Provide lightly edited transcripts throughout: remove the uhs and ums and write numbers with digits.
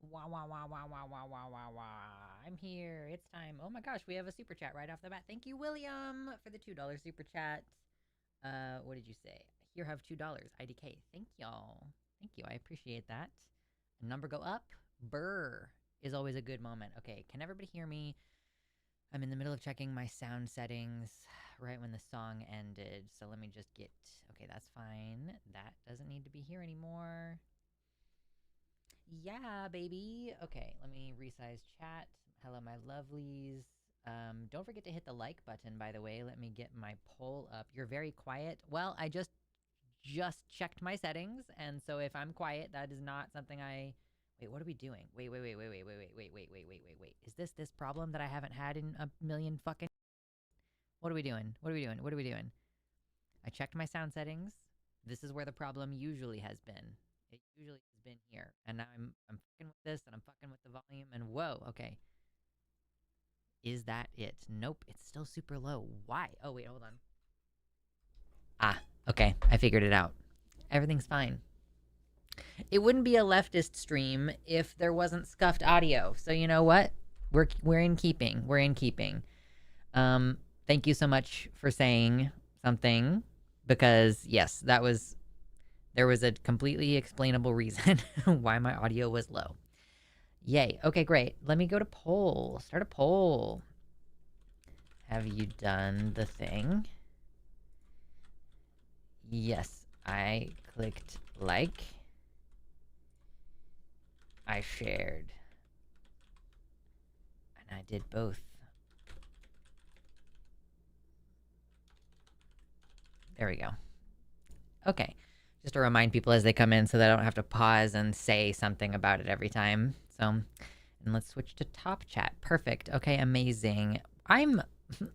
Wah, wah, wah, wah, wah, wah, wah, wah, wah. I'm here. It's time. Oh my gosh, we have a super chat right off the bat. Thank you, William, for the $2 super chat. What did you say? Here have $2. IDK. Thank y'all. Thank you. I appreciate that. Number go up. Burr is always a good moment. Okay, can everybody hear me? I'm in the middle of checking my sound settings right when the song ended. So let me just get. Okay, that's fine. That doesn't need to be here anymore. Yeah, baby. Okay, let me resize chat. Hello, my lovelies. Don't forget to hit the like button, by the way. Let me get my poll up. You're very quiet. Well, I just checked my settings, and so if I'm quiet, that is not something I. Wait, what are we doing? Wait. Is this problem that I haven't had in a million fucking? What are we doing? What are we doing? What are we doing? I checked my sound settings. This is where the problem usually has been. It usually has been here, and now I'm fucking with this, and I'm fucking with the volume, and whoa, okay. Is that it? Nope, it's still super low. Why? Oh wait, hold on. Ah, okay, I figured it out. Everything's fine. It wouldn't be a leftist stream if there wasn't scuffed audio. So you know what? We're in keeping. We're in keeping. Thank you so much for saying something because yes, there was a completely explainable reason why my audio was low. Yay. Okay, great. Let me go to poll. Start a poll. Have you done the thing? Yes, I clicked like. I shared. And I did both. There we go. Okay. Just to remind people as they come in so they don't have to pause and say something about it every time. So, and let's switch to top chat. Perfect. Okay, amazing.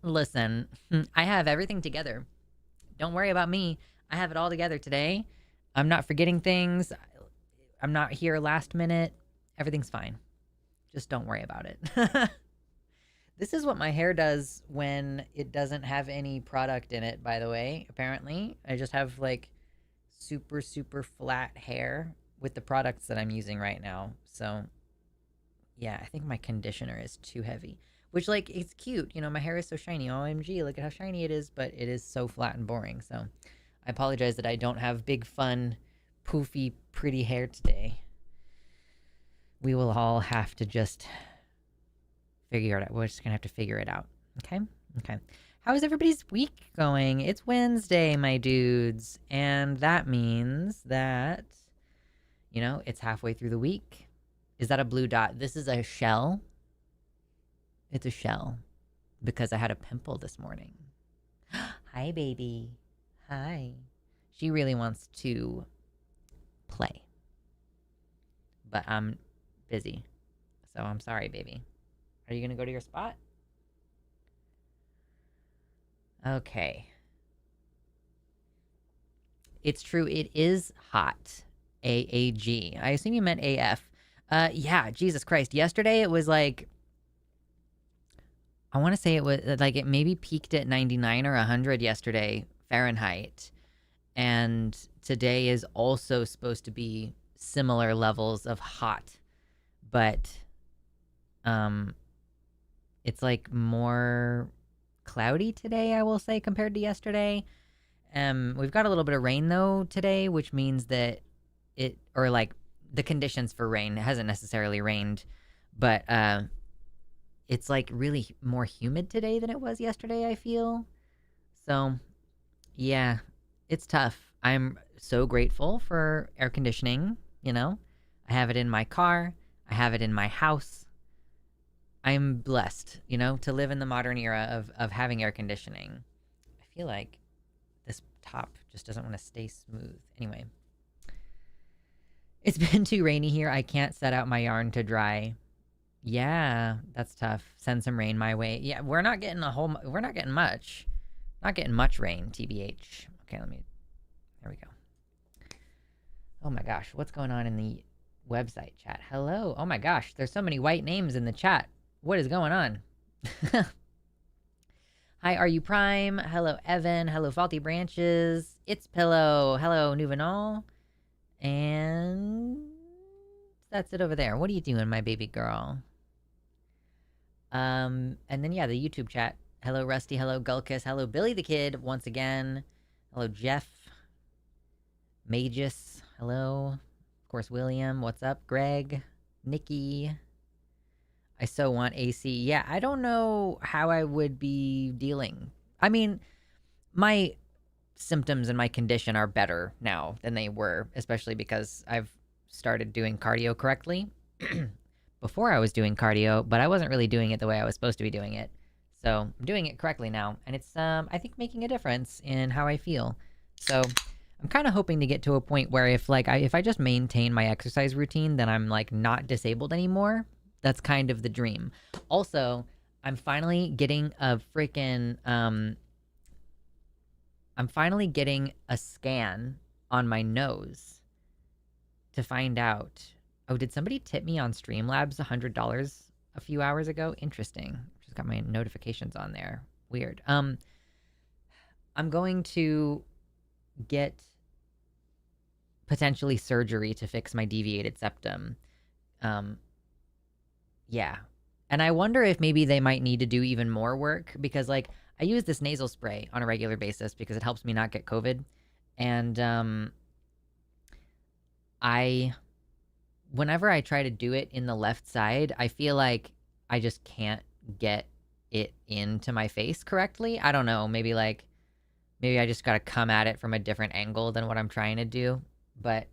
Listen, I have everything together. Don't worry about me. I have it all together today. I'm not forgetting things. I'm not here last minute. Everything's fine. Just don't worry about it. This is what my hair does when it doesn't have any product in it, by the way. Apparently, I just have like super flat hair with the products that I'm using right now. So, yeah, I think my conditioner is too heavy. Which, like, it's cute. You know, my hair is so shiny. OMG, look at how shiny it is, but it is so flat and boring. So, I apologize that I don't have big, fun, poofy, pretty hair today. We will all have to just figure it out. We're just going to have to figure it out. Okay? Okay. How is everybody's week going? It's Wednesday, my dudes. And that means that, you know, it's halfway through the week. Is that a blue dot? This is a shell. It's a shell because I had a pimple this morning. Hi, baby. Hi. She really wants to play, but I'm busy. So I'm sorry, baby. Are you going to go to your spot? Okay. It's true. It is hot. AAG. I assume you meant AF. Yeah, Jesus Christ. Yesterday it was like, I want to say it was like it maybe peaked at 99 or 100 yesterday Fahrenheit. And today is also supposed to be similar levels of hot, but um it's like more cloudy today, I will say, compared to yesterday. We've got a little bit of rain though today, which means that or like the conditions for rain. It hasn't necessarily rained, but it's like really more humid today than it was yesterday, I feel. So, yeah, it's tough. I'm so grateful for air conditioning, you know. I have it in my car, I have it in my house. I'm blessed, you know, to live in the modern era of having air conditioning. I feel like this top just doesn't want to stay smooth. Anyway, it's been too rainy here. I can't set out my yarn to dry. Yeah, that's tough. Send some rain my way. Yeah, we're not getting we're not getting much. Not getting much rain, TBH. Okay, there we go. Oh my gosh, what's going on in the website chat? Hello. Oh my gosh, there's so many white names in the chat. What is going on? Hi, Are You Prime? Hello, Evan. Hello, Faulty Branches. It's Pillow. Hello, Nouvenal. And That's it over there. What are you doing, my baby girl? And then yeah, the YouTube chat. Hello, Rusty. Hello, Gulkus. Hello, Billy the Kid. Once again. Hello, Jeff. Magus. Hello. Of course, William. What's up, Greg? Nikki. I so want AC. Yeah, I don't know how I would be dealing. I mean, my symptoms and my condition are better now than they were, especially because I've started doing cardio correctly. Before I was doing cardio, but I wasn't really doing it the way I was supposed to be doing it. So I'm doing it correctly now, and it's I think making a difference in how I feel. So I'm kind of hoping to get to a point where if I just maintain my exercise routine, then I'm like not disabled anymore. That's kind of the dream. Also, I'm finally getting a freaking I'm finally getting a scan on my nose to find out. Oh, did somebody tip me on Streamlabs $100 a few hours ago? Interesting. Just got my notifications on there. Weird. I'm going to get potentially surgery to fix my deviated septum. Yeah. And I wonder if maybe they might need to do even more work because like I use this nasal spray on a regular basis because it helps me not get COVID. And whenever I try to do it in the left side, I feel like I just can't get it into my face correctly. I don't know. Maybe I just got to come at it from a different angle than what I'm trying to do. But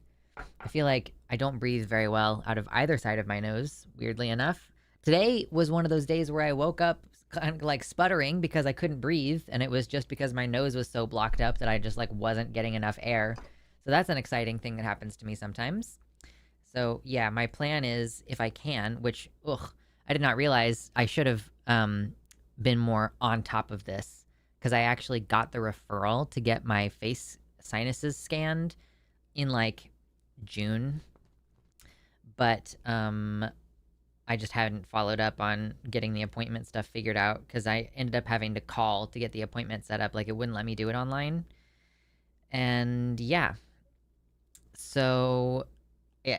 I feel like I don't breathe very well out of either side of my nose, weirdly enough. Today was one of those days where I woke up kind of like sputtering because I couldn't breathe. And it was just because my nose was so blocked up that I just like wasn't getting enough air. So that's an exciting thing that happens to me sometimes. So yeah, my plan is if I can, which I did not realize I should have been more on top of this because I actually got the referral to get my face sinuses scanned in like June, but I just hadn't followed up on getting the appointment stuff figured out because I ended up having to call to get the appointment set up. Like it wouldn't let me do it online. And yeah, so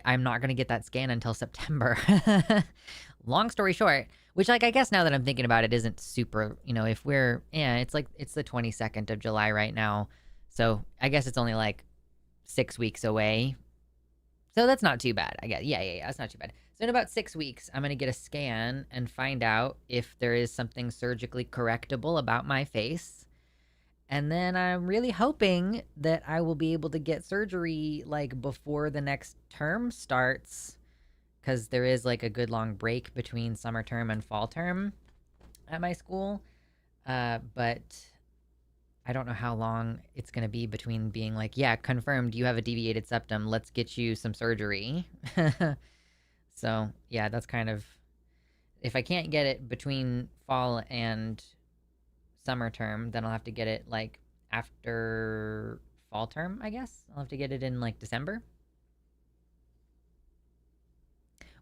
I'm not going to get that scan until September. Long story short, which like I guess now that I'm thinking about it isn't super, if it's like it's the 22nd of July right now. So I guess it's only like 6 weeks away. So that's not too bad, I guess. Yeah, that's not too bad. So in about 6 weeks, I'm going to get a scan and find out if there is something surgically correctable about my face. And then I'm really hoping that I will be able to get surgery like before the next term starts because there is like a good long break between summer term and fall term at my school. But I don't know how long it's going to be between being like, yeah, confirmed you have a deviated septum. Let's get you some surgery. So yeah, that's kind of, if I can't get it between fall and summer term, then I'll have to get it like after fall term, I guess. I'll have to get it in like December.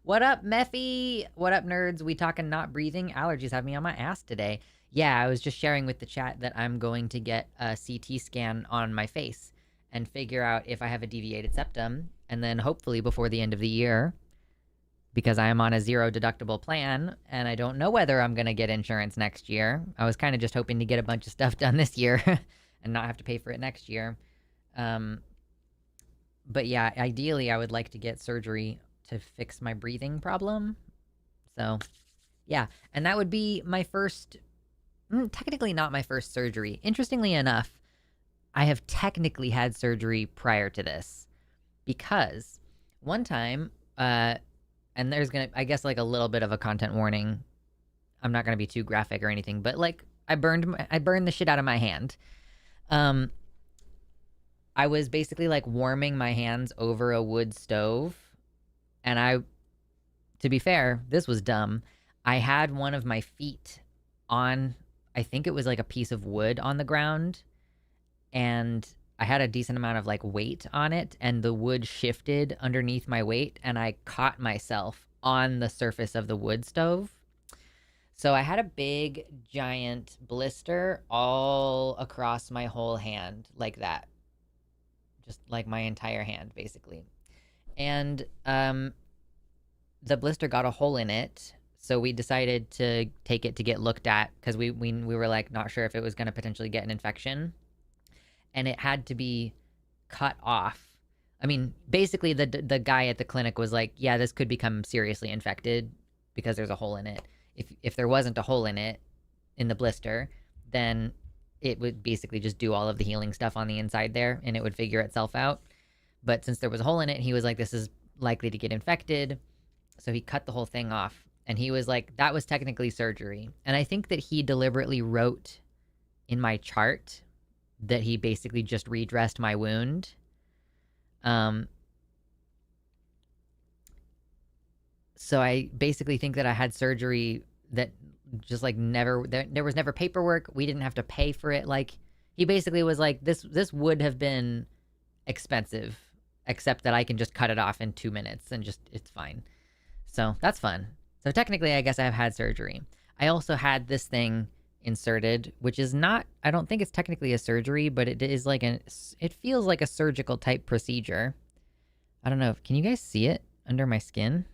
What up, Mephi? What up, nerds? We talking not breathing? Allergies have me on my ass today. Yeah, I was just sharing with the chat that I'm going to get a CT scan on my face and figure out if I have a deviated septum. And then hopefully before the end of the year, because I am on a zero deductible plan and I don't know whether I'm going to get insurance next year. I was kind of just hoping to get a bunch of stuff done this year and not have to pay for it next year. But yeah, ideally I would like to get surgery to fix my breathing problem. So yeah, and that would be my first, technically not my first surgery. Interestingly enough, I have technically had surgery prior to this because one time, and there's gonna, I guess, like a little bit of a content warning. I'm not gonna be too graphic or anything, but like I burned the shit out of my hand. I was basically like warming my hands over a wood stove, and to be fair, this was dumb. I had one of my feet on, I think it was like a piece of wood on the ground, and I had a decent amount of like weight on it, and the wood shifted underneath my weight, and I caught myself on the surface of the wood stove. So I had a big giant blister all across my whole hand like that. Just like my entire hand basically. And the blister got a hole in it. So we decided to take it to get looked at because we were like not sure if it was going to potentially get an infection, and it had to be cut off. I mean, basically the guy at the clinic was like, yeah, this could become seriously infected because there's a hole in it. If there wasn't a hole in it in the blister, then it would basically just do all of the healing stuff on the inside there and it would figure itself out. But since there was a hole in it, he was like, this is likely to get infected. So he cut the whole thing off. And he was like, that was technically surgery. And I think that he deliberately wrote in my chart that he basically just redressed my wound. So I basically think that I had surgery that just like never, there was never paperwork. We didn't have to pay for it. Like he basically was like, this would have been expensive, except that I can just cut it off in 2 minutes and just, it's fine. So that's fun. So technically, I guess I've had surgery. I also had this thing inserted, which is not, I don't think it's technically a surgery, but it is like it feels like a surgical type procedure. I don't know. Can you guys see it under my skin?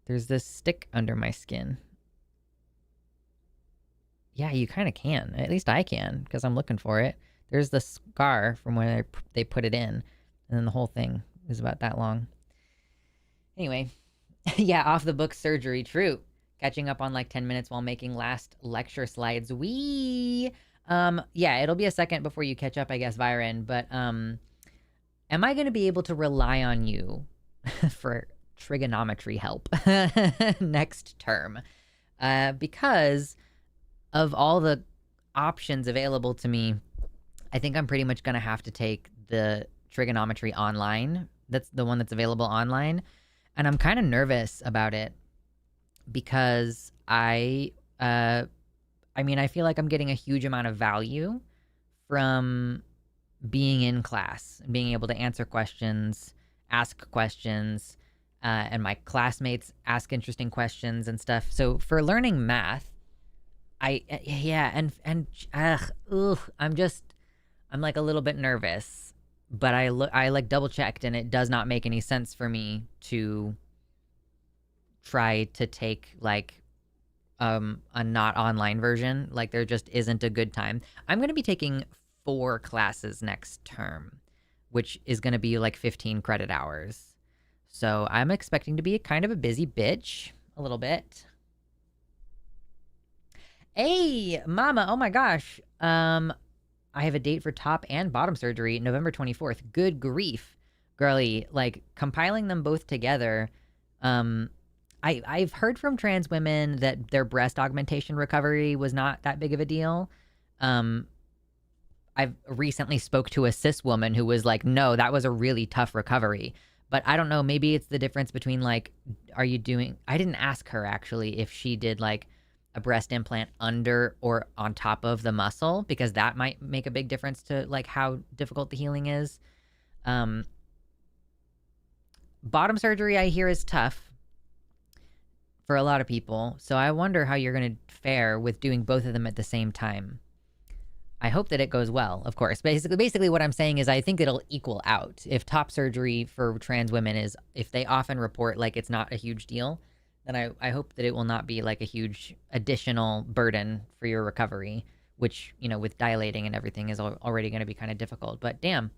There's this stick under my skin. Yeah, you kind of can. At least I can, because I'm looking for it. There's the scar from when they put it in, and then the whole thing is about that long. Anyway, yeah, off the book surgery, true. Catching up on like 10 minutes while making last lecture slides. Yeah, it'll be a second before you catch up, I guess, Viren. But am I going to be able to rely on you for trigonometry help next term? Because of all the options available to me, I think I'm pretty much going to have to take the trigonometry online. That's the one that's available online. And I'm kind of nervous about it because I mean, I feel like I'm getting a huge amount of value from being in class and being able to answer questions, ask questions, and my classmates ask interesting questions and stuff. So for learning math, I'm like a little bit nervous. But I like double checked and it does not make any sense for me to try to take like a not online version. Like there just isn't a good time. I'm going to be taking 4 classes next term, which is going to be like 15 credit hours. So I'm expecting to be kind of a busy bitch a little bit. Hey, mama. Oh my gosh. I have a date for top and bottom surgery, November 24th. Good grief, girly. Like, compiling them both together. I've heard from trans women that their breast augmentation recovery was not that big of a deal. I've recently spoke to a cis woman who was like, no, that was a really tough recovery. But I don't know, maybe it's the difference between like, I didn't ask her actually if she did like a breast implant under or on top of the muscle, because that might make a big difference to like how difficult the healing is. Bottom surgery I hear is tough for a lot of people. So I wonder how you're going to fare with doing both of them at the same time. I hope that it goes well, of course. Basically what I'm saying is I think it'll equal out. If top surgery for trans women is, if they often report like it's not a huge deal, then I hope that it will not be like a huge additional burden for your recovery, which, you know, with dilating and everything is already going to be kind of difficult. But damn,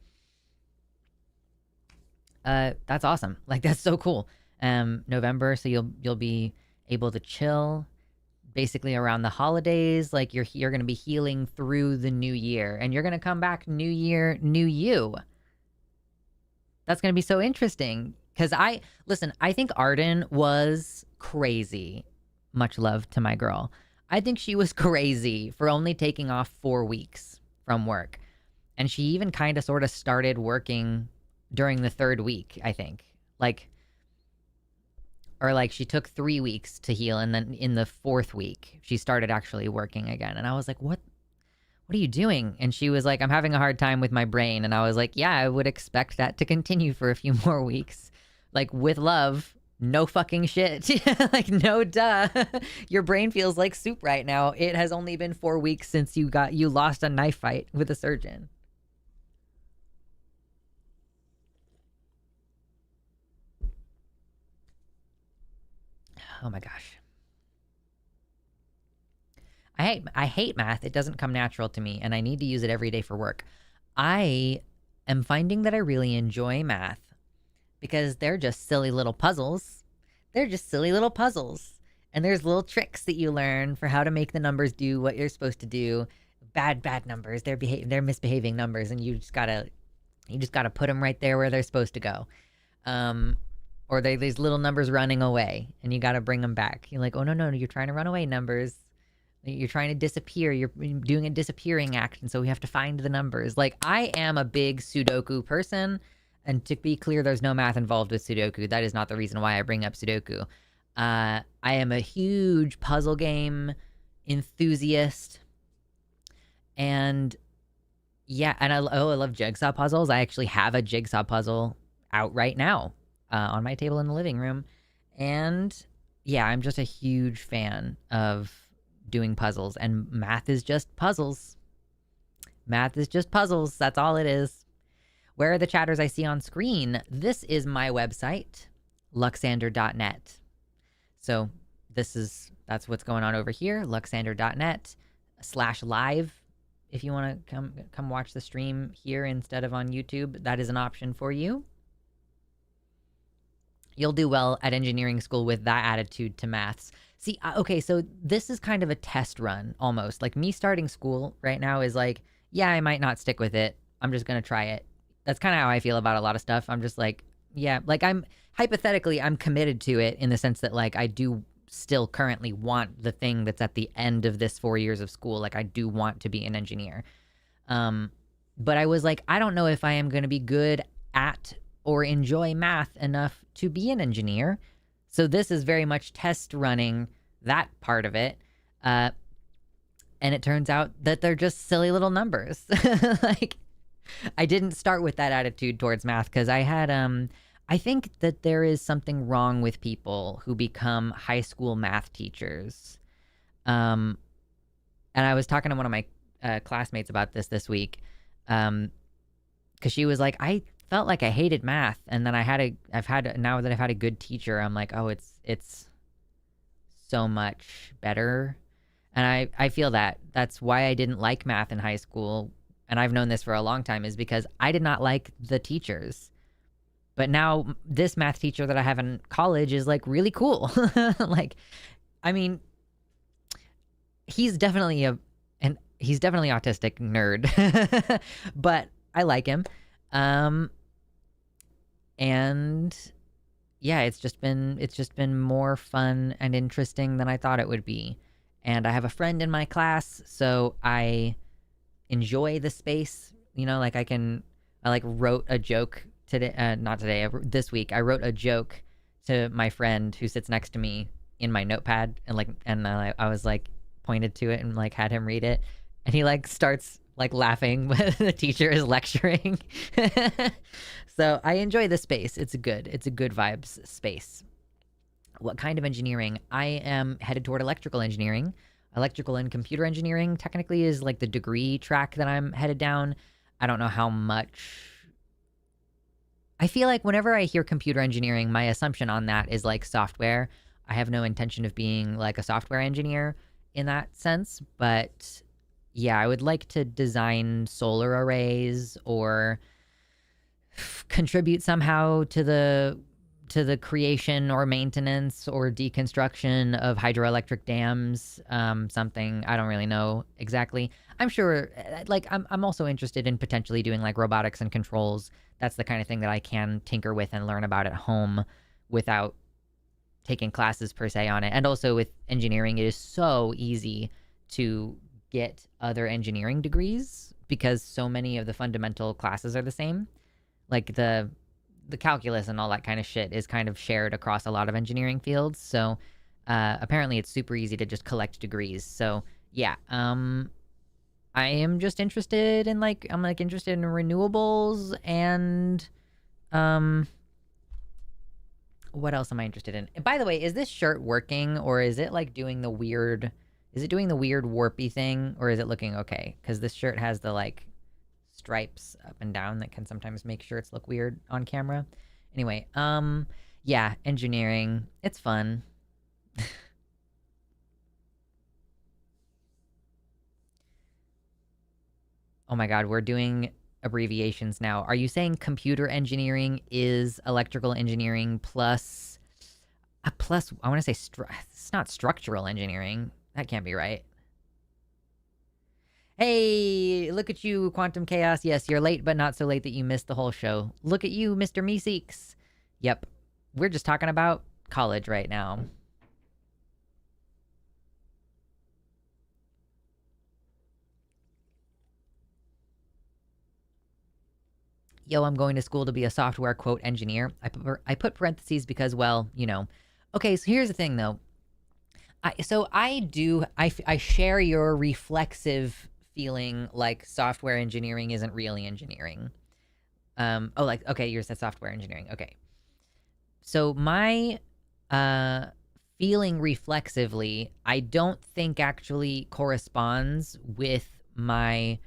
that's awesome. Like, that's so cool. November, so you'll be able to chill basically around the holidays. Like you're going to be healing through the new year, and you're going to come back new year, new you. That's going to be so interesting. Because I think Arden was crazy. Much love to my girl. I think she was crazy for only taking off 4 weeks from work. And she even kind of sort of started working during the 3rd week, I think. Like she took 3 weeks to heal, and then in the 4th week, she started actually working again. And I was like, what are you doing? And she was like, I'm having a hard time with my brain. And I was like, yeah, I would expect that to continue for a few more weeks. Like, with love, no fucking shit. Like, no duh. Your brain feels like soup right now. It has only been 4 weeks since you lost a knife fight with a surgeon. Oh my gosh. I hate math. It doesn't come natural to me, and I need to use it every day for work. I am finding that I really enjoy math because they're just silly little puzzles. They're just silly little puzzles. And there's little tricks that you learn for how to make the numbers do what you're supposed to do. Bad numbers. They're misbehaving numbers, and you just gotta put them right there where they're supposed to go. Or these little numbers running away, and you gotta bring them back. You're like, oh no, you're trying to run away, numbers. You're trying to disappear. You're doing a disappearing act, and so we have to find the numbers. Like, I am a big Sudoku person, and to be clear, there's no math involved with Sudoku. That is not the reason why I bring up Sudoku. I am a huge puzzle game enthusiast, and yeah, and I love jigsaw puzzles. I actually have a jigsaw puzzle out right now on my table in the living room, and yeah, I'm just a huge fan of doing puzzles, and math is just puzzles. Math is just puzzles. That's all it is. Where are the chatters I see on screen? This is my website, luxander.net. So that's what's going on over here, luxander.net/live. If you want to come watch the stream here instead of on YouTube, that is an option for you. You'll do well at engineering school with that attitude to maths. See, okay, so this is kind of a test run almost. Like, me starting school right now is like, yeah, I might not stick with it. I'm just going to try it. That's kind of how I feel about a lot of stuff. I'm just like, yeah, like I'm committed to it in the sense that, like, I do still currently want the thing that's at the end of this 4 years of school. Like, I do want to be an engineer. But I was like, I don't know if I am going to be good at or enjoy math enough to be an engineer. So this is very much test running that part of it. And it turns out that they're just silly little numbers. Like, I didn't start with that attitude towards math because I had, I think that there is something wrong with people who become high school math teachers. And I was talking to one of my classmates about this week. Because she was like, I felt like I hated math, and then now that I've had a good teacher, I'm like, oh, it's so much better. And I feel that's why I didn't like math in high school, and I've known this for a long time, is because I did not like the teachers. But now this math teacher that I have in college is like really cool. Like, I mean, he's definitely autistic nerd, but I like him. And yeah, it's just been more fun and interesting than I thought it would be. And I have a friend in my class, so I enjoy the space. You know, like I wrote a joke today, not today, this week. I wrote a joke to my friend who sits next to me in my notepad, and I was like pointed to it and like had him read it, and he like starts like laughing when the teacher is lecturing. So I enjoy the space. It's a good vibes space. What kind of engineering? I am headed toward electrical engineering. Electrical and computer engineering technically is like the degree track that I'm headed down. I don't know how much. I feel like whenever I hear computer engineering, my assumption on that is like software. I have no intention of being like a software engineer in that sense, but yeah, I would like to design solar arrays or contribute somehow to the creation or maintenance or deconstruction of hydroelectric dams. Something I don't really know exactly. I'm sure, like, I'm also interested in potentially doing like robotics and controls. That's the kind of thing that I can tinker with and learn about at home without taking classes per se on it. And also with engineering, it is so easy to get other engineering degrees because so many of the fundamental classes are the same. Like the calculus and all that kind of shit is kind of shared across a lot of engineering fields. So apparently it's super easy to just collect degrees. So yeah, I am just interested in I'm interested in renewables and what else am I interested in? And by the way, is this shirt working or is it like doing the weird warpy thing, or is it looking okay? Because this shirt has the like stripes up and down that can sometimes make shirts look weird on camera. Anyway, yeah, engineering. It's fun. Oh my God, we're doing abbreviations now. Are you saying computer engineering is electrical engineering plus plus I want to say it's not structural engineering. That can't be right. Hey, look at you, Quantum Chaos. Yes, you're late, but not so late that you missed the whole show. Look at you, Mr. Meeseeks. Yep. We're just talking about college right now. Yo, I'm going to school to be a software quote engineer. I put parentheses because, well, you know. Okay, so here's the thing though. I share your reflexive feeling like software engineering isn't really engineering. Like, okay, you said software engineering. Okay. So my feeling reflexively, I don't think actually corresponds with my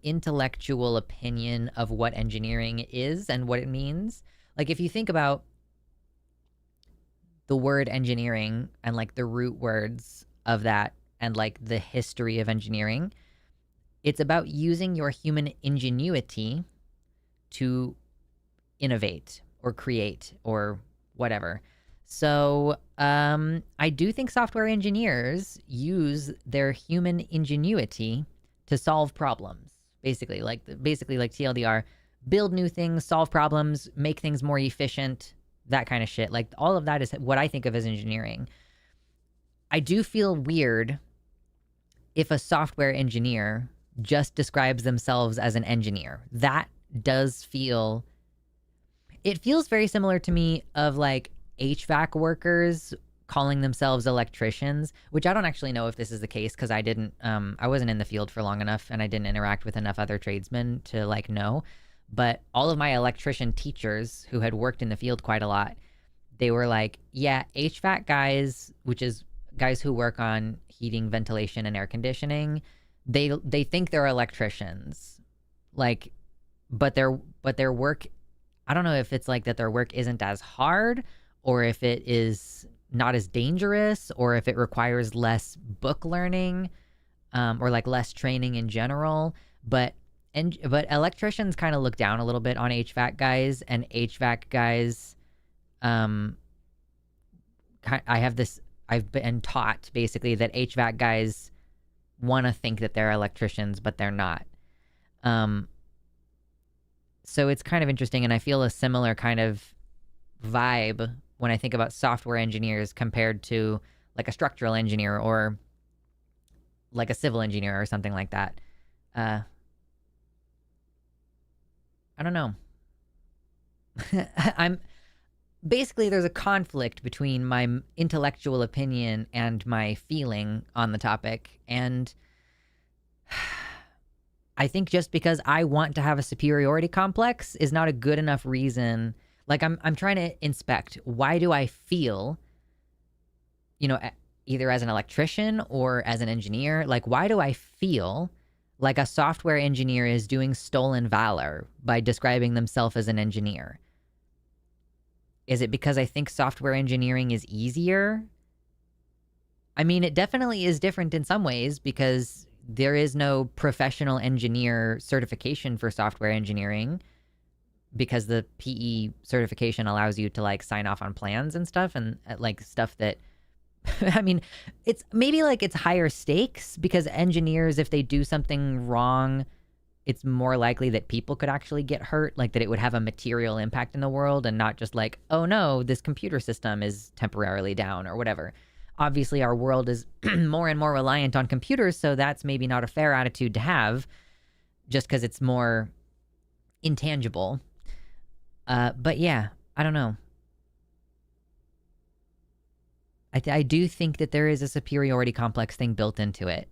intellectual opinion of what engineering is and what it means. Like, if you think about the word engineering and like the root words of that and like the history of engineering, it's about using your human ingenuity to innovate or create or whatever. So I do think software engineers use their human ingenuity to solve problems. Basically like TLDR, build new things, solve problems, make things more efficient, that kind of shit. Like all of that is what I think of as engineering. I do feel weird if a software engineer just describes themselves as an engineer. That does feel, it feels very similar to me of like HVAC workers calling themselves electricians, which I don't actually know if this is the case because I wasn't in the field for long enough and I didn't interact with enough other tradesmen to like know. But all of my electrician teachers who had worked in the field quite a lot, they were like, yeah, HVAC guys, which is guys who work on heating, ventilation, and air conditioning, they think they're electricians. Like, but their work, I don't know if it's like that their work isn't as hard or if it is not as dangerous or if it requires less book learning or like less training in general. But electricians kind of look down a little bit on HVAC guys, and HVAC guys, I've been taught basically that HVAC guys want to think that they're electricians, but they're not. So it's kind of interesting, and I feel a similar kind of vibe when I think about software engineers compared to like a structural engineer or like a civil engineer or something like that. I don't know. I'm basically, there's a conflict between my intellectual opinion and my feeling on the topic, and I think just because I want to have a superiority complex is not a good enough reason. Like I'm trying to inspect, why do I feel, you know, either as an electrician or as an engineer, like why do I feel like a software engineer is doing stolen valor by describing themselves as an engineer? Is it because I think software engineering is easier? I mean, it definitely is different in some ways because there is no professional engineer certification for software engineering because the PE certification allows you to like sign off on plans and stuff and like stuff that I mean, it's maybe like it's higher stakes because engineers, if they do something wrong, it's more likely that people could actually get hurt, like that it would have a material impact in the world and not just like, oh no, this computer system is temporarily down or whatever. Obviously, our world is more and more reliant on computers, so that's maybe not a fair attitude to have just because it's more intangible. But yeah, I don't know. I do think that there is a superiority complex thing built into it.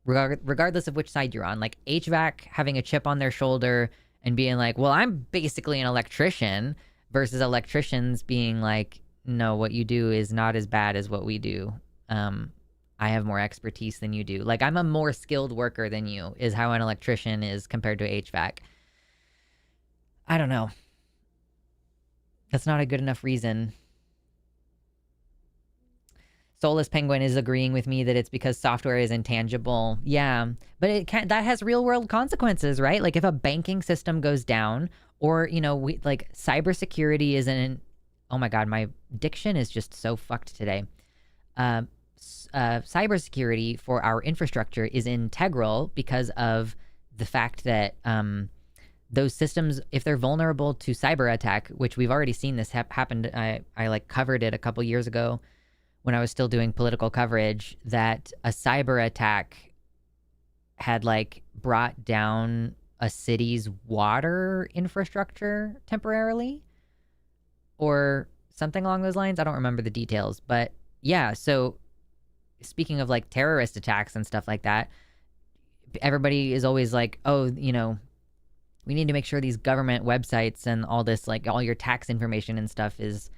Regardless of which side you're on. Like HVAC having a chip on their shoulder and being like, well, I'm basically an electrician, versus electricians being like, no, what you do is not as bad as what we do. I have more expertise than you do. Like, I'm a more skilled worker than you, is how an electrician is compared to HVAC. I don't know. That's not a good enough reason. Soulless Penguin is agreeing with me that it's because software is intangible. Yeah, but that has real world consequences, right? Like if a banking system goes down, or like cybersecurity isn't. Oh my god, my diction is just so fucked today. Cybersecurity for our infrastructure is integral because of the fact that those systems, if they're vulnerable to cyber attack, which we've already seen this happened. I like covered it a couple years ago when I was still doing political coverage, that a cyber attack had like brought down a city's water infrastructure temporarily or something along those lines. I don't remember the details, but yeah. So speaking of like terrorist attacks and stuff like that, everybody is always like, oh, we need to make sure these government websites and all this, like all your tax information and stuff is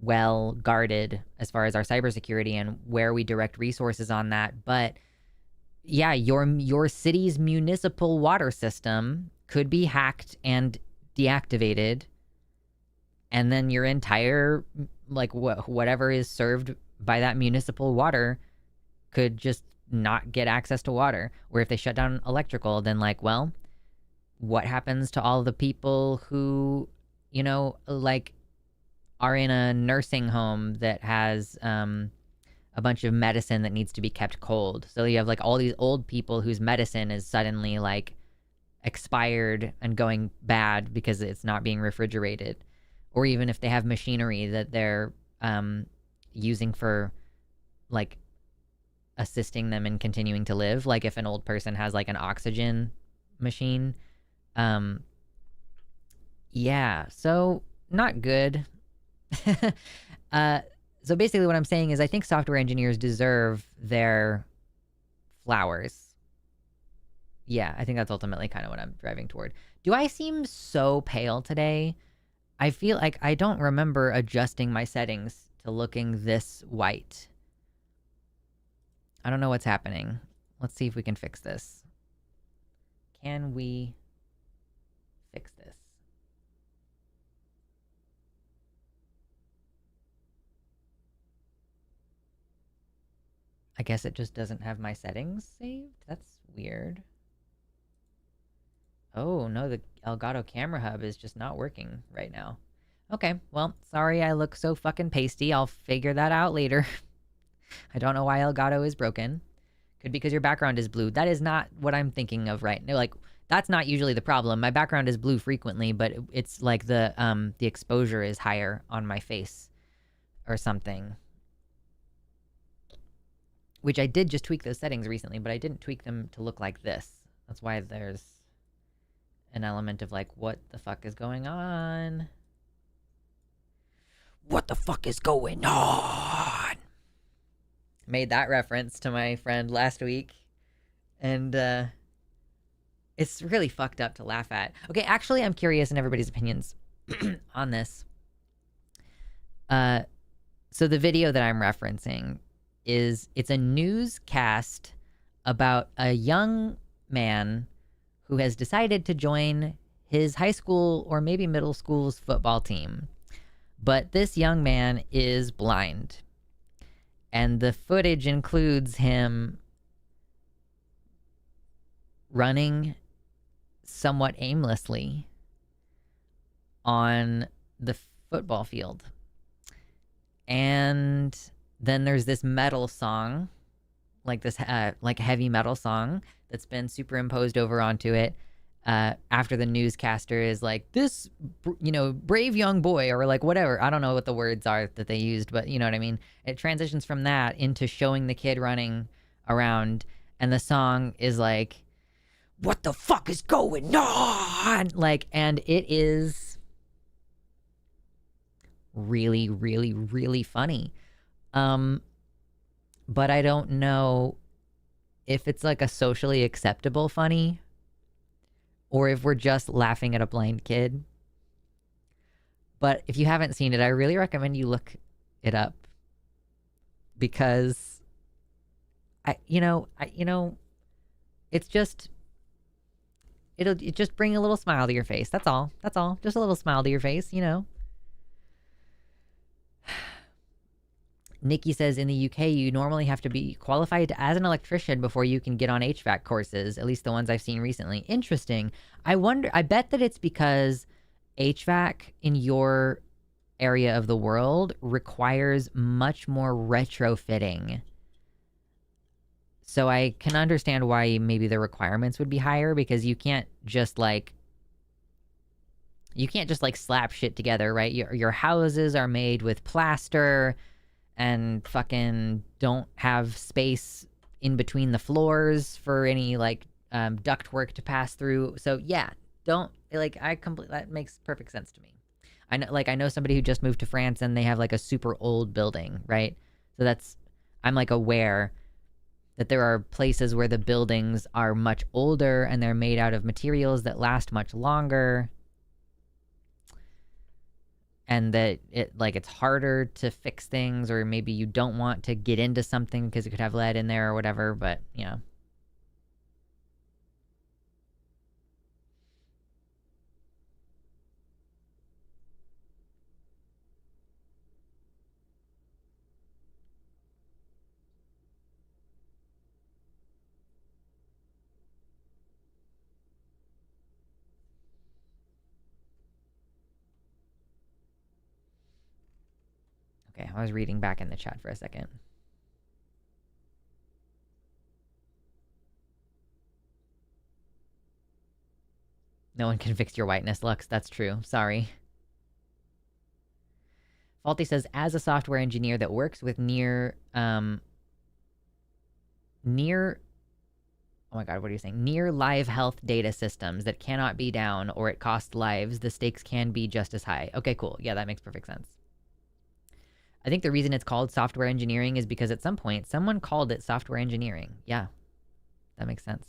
well guarded as far as our cybersecurity and where we direct resources on that. But yeah, your city's municipal water system could be hacked and deactivated, and then your entire like whatever is served by that municipal water could just not get access to water. Or if they shut down electrical, then like, well, what happens to all the people who, like are in a nursing home that has a bunch of medicine that needs to be kept cold? So you have like all these old people whose medicine is suddenly like expired and going bad because it's not being refrigerated. Or even if they have machinery that they're using for like assisting them in continuing to live. Like if an old person has like an oxygen machine. Yeah, so not good. So basically what I'm saying is I think software engineers deserve their flowers. Yeah, I think that's ultimately kind of what I'm driving toward. Do I seem so pale today? I feel like I don't remember adjusting my settings to looking this white. I don't know what's happening. Let's see if we can fix this. Can we fix this? I guess it just doesn't have my settings saved? That's weird. Oh, no, the Elgato Camera Hub is just not working right now. Okay, well, sorry I look so fucking pasty. I'll figure that out later. I don't know why Elgato is broken. Could be because your background is blue. That is not what I'm thinking of right now. Like, that's not usually the problem. My background is blue frequently, but it's like the exposure is higher on my face or something. Which I did just tweak those settings recently, but I didn't tweak them to look like this. That's why there's an element of like, what the fuck is going on? What the fuck is going on? Made that reference to my friend last week. And it's really fucked up to laugh at. Okay, actually, I'm curious in everybody's opinions on this. So the video that I'm referencing it's a newscast about a young man who has decided to join his high school or maybe middle school's football team. But this young man is blind. And the footage includes him running somewhat aimlessly on the football field. And then there's this metal song, like this like heavy metal song that's been superimposed over onto it after the newscaster is like, this, brave young boy, or like whatever. I don't know what the words are that they used, but you know what I mean? It transitions from that into showing the kid running around, and the song is like, what the fuck is going on? Like, and it is really, really, really funny. But I don't know if it's like a socially acceptable funny or if we're just laughing at a blind kid. But if you haven't seen it, I really recommend you look it up, because it's just, it just bring a little smile to your face. That's all. Just a little smile to your face, Nikki says in the UK, you normally have to be qualified as an electrician before you can get on HVAC courses, at least the ones I've seen recently. Interesting. I bet that it's because HVAC in your area of the world requires much more retrofitting. So I can understand why maybe the requirements would be higher, because you can't just like slap shit together, right? Your houses are made with plaster and fucking don't have space in between the floors for any like duct work to pass through. So yeah, don't like that makes perfect sense to me. I know somebody who just moved to France and they have like a super old building, right? So I'm like aware that there are places where the buildings are much older and they're made out of materials that last much longer. And that it's harder to fix things, or maybe you don't want to get into something because it could have lead in there or whatever, but yeah. Okay, I was reading back in the chat for a second. No one can fix your whiteness, Lux. That's true. Sorry. Faulty says, as a software engineer that works with near... oh my god, what are you saying? Near live health data systems that cannot be down or it costs lives, the stakes can be just as high. Okay, cool. Yeah, that makes perfect sense. I think the reason it's called software engineering is because at some point someone called it software engineering. Yeah, that makes sense.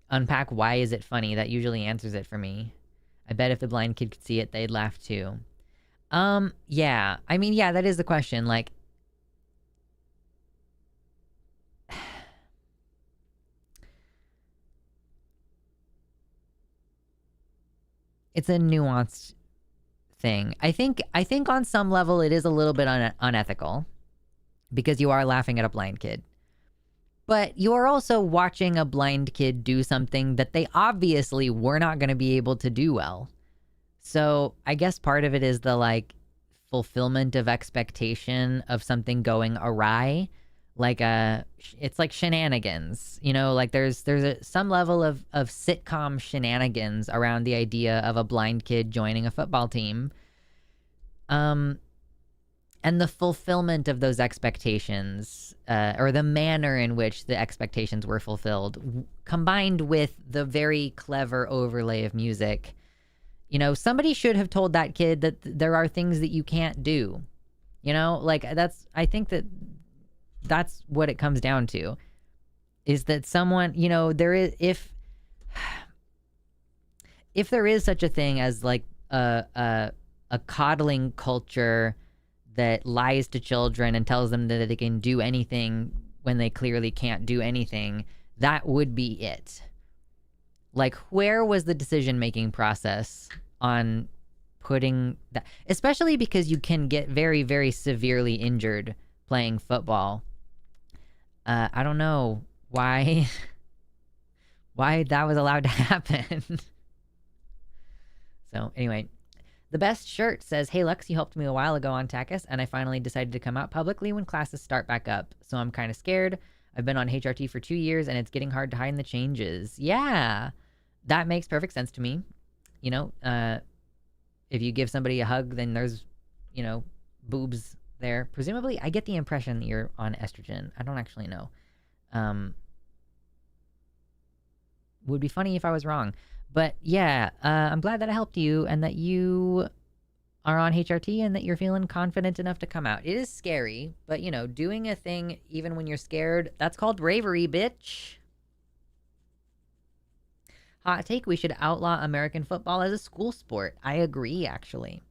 Unpack why is it funny? That usually answers it for me. I bet if the blind kid could see it, they'd laugh too. Yeah. I mean, yeah, that is the question. Like, it's a nuanced thing. I think on some level it is a little bit unethical because you are laughing at a blind kid. But you're also watching a blind kid do something that they obviously were not going to be able to do well. So I guess part of it is the like fulfillment of expectation of something going awry. Like it's like shenanigans, you know, like there's some level of sitcom shenanigans around the idea of a blind kid joining a football team. And the fulfillment of those expectations, or the manner in which the expectations were fulfilled, combined with the very clever overlay of music. You know, somebody should have told that kid that there are things that you can't do. You know, like I think that's what it comes down to. Is that someone, you know, there is, if there is such a thing as like a coddling culture that lies to children and tells them that they can do anything when they clearly can't do anything, that would be it. Like, where was the decision-making process on putting that? Especially because you can get very, very severely injured playing football. I don't know why that was allowed to happen. So, anyway. The Best Shirt says, hey, Lux, you helped me a while ago on Takis, and I finally decided to come out publicly when classes start back up. So I'm kind of scared. I've been on HRT for 2 years, and it's getting hard to hide the changes. Yeah, that makes perfect sense to me. You know, if you give somebody a hug, then there's, you know, boobs there. Presumably, I get the impression that you're on estrogen. I don't actually know. Would be funny if I was wrong. But yeah, I'm glad that I helped you and that you are on HRT and that you're feeling confident enough to come out. It is scary, but you know, doing a thing even when you're scared, that's called bravery, bitch. Hot take, we should outlaw American football as a school sport. I agree, actually.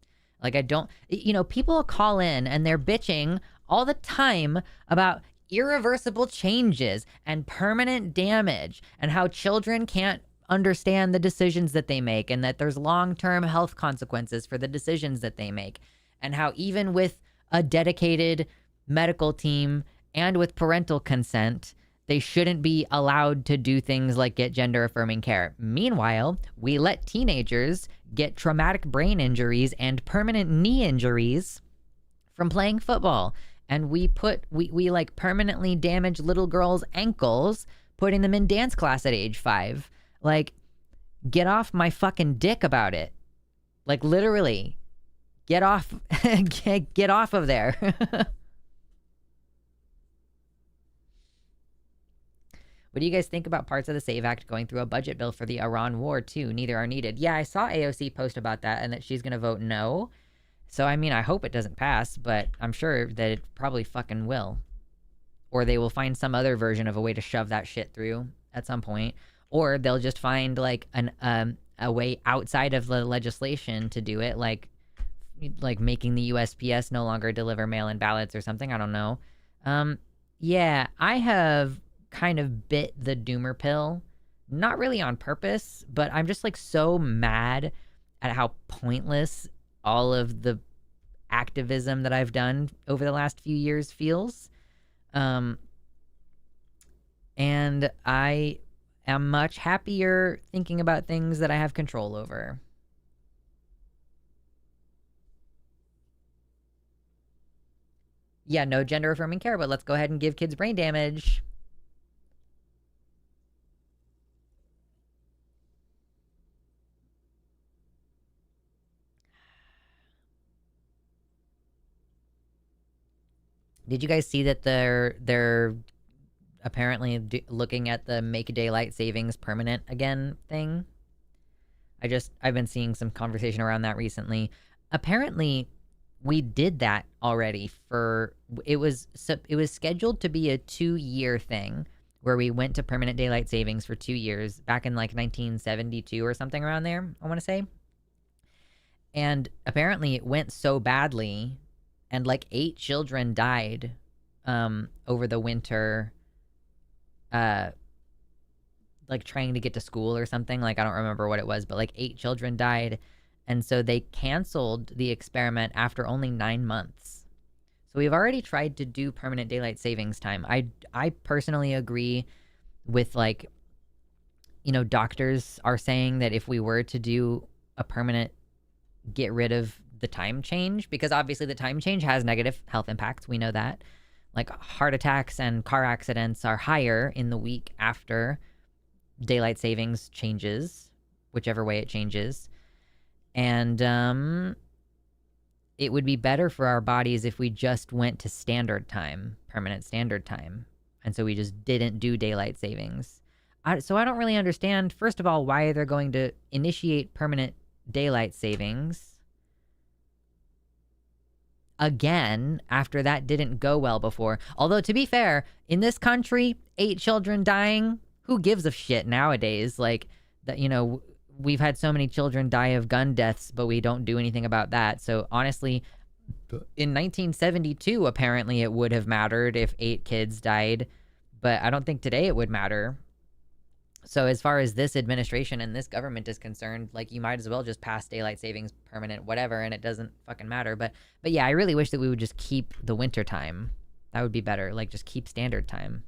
Like, I don't, you know, people call in and they're bitching all the time about irreversible changes and permanent damage and how children can't understand the decisions that they make and that there's long-term health consequences for the decisions that they make. And how even with a dedicated medical team and with parental consent, they shouldn't be allowed to do things like get gender affirming care. Meanwhile, we let teenagers get traumatic brain injuries and permanent knee injuries from playing football. And we like permanently damage little girls' ankles, putting them in dance class at age 5. Like, get off my fucking dick about it. Like, literally, get off, get off of there. What do you guys think about parts of the SAVE Act going through a budget bill for the Iran war too? Neither are needed. Yeah, I saw AOC post about that and that she's going to vote no. So, I mean, I hope it doesn't pass, but I'm sure that it probably fucking will. Or they will find some other version of a way to shove that shit through at some point. Or they'll just find, like, a way outside of the legislation to do it, like making the USPS no longer deliver mail-in ballots or something. I don't know. Yeah, I have kind of bit the doomer pill. Not really on purpose, but I'm just, like, so mad at how pointless all of the activism that I've done over the last few years feels. And I am much happier thinking about things that I have control over. Yeah, no gender affirming care, but let's go ahead and give kids brain damage. Did you guys see that they're apparently looking at the make daylight savings permanent again thing? I've been seeing some conversation around that recently. Apparently, we did that already it was scheduled to be a 2-year thing where we went to permanent daylight savings for 2 years back in like 1972 or something around there, I want to say. And apparently it went so badly and like 8 children died over the winter, like trying to get to school or something. Like, I don't remember what it was, but like 8 children died. And so they canceled the experiment after only 9 months. So we've already tried to do permanent daylight savings time. I personally agree with, like, you know, doctors are saying that if we were to do a permanent get rid of the time change, because obviously the time change has negative health impacts. We know that. Like, heart attacks and car accidents are higher in the week after daylight savings changes, whichever way it changes. And it would be better for our bodies if we just went to standard time, permanent standard time. And so we just didn't do daylight savings. So I don't really understand, first of all, why they're going to initiate permanent daylight savings again after that didn't go well before. Although, to be fair, in this country, 8 children dying, who gives a shit nowadays? Like, that, you know, we've had so many children die of gun deaths, but we don't do anything about that. So honestly, in 1972, apparently it would have mattered if 8 kids died, but I don't think today it would matter. So as far as this administration and this government is concerned, like, you might as well just pass daylight savings permanent, whatever, and it doesn't fucking matter. But yeah, I really wish that we would just keep the winter time. That would be better. Like, just keep standard time.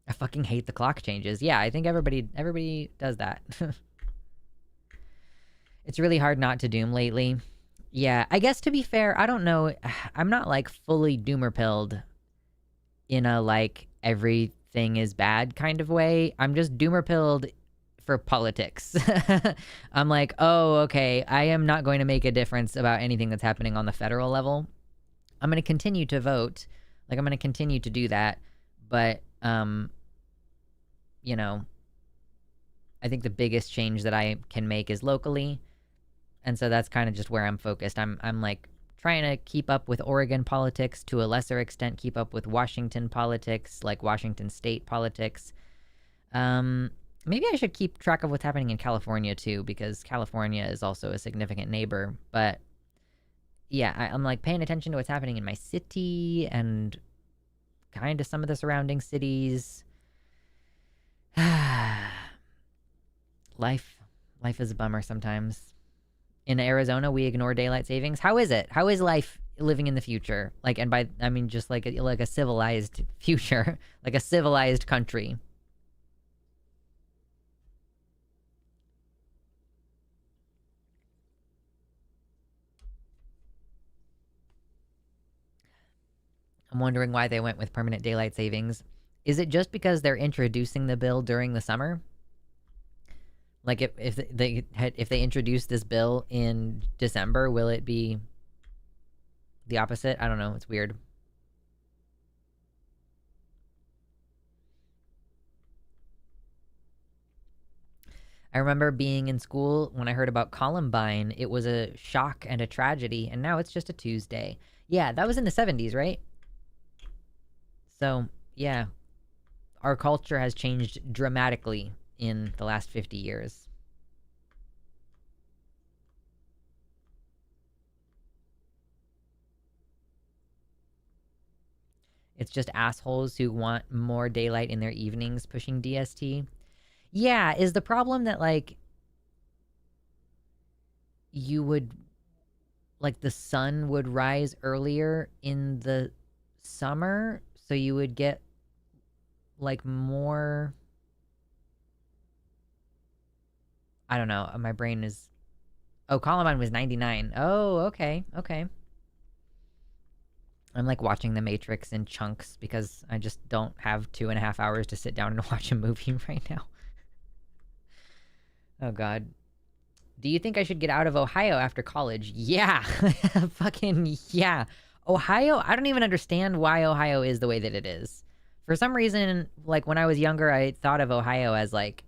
I fucking hate the clock changes. Yeah, I think everybody does that. It's really hard not to doom lately. Yeah, I guess, to be fair, I don't know. I'm not, like, fully doomer-pilled in a, like, everything is bad kind of way. I'm just doomer-pilled for politics. I'm like, oh, okay, I am not going to make a difference about anything that's happening on the federal level. I'm going to continue to vote. Like, I'm going to continue to do that. But, you know, I think the biggest change that I can make is locally. And so that's kind of just where I'm focused. I'm like trying to keep up with Oregon politics, to a lesser extent keep up with Washington politics, like Washington state politics. Maybe I should keep track of what's happening in California too, because California is also a significant neighbor. But yeah, I'm like paying attention to what's happening in my city and kind of some of the surrounding cities. life life is a bummer sometimes. In Arizona, we ignore daylight savings. How is it? How is life living in the future? Like, and by I mean just like a civilized future, like a civilized country. I'm wondering why they went with permanent daylight savings. Is it just because they're introducing the bill during the summer? Like if they introduce this bill in December, will it be the opposite? I don't know. It's weird. I remember being in school when I heard about Columbine. It was a shock and a tragedy, and now it's just a Tuesday. Yeah, that was in the 70s, right? So, yeah, our culture has changed dramatically in the last 50 years. It's just assholes who want more daylight in their evenings pushing DST. Yeah, is the problem that, like, you would, like, the sun would rise earlier in the summer, so you would get, like, more... I don't know. My brain is... Oh, Columbine was 99. Oh, okay. Okay. I'm like watching The Matrix in chunks because I just don't have 2.5 hours to sit down and watch a movie right now. Oh, God. Do you think I should get out of Ohio after college? Yeah. Fucking yeah. Ohio, I don't even understand why Ohio is the way that it is. For some reason, like when I was younger, I thought of Ohio as like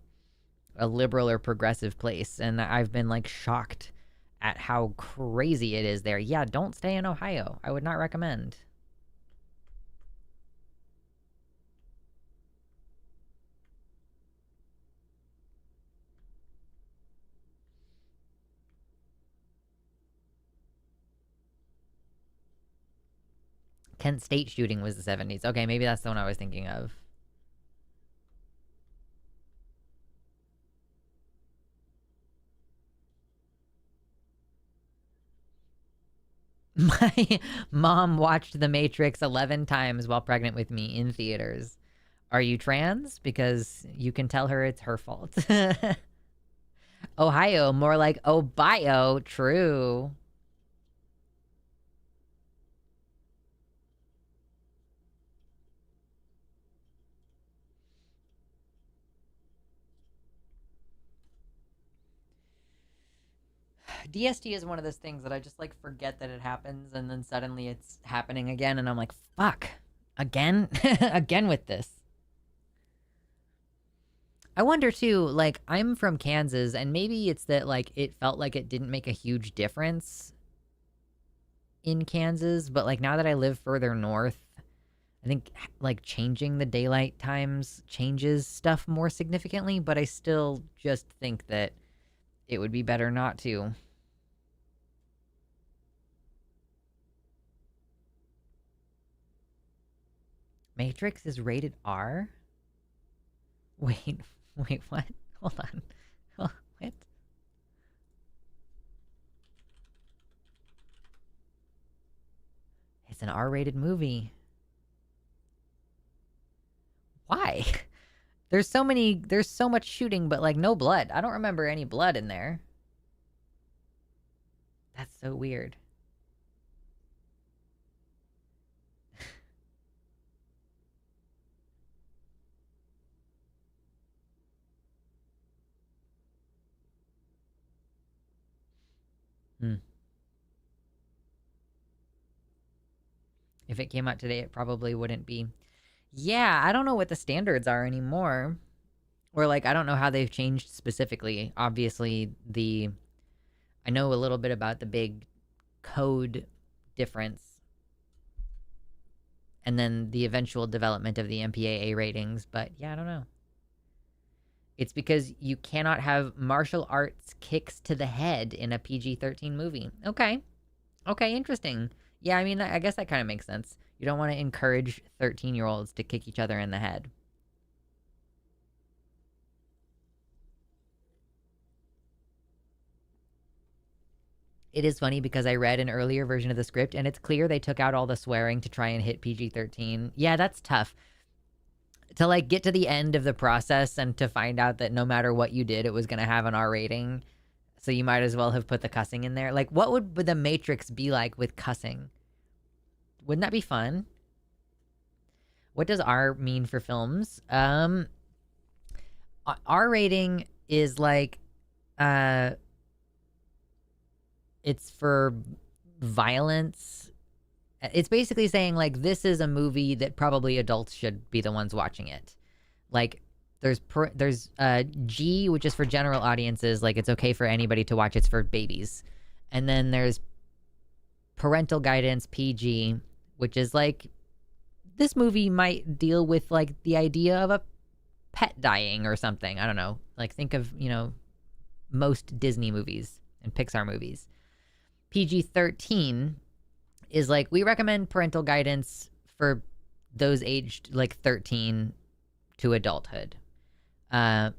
a liberal or progressive place, and I've been like shocked at how crazy it is there. Yeah, don't stay in Ohio. I would not recommend. Kent State shooting was the 70s. Okay, maybe that's the one I was thinking of. My mom watched The Matrix 11 times while pregnant with me in theaters. Are you trans? Because you can tell her it's her fault. Ohio, more like Ohio. True. DST is one of those things that I just like forget that it happens, and then suddenly it's happening again, and I'm like, fuck, again? Again with this. I wonder too, like, I'm from Kansas, and maybe it's that, like, it felt like it didn't make a huge difference in Kansas, but, like, now that I live further north, I think, like, changing the daylight times changes stuff more significantly, but I still just think that it would be better not to. Matrix is rated R? Wait, wait, what? Hold on. What? It's an R-rated movie. Why? There's so much shooting, but like no blood. I don't remember any blood in there. That's so weird. Hmm. If it came out today, it probably wouldn't be. Yeah, I don't know what the standards are anymore. Or like I don't know how they've changed specifically. Obviously, I know a little bit about the big code difference and then the eventual development of the MPAA ratings, but yeah, I don't know. It's because you cannot have martial arts kicks to the head in a PG-13 movie. Okay. Okay, interesting. Yeah, I mean, I guess that kind of makes sense. You don't want to encourage 13-year-olds to kick each other in the head. It is funny because I read an earlier version of the script and it's clear they took out all the swearing to try and hit PG-13. Yeah, that's tough. To like get to the end of the process and to find out that no matter what you did, it was going to have an R rating. So you might as well have put the cussing in there. Like, what would the Matrix be like with cussing? Wouldn't that be fun? What does R mean for films? R rating is like, uh, it's for violence. It's basically saying like this is a movie that probably adults should be the ones watching it. Like there's G, which is for general audiences, like it's okay for anybody to watch. It's for babies. And then there's parental guidance, PG, which is like this movie might deal with like the idea of a pet dying or something. I don't know. Like think of, most Disney movies and Pixar movies. PG-13 is like we recommend parental guidance for those aged like 13 to adulthood. And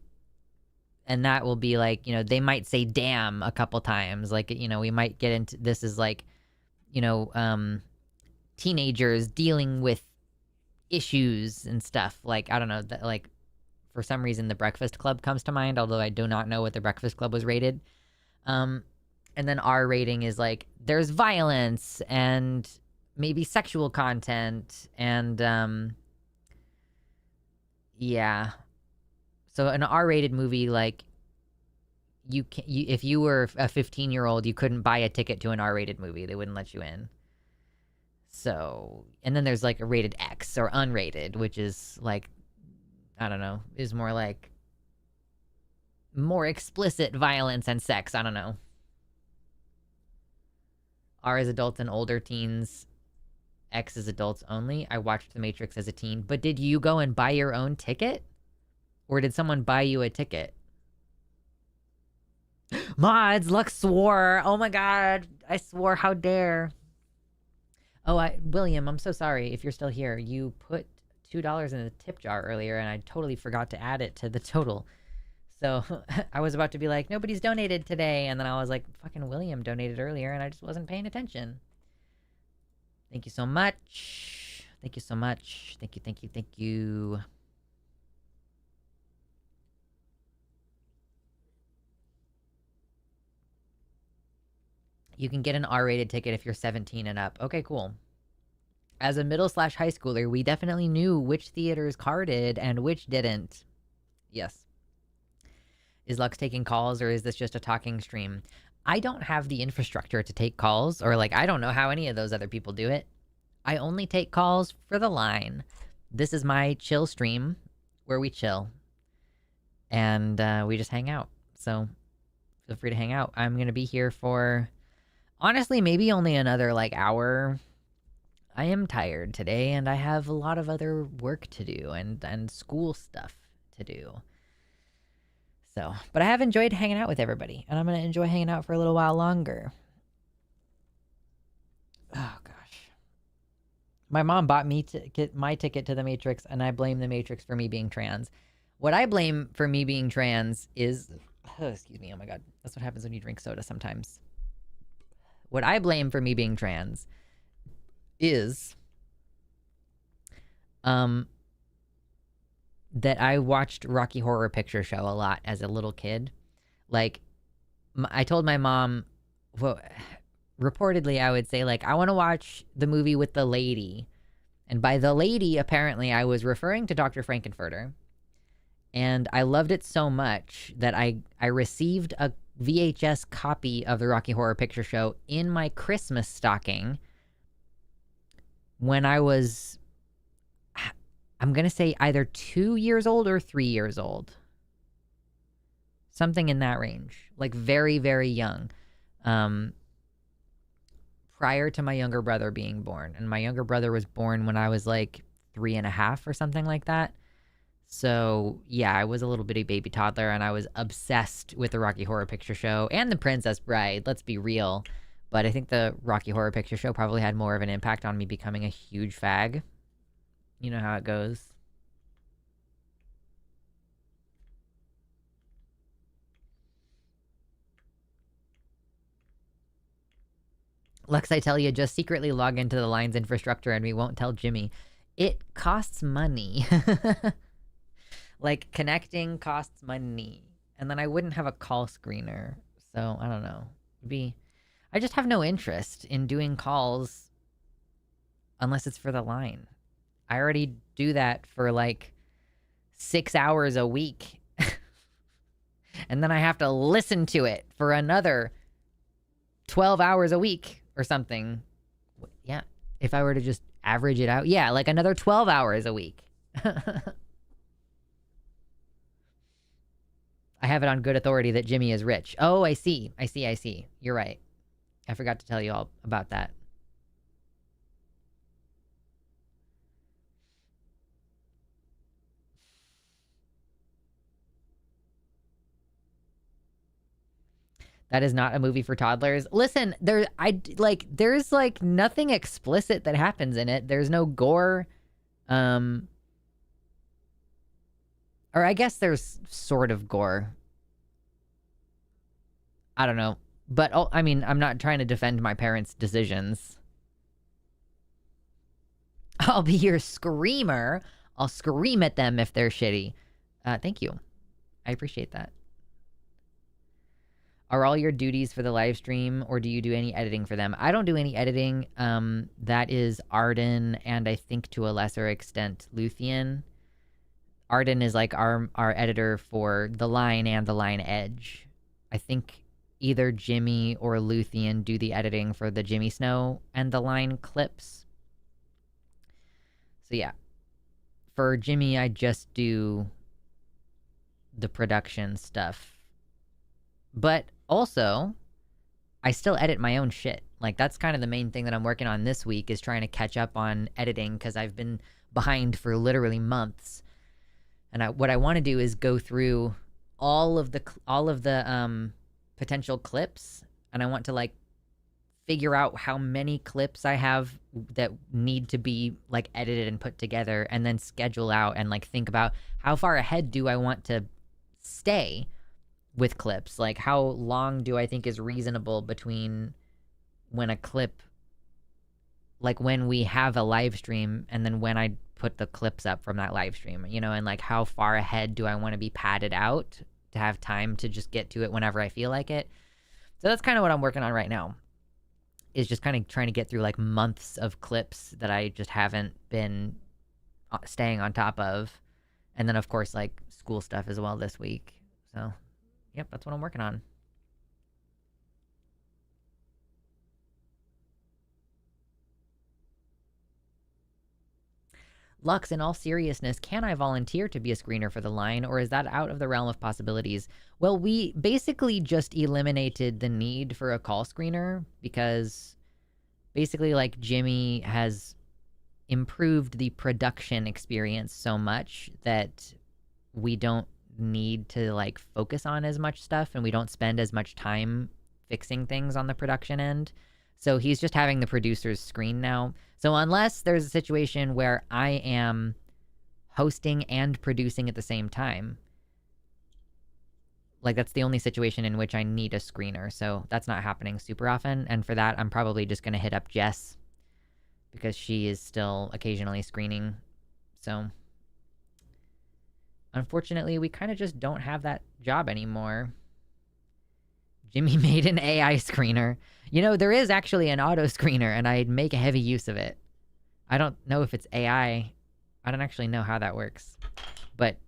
that will be like, they might say damn a couple times. Like, we might get into this is like, teenagers dealing with issues and stuff. Like, I don't know, like for some reason The Breakfast Club comes to mind, although I do not know what The Breakfast Club was rated. And then R rating is like there's violence and maybe sexual content and yeah. So an R-rated movie, like if you were a 15-year-old, you couldn't buy a ticket to an R-rated movie. They wouldn't let you in. So, and then there's like a rated X or unrated, which is like, I don't know, is more like more explicit violence and sex. I don't know. R is adults and older teens. X is adults only. I watched The Matrix as a teen. But did you go and buy your own ticket? Or did someone buy you a ticket? Mods, Lux swore. Oh my god. I swore. How dare. Oh, William, I'm so sorry if you're still here. You put $2 in the tip jar earlier and I totally forgot to add it to the total. So I was about to be like, nobody's donated today. And then I was like, fucking William donated earlier and I just wasn't paying attention. Thank you so much. Thank you so much. Thank you, thank you, thank you. You can get an R-rated ticket if you're 17 and up. Okay, cool. As a middle/high schooler, we definitely knew which theaters carded and which didn't. Yes. Is Lux taking calls or is this just a talking stream? I don't have the infrastructure to take calls, or like I don't know how any of those other people do it. I only take calls for the line. This is my chill stream where we chill. And we just hang out. So feel free to hang out. I'm going to be here for, honestly, maybe only another like hour. I am tired today and I have a lot of other work to do and school stuff to do. So, but I have enjoyed hanging out with everybody, and I'm going to enjoy hanging out for a little while longer. Oh, gosh. My mom bought me my ticket to The Matrix, and I blame The Matrix for me being trans. What I blame for me being trans is... Oh, excuse me. Oh, my God. That's what happens when you drink soda sometimes. What I blame for me being trans is... that I watched Rocky Horror Picture Show a lot as a little kid. Like, I told my mom, well, reportedly I would say, like, I want to watch the movie with the lady. And by the lady, apparently, I was referring to Dr. Frankenfurter. And I loved it so much that I received a VHS copy of the Rocky Horror Picture Show in my Christmas stocking when I was... I'm going to say either 2 years old or 3 years old. Something in that range. Like very, very young. Prior to my younger brother being born. And my younger brother was born when I was like 3.5 or something like that. So yeah, I was a little bitty baby toddler and I was obsessed with the Rocky Horror Picture Show and The Princess Bride. Let's be real. But I think the Rocky Horror Picture Show probably had more of an impact on me becoming a huge fag. You know how it goes. Lux, I tell you, just secretly log into the Line's infrastructure and we won't tell Jimmy. It costs money. Like, connecting costs money. And then I wouldn't have a call screener. So, I don't know. I just have no interest in doing calls unless it's for the Line. I already do that for like 6 hours a week. And then I have to listen to it for another 12 hours a week or something. Yeah. If I were to just average it out, yeah, like another 12 hours a week. I have it on good authority that Jimmy is rich. Oh, I see. You're right. I forgot to tell you all about that. That is not a movie for toddlers. Listen, there's like nothing explicit that happens in it. There's no gore. Or I guess there's sort of gore. I don't know. But, I mean, I'm not trying to defend my parents' decisions. I'll be your screamer. I'll scream at them if they're shitty. Thank you. I appreciate that. Are all your duties for the live stream, or do you do any editing for them? I don't do any editing. That is Arden, and I think to a lesser extent, Luthien. Arden is like our editor for the Line and the Line Edge. I think either Jimmy or Luthien do the editing for the Jimmy Snow and the Line clips. So yeah. For Jimmy, I just do the production stuff. But also, I still edit my own shit. Like, that's kind of the main thing that I'm working on this week, is trying to catch up on editing, because I've been behind for literally months. And what I want to do is go through all of the potential clips, and I want to like figure out how many clips I have that need to be like edited and put together, and then schedule out and like think about how far ahead do I want to stay with clips. Like, how long do I think is reasonable between when a clip, like when we have a live stream and then when I put the clips up from that live stream, you know, and like how far ahead do I want to be padded out to have time to just get to it whenever I feel like it. So that's kind of what I'm working on right now, is just kind of trying to get through like months of clips that I just haven't been staying on top of. And then of course like school stuff as well this week. So yep, that's what I'm working on. Lux, in all seriousness, can I volunteer to be a screener for the Line, or is that out of the realm of possibilities? Well, we basically just eliminated the need for a call screener, because basically, like, Jimmy has improved the production experience so much that we don't need to, like, focus on as much stuff, and we don't spend as much time fixing things on the production end. So he's just having the producers screen now. So unless there's a situation where I am hosting and producing at the same time, like, that's the only situation in which I need a screener. So that's not happening super often. And for that, I'm probably just going to hit up Jess, because she is still occasionally screening. So unfortunately, we kind of just don't have that job anymore. Jimmy made an AI screener. You know, there is actually an auto screener, and I'd make a heavy use of it. I don't know if it's AI. I don't actually know how that works. But,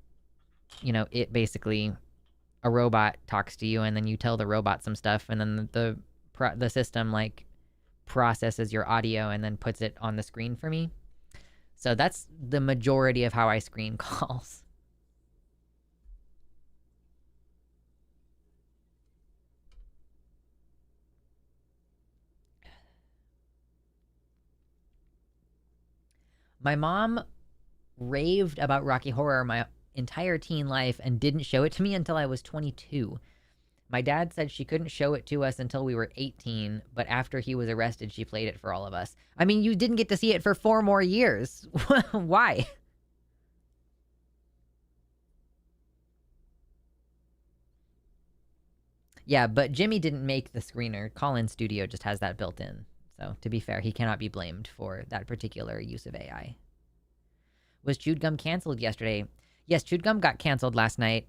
you know, it basically, a robot talks to you, and then you tell the robot some stuff, and then the system, like, processes your audio and then puts it on the screen for me. So that's the majority of how I screen calls. My mom raved about Rocky Horror my entire teen life and didn't show it to me until I was 22. My dad said she couldn't show it to us until we were 18, but after he was arrested, she played it for all of us. I mean, you didn't get to see it for 4 more years. Why? Yeah, but Jimmy didn't make the screener. Call-in Studio just has that built in. So, to be fair, he cannot be blamed for that particular use of AI. Was Chewed Gum canceled yesterday? Yes, Chewed Gum got canceled last night.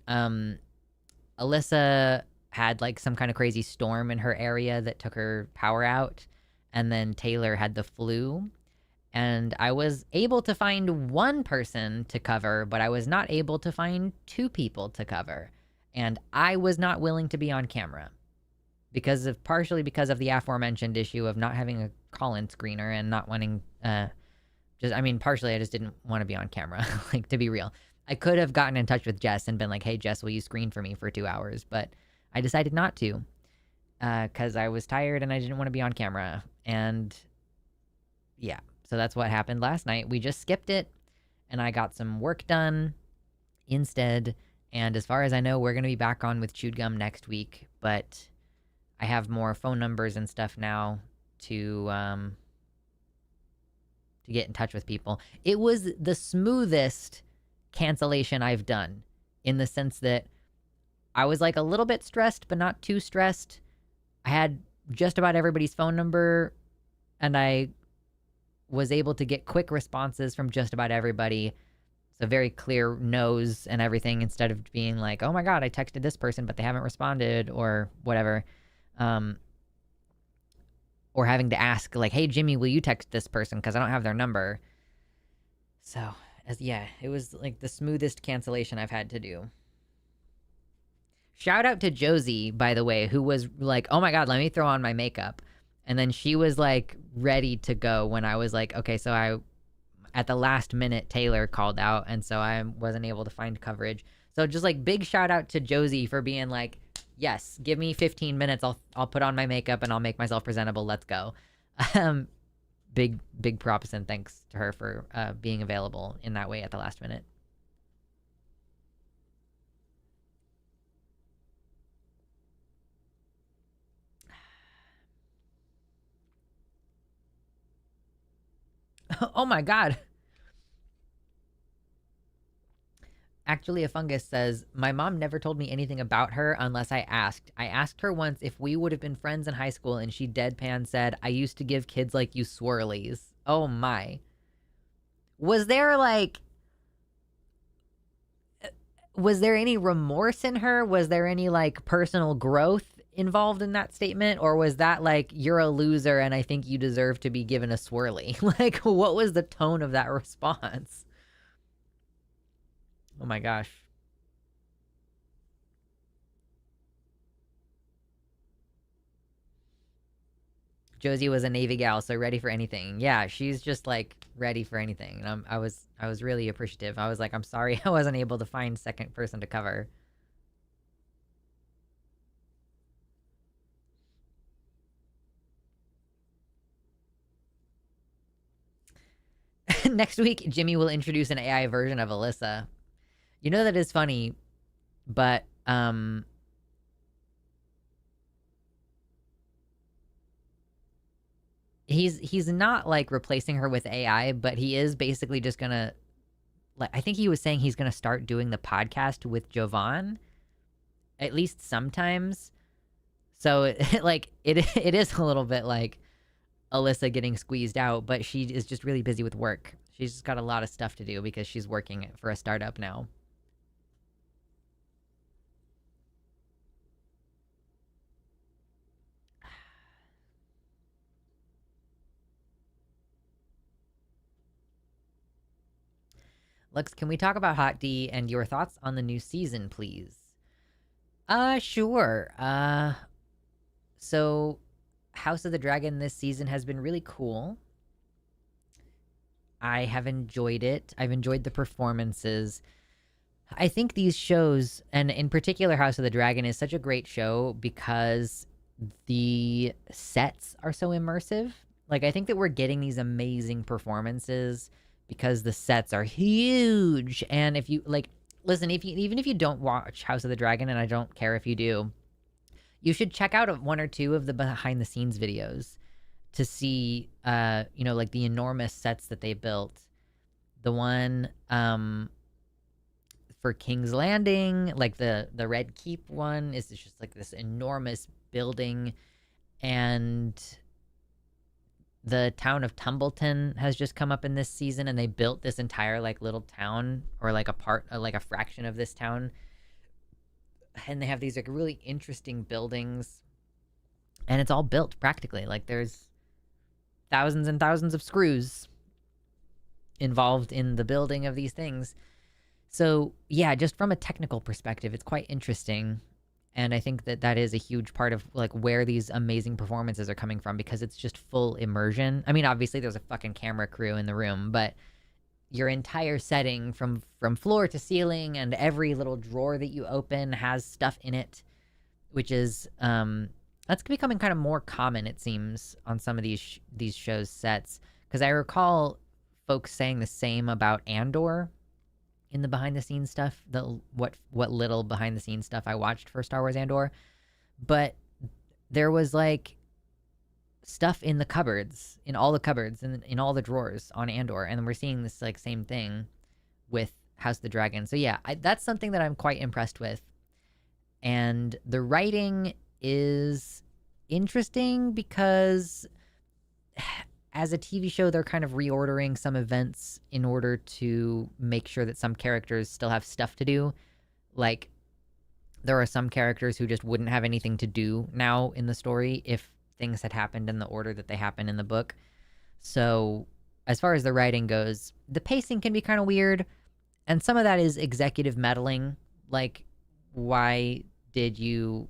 Alyssa had like some kind of crazy storm in her area that took her power out, and then Taylor had the flu. And I was able to find one person to cover, but I was not able to find 2 people to cover. And I was not willing to be on camera partially because of the aforementioned issue of not having a call-in screener and not wanting partially I just didn't want to be on camera. Like, to be real, I could have gotten in touch with Jess and been like, hey Jess, will you screen for me for 2 hours? But I decided not to because I was tired and I didn't want to be on camera. And yeah, so that's what happened last night. We just skipped it and I got some work done instead. And as far as I know, we're going to be back on with Chewed Gum next week, but I have more phone numbers and stuff now to get in touch with people. It was the smoothest cancellation I've done, in the sense that I was like a little bit stressed, but not too stressed. I had just about everybody's phone number, and I was able to get quick responses from just about everybody. So very clear no's and everything, instead of being like, oh my God, I texted this person, but they haven't responded or whatever. Or having to ask like, hey, Jimmy, will you text this person? Because I don't have their number. So, it was like the smoothest cancellation I've had to do. Shout out to Josie, by the way, who was like, oh my God, let me throw on my makeup. And then she was like ready to go when I was like, okay, so at the last minute, Taylor called out, and so I wasn't able to find coverage. So just like big shout out to Josie for being like, yes, give me 15 minutes. I'll put on my makeup and I'll make myself presentable. Let's go. Big props and thanks to her for being available in that way at the last minute. Oh my God. Actually, a fungus says, my mom never told me anything about her unless I asked. I asked her once if we would have been friends in high school, and she deadpan said, I used to give kids like you swirlies. Oh my. Was there any remorse in her? Was there any like personal growth involved in that statement? Or was that like, you're a loser and I think you deserve to be given a swirly? Like, what was the tone of that response? Oh my gosh. Josie was a Navy gal, so ready for anything. Yeah, she's just like ready for anything. And I was really appreciative. I was like, I'm sorry I wasn't able to find second person to cover. Next week, Jimmy will introduce an AI version of Alyssa. You know, that is funny, but he's not like replacing her with AI, but he is basically just gonna, like, I think he was saying he's gonna start doing the podcast with Jovan, at least sometimes. So like it is a little bit like Alyssa getting squeezed out, but she is just really busy with work. She's just got a lot of stuff to do because she's working for a startup now. Lux, can we talk about Hot D and your thoughts on the new season, please? Sure. So House of the Dragon this season has been really cool. I have enjoyed it. I've enjoyed the performances. I think these shows, and in particular House of the Dragon, is such a great show because the sets are so immersive. Like, I think that we're getting these amazing performances because the sets are huge. And if you, like, listen, even if you don't watch House of the Dragon, and I don't care if you do, You should check out one or two of the behind the scenes videos to see, like the enormous sets that they built. The one for King's Landing, like the Red Keep one, is just like this enormous building, and the town of Tumbleton has just come up in this season, and they built this entire like little town, or like a fraction of this town, and they have these like really interesting buildings, and it's all built practically. Like there's thousands and thousands of screws involved in the building of these things. So yeah, just from a technical perspective, it's quite interesting. And I think that that is a huge part of like where these amazing performances are coming from, because it's just full immersion. I mean, obviously there's a fucking camera crew in the room, but your entire setting from floor to ceiling and every little drawer that you open has stuff in it, which is that's becoming kind of more common, it seems, on some of these shows' sets. Because I recall folks saying the same about Andor in the behind the scenes stuff, what little behind the scenes stuff I watched for Star Wars Andor. But there was like stuff in the cupboards, in all the cupboards, and in all the drawers on Andor, and we're seeing this like same thing with House of the Dragon. So yeah, that's something that I'm quite impressed with. And the writing is interesting because as a TV show, they're kind of reordering some events in order to make sure that some characters still have stuff to do. Like, there are some characters who just wouldn't have anything to do now in the story if things had happened in the order that they happen in the book. So, as far as the writing goes, the pacing can be kind of weird, and some of that is executive meddling. Like, why did you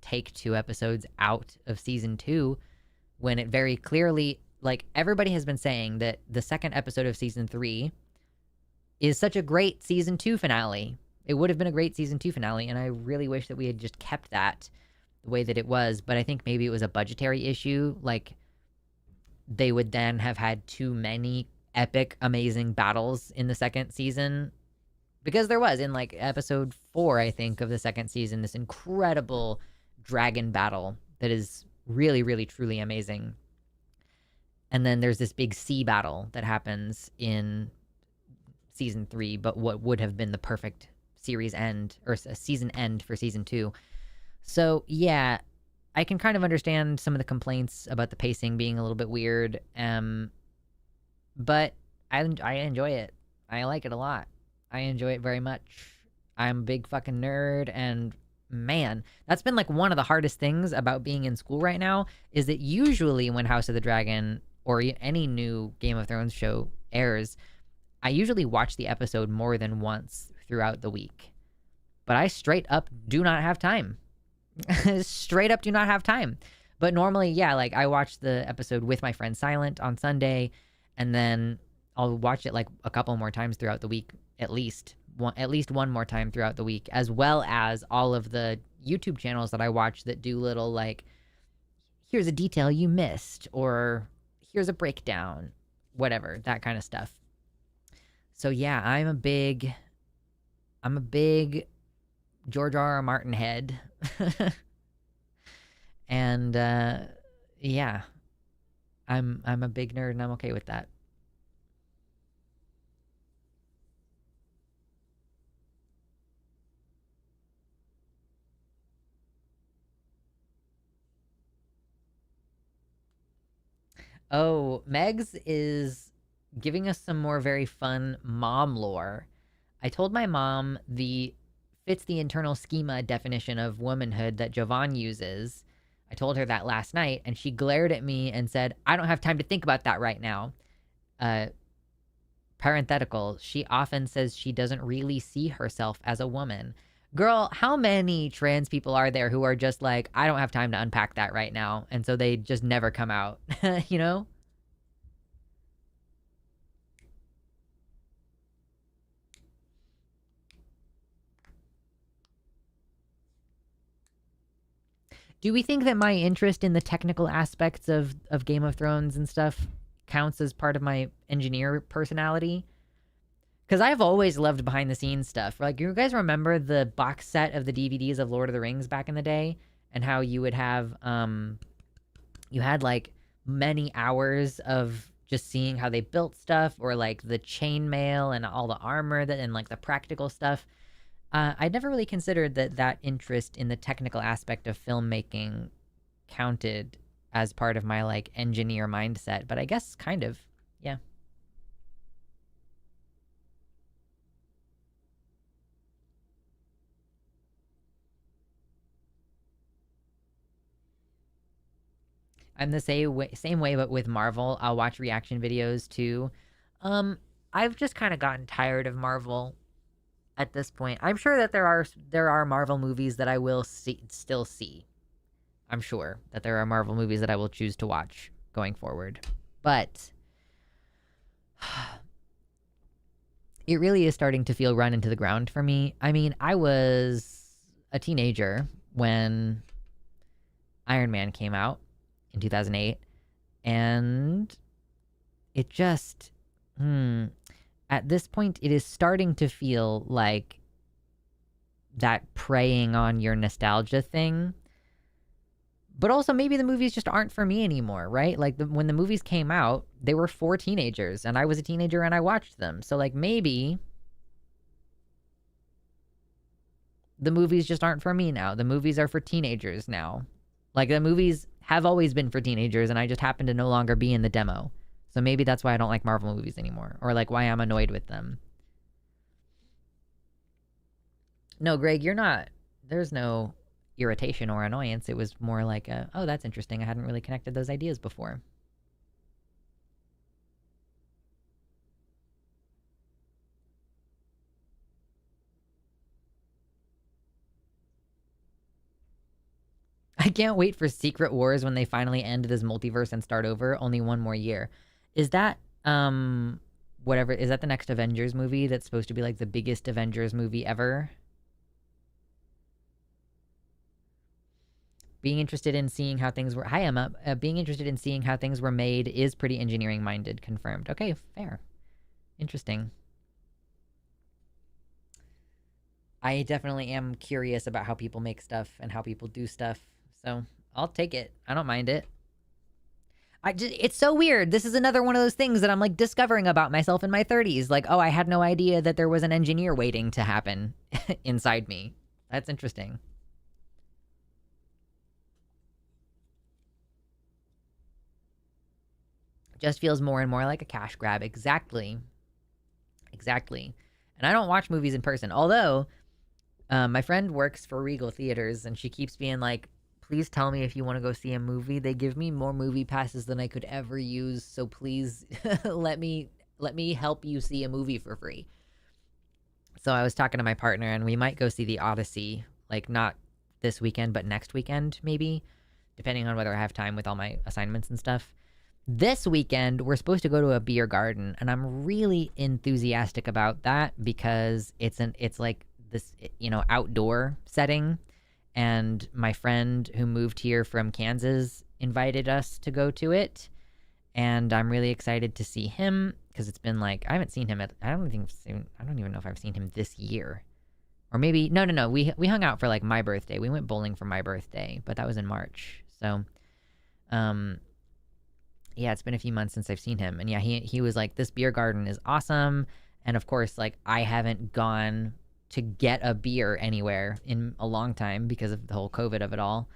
take 2 episodes out of season 2 when it very clearly, like, everybody has been saying that the second episode of season 3 is such a great season 2 finale. It would have been a great season 2 finale, and I really wish that we had just kept that the way that it was. But I think maybe it was a budgetary issue. Like, they would then have had too many epic, amazing battles in the second season. Because there was, in like episode 4, I think, of the second season, this incredible dragon battle that is really, really, truly amazing. And then there's this big sea battle that happens in season 3, but what would have been the perfect series end, or a season end for season 2. So yeah, I can kind of understand some of the complaints about the pacing being a little bit weird, but I enjoy it. I like it a lot. I enjoy it very much. I'm a big fucking nerd, and man, that's been like one of the hardest things about being in school right now, is that usually when House of the Dragon or any new Game of Thrones show airs, I usually watch the episode more than once throughout the week. But I straight up do not have time. Straight up do not have time. But normally, yeah, like I watch the episode with my friend Silent on Sunday, and then I'll watch it like a couple more times throughout the week, at least one more time throughout the week, as well as all of the YouTube channels that I watch that do little like, here's a detail you missed, or here's a breakdown, whatever, that kind of stuff. So yeah, I'm a big George R.R. Martin head. And yeah, I'm a big nerd, and I'm okay with that. Oh, Megs is giving us some more very fun mom lore. I told my mom the fits the internal schema definition of womanhood that Jovan uses. I told her that last night, and she glared at me and said, I don't have time to think about that right now. Parenthetical, she often says she doesn't really see herself as a woman. Girl, how many trans people are there who are just like, I don't have time to unpack that right now, and so they just never come out, you know? Do we think that my interest in the technical aspects of Game of Thrones and stuff counts as part of my engineer personality? Because I've always loved behind the scenes stuff. Like, you guys remember the box set of the DVDs of Lord of the Rings back in the day? and how you would have you had like many hours of just seeing how they built stuff, or like the chainmail and all the armor that, and like the practical stuff. I'd never really considered that interest in the technical aspect of filmmaking counted as part of my like engineer mindset, but I guess kind of, yeah. I'm the same way, but with Marvel, I'll watch reaction videos too. Um, I've just kind of gotten tired of Marvel at this point. I'm sure that there are Marvel movies that I will still see. I'm sure that there are Marvel movies that I will choose to watch going forward. But it really is starting to feel run into the ground for me. I mean, I was a teenager when Iron Man came out in 2008, and it just at this point it is starting to feel like that preying on your nostalgia thing. But also maybe the movies just aren't for me anymore, right? Like when the movies came out, they were for teenagers, and I was a teenager and I watched them. So like maybe the movies just aren't for me now. The movies are for teenagers now. Like the movies have always been for teenagers, and I just happen to no longer be in the demo. So maybe that's why I don't like Marvel movies anymore, or like why I'm annoyed with them. No, Greg, you're not. There's no irritation or annoyance. It was more like, oh, that's interesting. I hadn't really connected those ideas before. I can't wait for Secret Wars when they finally end this multiverse and start over. Only one more year. Is that whatever, is that the next Avengers movie that's supposed to be like the biggest Avengers movie ever? Being interested in seeing how things were. Hi, Emma. Being interested in seeing how things were made is pretty engineering minded. Confirmed. Okay, fair. Interesting. I definitely am curious about how people make stuff and how people do stuff. So I'll take it. I don't mind it. It's so weird. This is another one of those things that I'm like discovering about myself in my 30s. Like, oh, I had no idea that there was an engineer waiting to happen inside me. That's interesting. Just feels more and more like a cash grab. Exactly. Exactly. And I don't watch movies in person. Although, my friend works for Regal Theaters, and she keeps being like, please tell me if you want to go see a movie. They give me more movie passes than I could ever use, so please let me help you see a movie for free. So I was talking to my partner, and we might go see The Odyssey, like not this weekend, but next weekend maybe, depending on whether I have time with all my assignments and stuff. This weekend, we're supposed to go to a beer garden, and I'm really enthusiastic about that because it's like this, outdoor setting. And my friend who moved here from Kansas invited us to go to it, and I'm really excited to see him because it's been like I haven't seen him I don't even know if I've seen him this year, or maybe no. We hung out for like my birthday. We went bowling for my birthday, but that was in March. So, yeah, it's been a few months since I've seen him. And yeah, he was like, this beer garden is awesome. And of course, like, I haven't gone to get a beer anywhere in a long time because of the whole COVID of it all.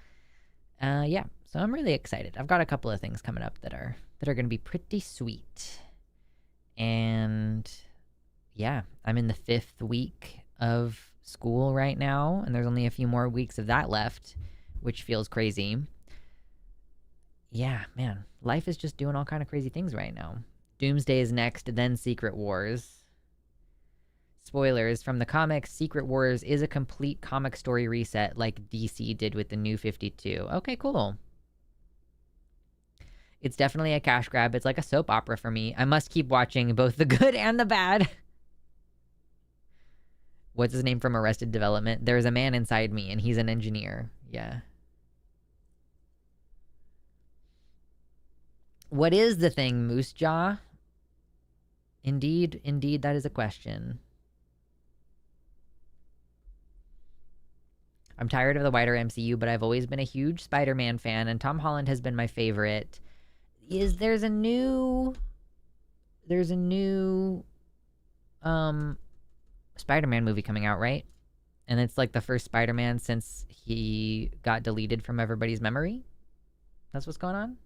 Yeah, so I'm really excited. I've got a couple of things coming up that are going to be pretty sweet. And yeah, I'm in the 5th week of school right now, and there's only a few more weeks of that left, which feels crazy. Yeah, man, life is just doing all kind of crazy things right now. Doomsday is next, then Secret Wars. Spoilers from the comics, Secret Wars is a complete comic story reset like DC did with the New 52. Okay, cool. It's definitely a cash grab. It's like a soap opera for me. I must keep watching both the good and the bad. What's his name from Arrested Development? There's a man inside me, and he's an engineer. Yeah. What is the thing, Moose Jaw? Indeed, that is a question. I'm tired of the wider MCU, but I've always been a huge Spider-Man fan, and Tom Holland has been my favorite. There's a new Spider-Man movie coming out, right? And it's like the first Spider-Man since he got deleted from everybody's memory. That's what's going on.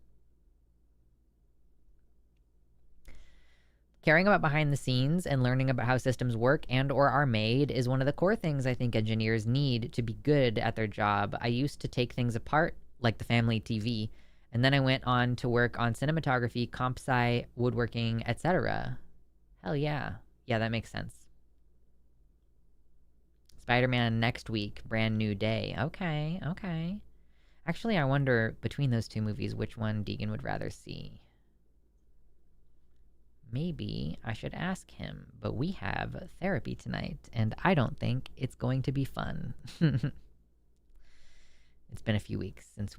Caring about behind the scenes and learning about how systems work and or are made is one of the core things I think engineers need to be good at their job. I used to take things apart, like the family TV, and then I went on to work on cinematography, comp sci, woodworking, etc. Hell yeah. Yeah, that makes sense. Spider-Man next week, brand new day. Okay, okay. Actually, I wonder, between those two movies, which one Deegan would rather see. Maybe I should ask him, but we have therapy tonight, and I don't think it's going to be fun. It's been a few weeks since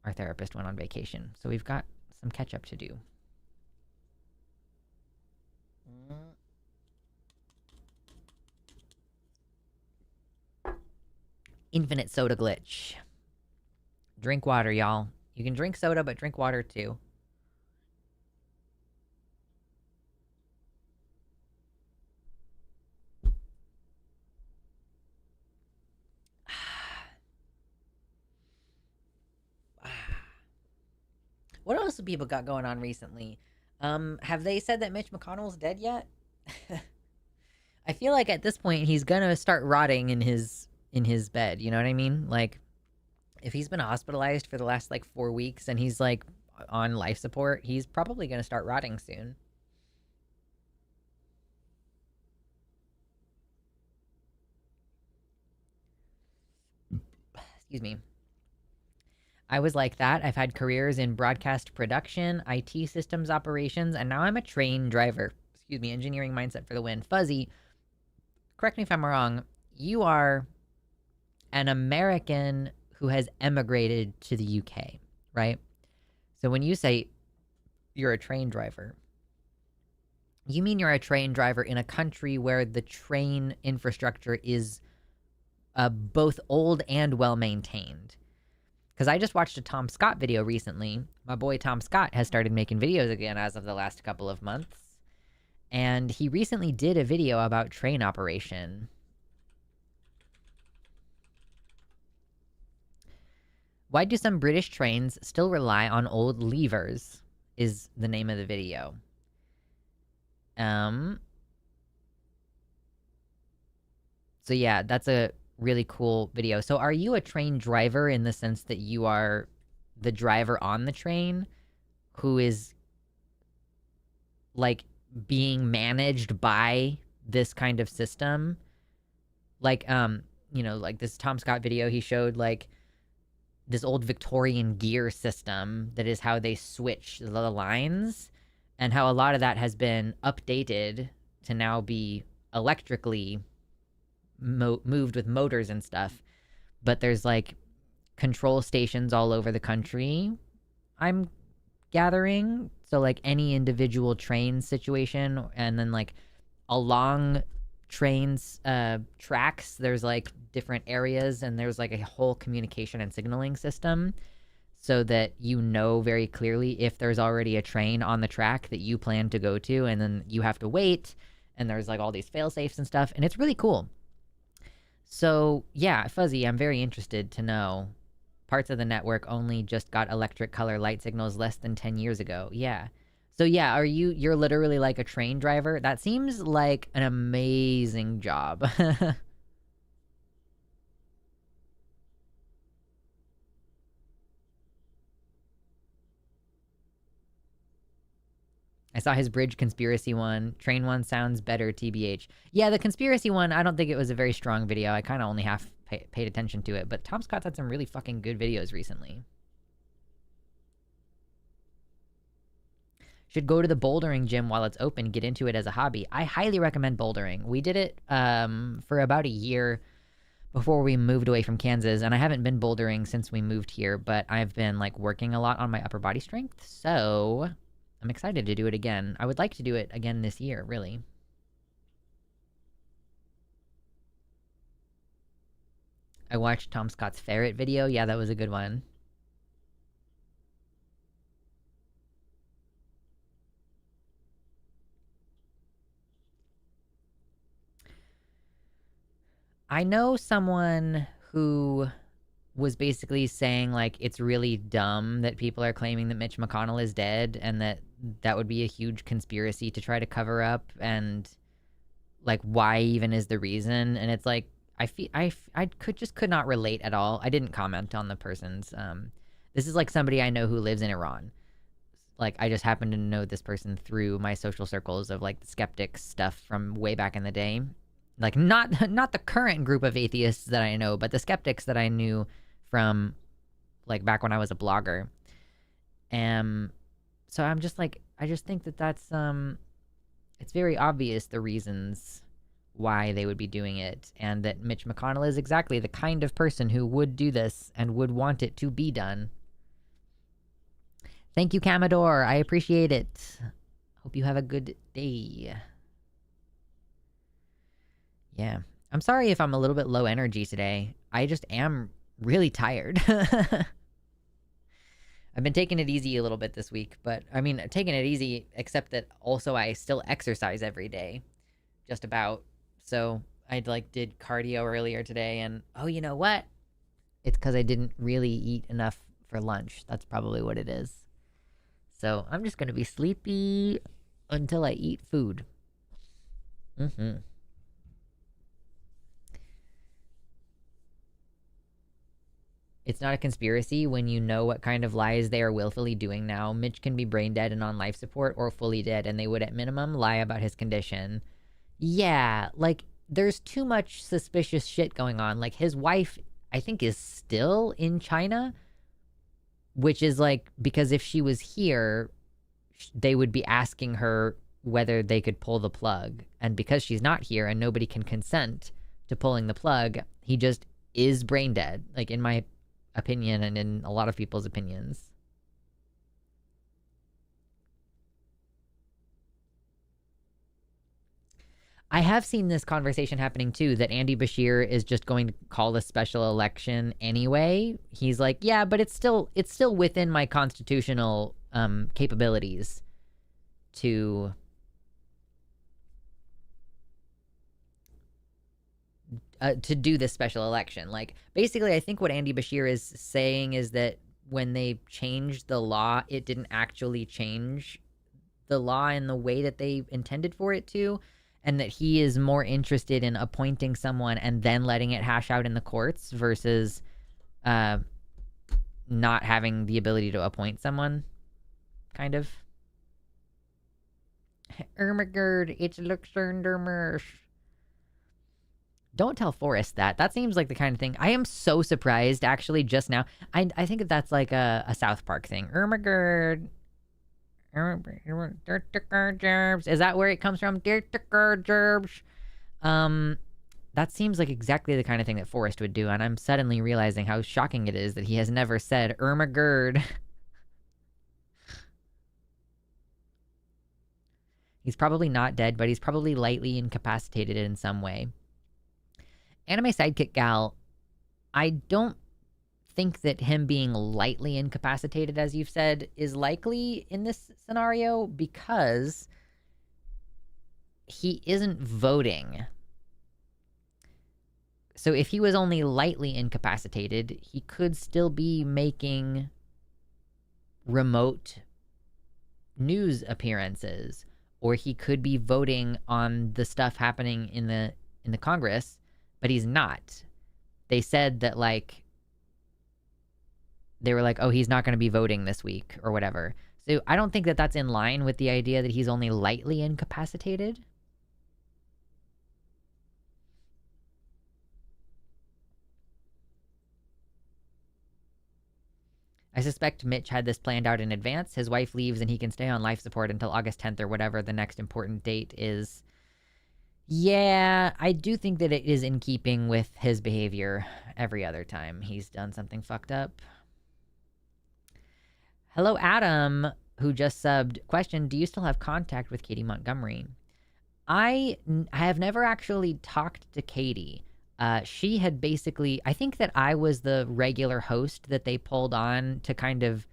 our therapist went on vacation, so we've got some catch-up to do. Infinite soda glitch. Drink water, y'all. You can drink soda, but drink water too. What else have people got going on recently? Have they said that Mitch McConnell's dead yet? I feel like at this point he's gonna start rotting in his bed, you know what I mean? Like, if he's been hospitalized for the last, like, 4 weeks and he's, like, on life support, he's probably gonna start rotting soon. Excuse me. I was like that. I've had careers in broadcast production, IT systems operations, and now I'm a train driver. Excuse me, engineering mindset for the win. Fuzzy, correct me if I'm wrong, you are an American who has emigrated to the UK, right? So when you say you're a train driver, you mean you're a train driver in a country where the train infrastructure is both old and well-maintained. Because I just watched a Tom Scott video recently. My boy Tom Scott has started making videos again as of the last couple of months. And he recently did a video about train operation. Why do some British trains still rely on old levers? Is the name of the video. So yeah, that's a really cool video. So are you a train driver in the sense that you are the driver on the train who is, like, being managed by this kind of system? Like, you know, like this Tom Scott video, he showed, like, this old Victorian gear system that is how they switch the lines, and how a lot of that has been updated to now be electrically moved with motors and stuff. But there's, like, control stations all over the country, I'm gathering. So, like, any individual train situation, and then, like, along trains tracks, there's, like, different areas, and there's, like, a whole communication and signaling system so that you know very clearly if there's already a train on the track that you plan to go to, and then you have to wait, and there's, like, all these fail-safes and stuff, and it's really cool. So, yeah, Fuzzy, I'm very interested to know. Parts of the network only just got electric color light signals less than 10 years ago. Yeah. So, yeah, you're literally like a train driver? That seems like an amazing job. I saw his bridge conspiracy one. Train one sounds better, TBH. Yeah, the conspiracy one, I don't think it was a very strong video. I kind of only half paid attention to it. But Tom Scott's had some really fucking good videos recently. Should go to the bouldering gym while it's open. Get into it as a hobby. I highly recommend bouldering. We did it for about a year before we moved away from Kansas. And I haven't been bouldering since we moved here. But I've been, like, working a lot on my upper body strength. So I'm excited to do it again. I would like to do it again this year, really. I watched Tom Scott's ferret video. Yeah, that was a good one. I know someone who was basically saying, like, it's really dumb that people are claiming that Mitch McConnell is dead and that that would be a huge conspiracy to try to cover up, and, like, why even is the reason? And it's like, I could not relate at all. I didn't comment on the person's, this is like somebody I know who lives in Iran. Like, I just happen to know this person through my social circles of, like, the skeptics stuff from way back in the day. Like, not the current group of atheists that I know, but the skeptics that I knew from, like, back when I was a blogger. So I'm just like, I just think that that's, it's very obvious the reasons why they would be doing it, and that Mitch McConnell is exactly the kind of person who would do this and would want it to be done. Thank you, Camador. I appreciate it. Hope you have a good day. Yeah. I'm sorry if I'm a little bit low energy today. I just am really tired. I've been taking it easy a little bit this week, but I mean, taking it easy, except that also I still exercise every day. Just about. So I did cardio earlier today, and oh, you know what? It's because I didn't really eat enough for lunch. That's probably what it is. So I'm just going to be sleepy until I eat food. It's not a conspiracy when you know what kind of lies they are willfully doing now. Mitch can be brain dead and on life support, or fully dead, and they would at minimum lie about his condition. Yeah, like, there's too much suspicious shit going on. Like, his wife, I think, is still in China, which is like, because if she was here, they would be asking her whether they could pull the plug. And because she's not here and nobody can consent to pulling the plug, he just is brain dead, like, in my opinion and in a lot of people's opinions. I have seen this conversation happening too, that Andy Bashir is just going to call a special election anyway. He's like, yeah, but it's still within my constitutional capabilities to do this special election. Like, basically, I think what Andy Bashir is saying is that when they changed the law, it didn't actually change the law in the way that they intended for it to, and that he is more interested in appointing someone and then letting it hash out in the courts versus not having the ability to appoint someone, kind of. Ermagerd, it's Luxembourg. Don't tell Forrest that. That seems like the kind of thing. I am so surprised, actually, just now. I think that's like a South Park thing. Ermagerd. Is that where it comes from? That seems like exactly the kind of thing that Forrest would do, and I'm suddenly realizing how shocking it is that he has never said Ermagerd. He's probably not dead, but he's probably lightly incapacitated in some way. Anime Sidekick Gal, I don't think that him being lightly incapacitated, as you've said, is likely in this scenario because he isn't voting. So if he was only lightly incapacitated, he could still be making remote news appearances, or he could be voting on the stuff happening in the Congress. But he's not. They said that, like, they were like, oh, he's not going to be voting this week or whatever. So I don't think that that's in line with the idea that he's only lightly incapacitated. I suspect Mitch had this planned out in advance. His wife leaves and he can stay on life support until August 10th or whatever the next important date is. Yeah, I do think that it is in keeping with his behavior every other time he's done something fucked up. Hello, Adam, who just subbed. Question, do you still have contact with Katie Montgomery? I have never actually talked to Katie. She had basically, I think that I was the regular host that they pulled on to kind of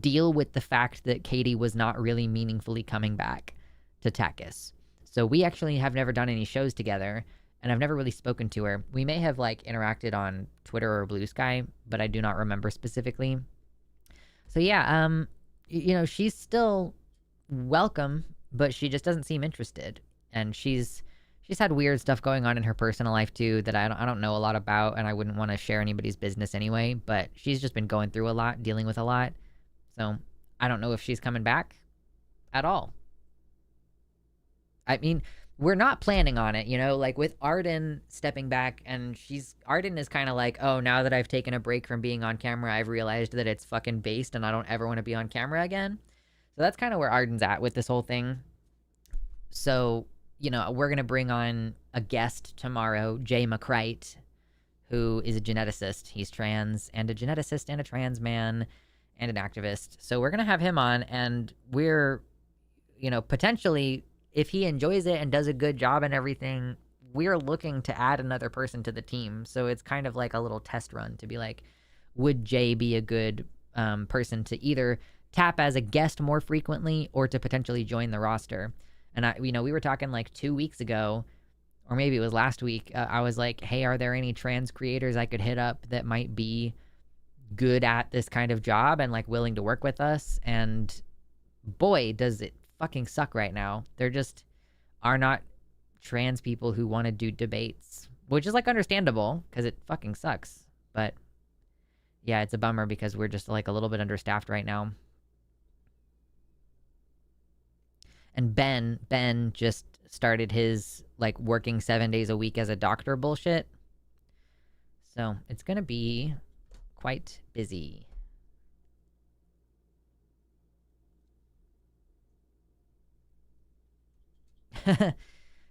deal with the fact that Katie was not really meaningfully coming back to Takis. So we actually have never done any shows together, and I've never really spoken to her. We may have like interacted on Twitter or Blue Sky, but I do not remember specifically. So yeah, she's still welcome, but she just doesn't seem interested. And she's had weird stuff going on in her personal life too that I don't know a lot about, and I wouldn't want to share anybody's business anyway, but she's just been going through a lot, dealing with a lot. So I don't know if she's coming back at all. I mean, we're not planning on it, like with Arden stepping back, and Arden is kind of like, oh, now that I've taken a break from being on camera, I've realized that it's fucking based and I don't ever want to be on camera again. So that's kind of where Arden's at with this whole thing. So, we're going to bring on a guest tomorrow, Jay McCrite, who is a geneticist. He's trans and a geneticist and a trans man and an activist. So we're going to have him on, and we're, potentially, if he enjoys it and does a good job and everything, we're looking to add another person to the team. So it's kind of like a little test run to be like, would Jay be a good person to either tap as a guest more frequently or to potentially join the roster? And we were talking like 2 weeks ago, or maybe it was last week. I was like, hey, are there any trans creators I could hit up that might be good at this kind of job and like willing to work with us? And boy, does it fucking suck right now. There just are not trans people who want to do debates, which is like understandable because it fucking sucks. But yeah, it's a bummer because we're just like a little bit understaffed right now. And Ben just started his like working 7 days a week as a doctor bullshit. So it's going to be quite busy.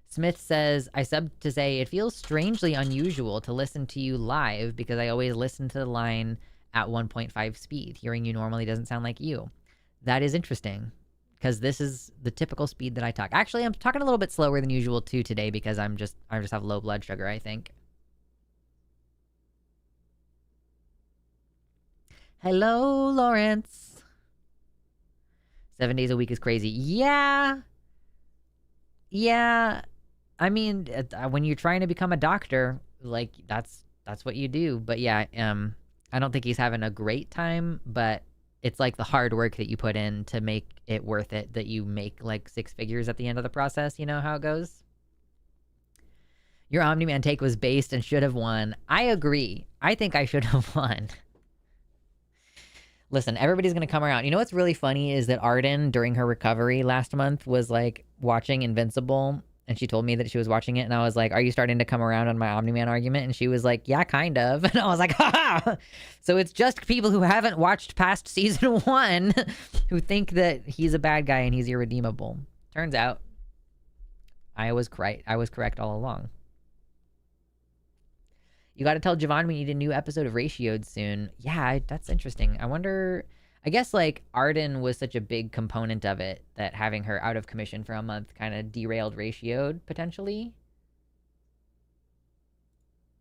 Smith says, I subbed to say, it feels strangely unusual to listen to you live because I always listen to the line at 1.5 speed. Hearing you normally doesn't sound like you. That is interesting because this is the typical speed that I talk. Actually, I'm talking a little bit slower than usual too today because I just have low blood sugar, I think. Hello, Lawrence. 7 days a week is crazy. Yeah. I mean, when you're trying to become a doctor, like that's what you do. But yeah, I don't think he's having a great time, but it's like the hard work that you put in to make it worth it, that you make like 6 figures at the end of the process. You know how it goes? Your Omni-Man take was based and should have won. I agree. I think I should have won. Listen, everybody's going to come around. You know what's really funny is that Arden, during her recovery last month, was like watching Invincible, and she told me that she was watching it, and I was like, are you starting to come around on my Omni-Man argument? And she was like, yeah, kind of. And I was like, ha! So it's just people who haven't watched past season 1 who think that he's a bad guy and he's irredeemable. Turns out, I was correct all along. You got to tell Javon we need a new episode of Ratioed soon. Yeah, that's interesting. I wonder, I guess like Arden was such a big component of it that having her out of commission for a month kind of derailed Ratioed potentially.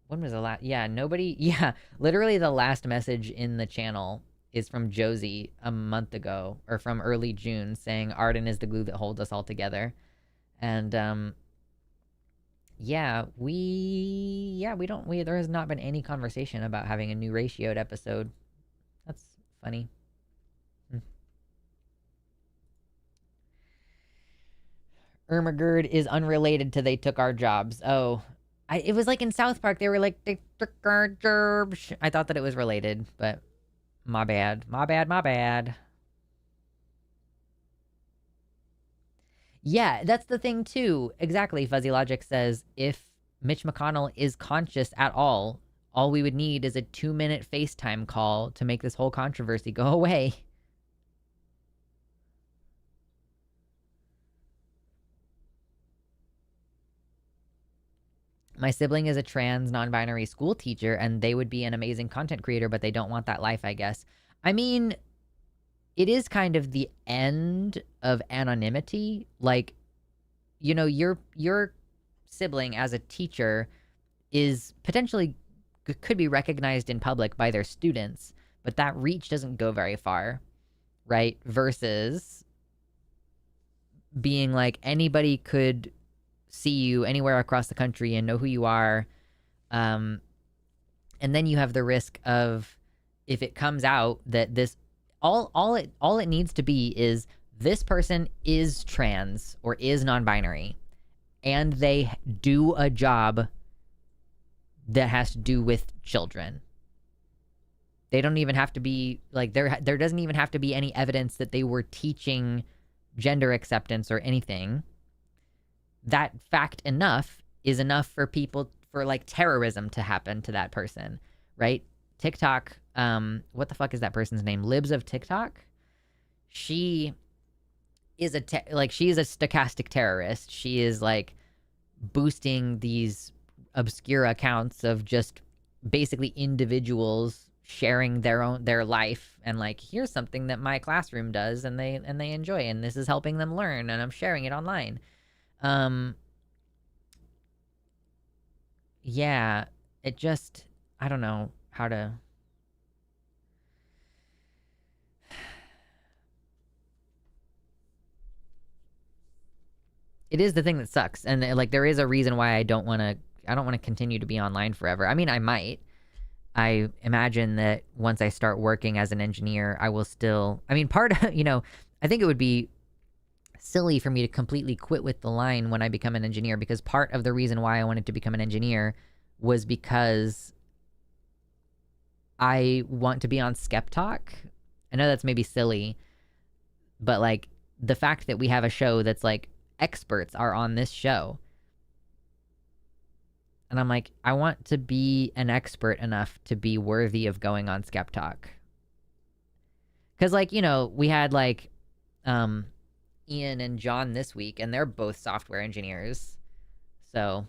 When was the last? Yeah, literally the last message in the channel is from Josie a month ago, or from early June, saying Arden is the glue that holds us all together. And there has not been any conversation about having a new Ratioed episode. That's funny. Ermagerd is unrelated to They Took Our Jobs. Oh, it was like in South Park. They were like, they took our jobs. I thought that it was related, but my bad. Yeah, that's the thing too. Exactly. Fuzzy Logic says if Mitch McConnell is conscious at all we would need is a 2-minute FaceTime call to make this whole controversy go away. My sibling is a trans non-binary school teacher, and they would be an amazing content creator, but they don't want that life, I guess. I mean, it is kind of the end of anonymity. Like, your sibling as a teacher is potentially could be recognized in public by their students, but that reach doesn't go very far, right? Versus being like anybody could see you anywhere across the country and know who you are. And then you have the risk of, if it comes out that this all it needs to be is this person is trans or is non-binary, and they do a job that has to do with children. They don't even have to be like, there doesn't even have to be any evidence that they were teaching gender acceptance or anything. That fact is enough for people, for like terrorism to happen to that person, right? TikTok, what the fuck is that person's name? Libs of TikTok? She is she is a stochastic terrorist. She is like boosting these obscure accounts of just basically individuals sharing their life, and like, here's something that my classroom does and they enjoy, and this is helping them learn, and I'm sharing it online. Yeah, it just, I don't know how to. It is the thing that sucks, and like there is a reason why I don't want to continue to be online forever. I mean, I might. I imagine that once I start working as an engineer, I will still, I mean, part of, I think it would be silly for me to completely quit with the line when I become an engineer, because part of the reason why I wanted to become an engineer was because I want to be on SkepTalk. I know that's maybe silly, but like the fact that we have a show that's like experts are on this show. And I'm like, I want to be an expert enough to be worthy of going on SkepTalk. Because, like, we had, like, Ian and John this week, and they're both software engineers. So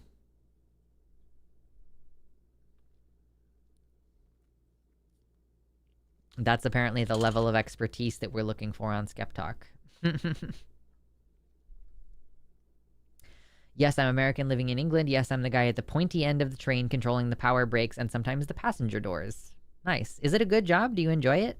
that's apparently the level of expertise that we're looking for on SkepTalk. Yes, I'm American living in England. Yes, I'm the guy at the pointy end of the train controlling the power brakes and sometimes the passenger doors. Nice. Is it a good job? Do you enjoy it?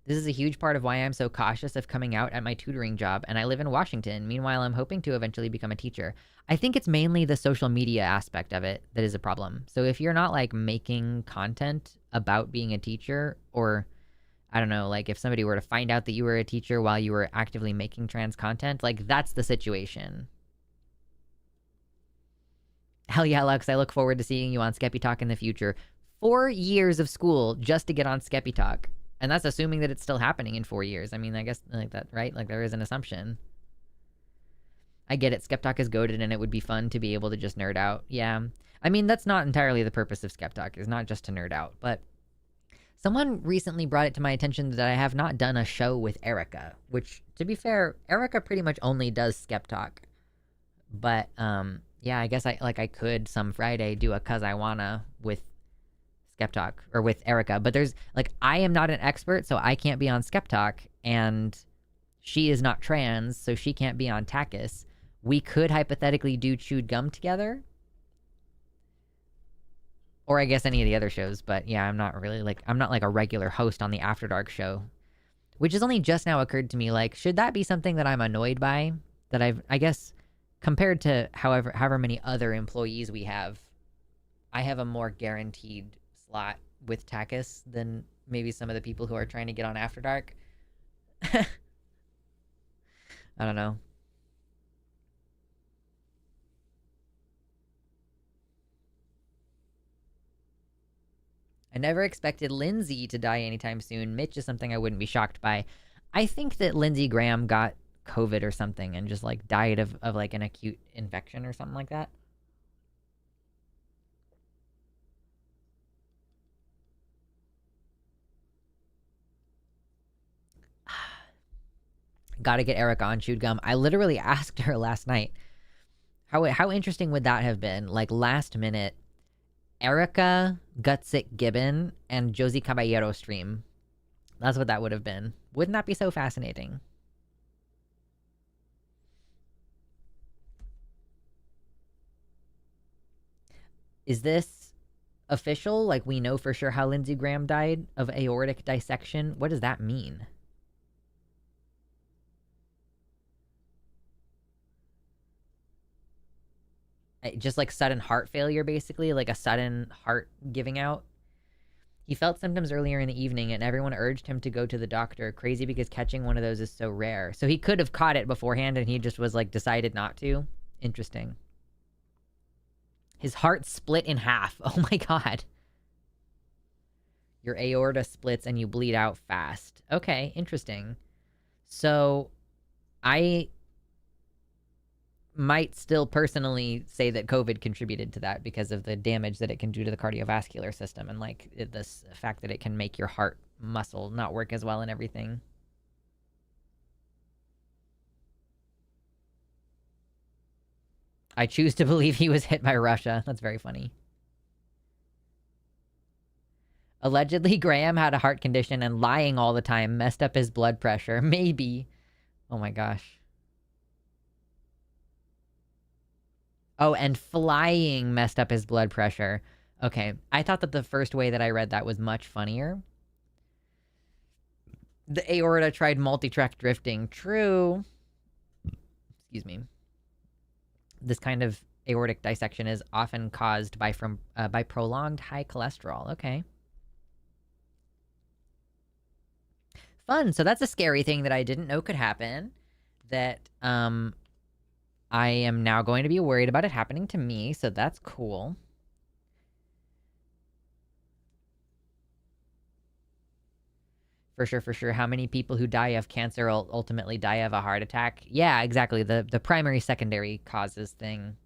This is a huge part of why I'm so cautious of coming out at my tutoring job, and I live in Washington. Meanwhile, I'm hoping to eventually become a teacher. I think it's mainly the social media aspect of it that is a problem. So if you're not, like, making content about being a teacher, or I don't know, like if somebody were to find out that you were a teacher while you were actively making trans content, like that's the situation. Hell yeah, Lux, I look forward to seeing you on Skeppy Talk in the future. 4 years of school just to get on Skeppy Talk. And that's assuming that it's still happening in 4 years. I mean, I guess like that, right? Like there is an assumption. I get it. SkepTalk is goated, and it would be fun to be able to just nerd out. Yeah. I mean, that's not entirely the purpose of SkepTalk, is not just to nerd out, but someone recently brought it to my attention that I have not done a show with Erica, which, to be fair, Erica pretty much only does SkepTalk. But, yeah, I guess I could some Friday do a 'Cause I Wanna with SkepTalk, or with Erica. But there's, like, I am not an expert, so I can't be on SkepTalk, and she is not trans, so she can't be on Takis. We could hypothetically do Chewed Gum together. Or I guess any of the other shows, but yeah, I'm not like a regular host on the After Dark show. Which has only just now occurred to me, like, should that be something that I'm annoyed by? That I guess, compared to however many other employees we have, I have a more guaranteed slot with Takis than maybe some of the people who are trying to get on After Dark. I don't know. I never expected Lindsay to die anytime soon. Mitch is something I wouldn't be shocked by. I think that Lindsey Graham got COVID or something and just like died of like an acute infection or something like that. Gotta get Erica on Chewed Gum. I literally asked her last night, how interesting would that have been? Like last minute, Erica, Gutsick Gibbon, and Josie Caballero stream. That's what that would have been. Wouldn't that be so fascinating? Is this official? Like, we know for sure how Lindsey Graham died of aortic dissection? What does that mean? Just like sudden heart failure, basically, like a sudden heart giving out. He felt symptoms earlier in the evening, and everyone urged him to go to the doctor. Crazy because catching one of those is so rare. So he could have caught it beforehand, and he just was like decided not to. Interesting. His heart split in half. Oh my god. Your aorta splits and you bleed out fast. Okay, interesting. So I might still personally say that COVID contributed to that because of the damage that it can do to the cardiovascular system and like this fact that it can make your heart muscle not work as well and everything. I choose to believe he was hit by Russia. That's very funny. Allegedly, Graham had a heart condition and lying all the time messed up his blood pressure. Maybe. Oh my gosh. Oh, and flying messed up his blood pressure. Okay, I thought that the first way that I read that was much funnier. The aorta tried multi-track drifting. True. Excuse me. This kind of aortic dissection is often caused by prolonged high cholesterol. Okay. Fun. So that's a scary thing that I didn't know could happen. That I am now going to be worried about it happening to me, so that's cool. For sure, for sure. How many people who die of cancer will ultimately die of a heart attack? Yeah, exactly. The primary secondary causes thing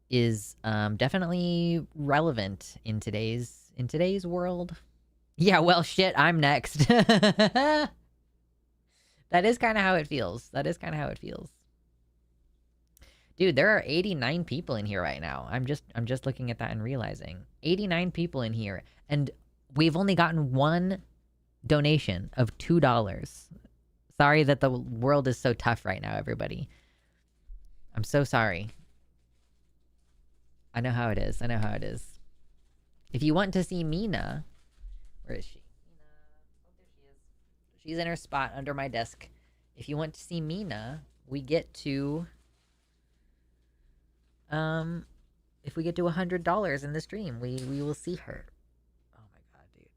is definitely relevant in today's world. Yeah, well, shit, I'm next. That is kind of how it feels. That is kind of how it feels. Dude, there are 89 people in here right now. I'm just looking at that and realizing 89 people in here, and we've only gotten one donation of $2. Sorry that the world is so tough right now, everybody. I'm so sorry. I know how it is. I know how it is. If you want to see Mina, where is she? Mina. Oh, there she is. She's in her spot under my desk. If you want to see Mina, we get to if we get to $100 in the stream, we will see her. Oh my god, dude.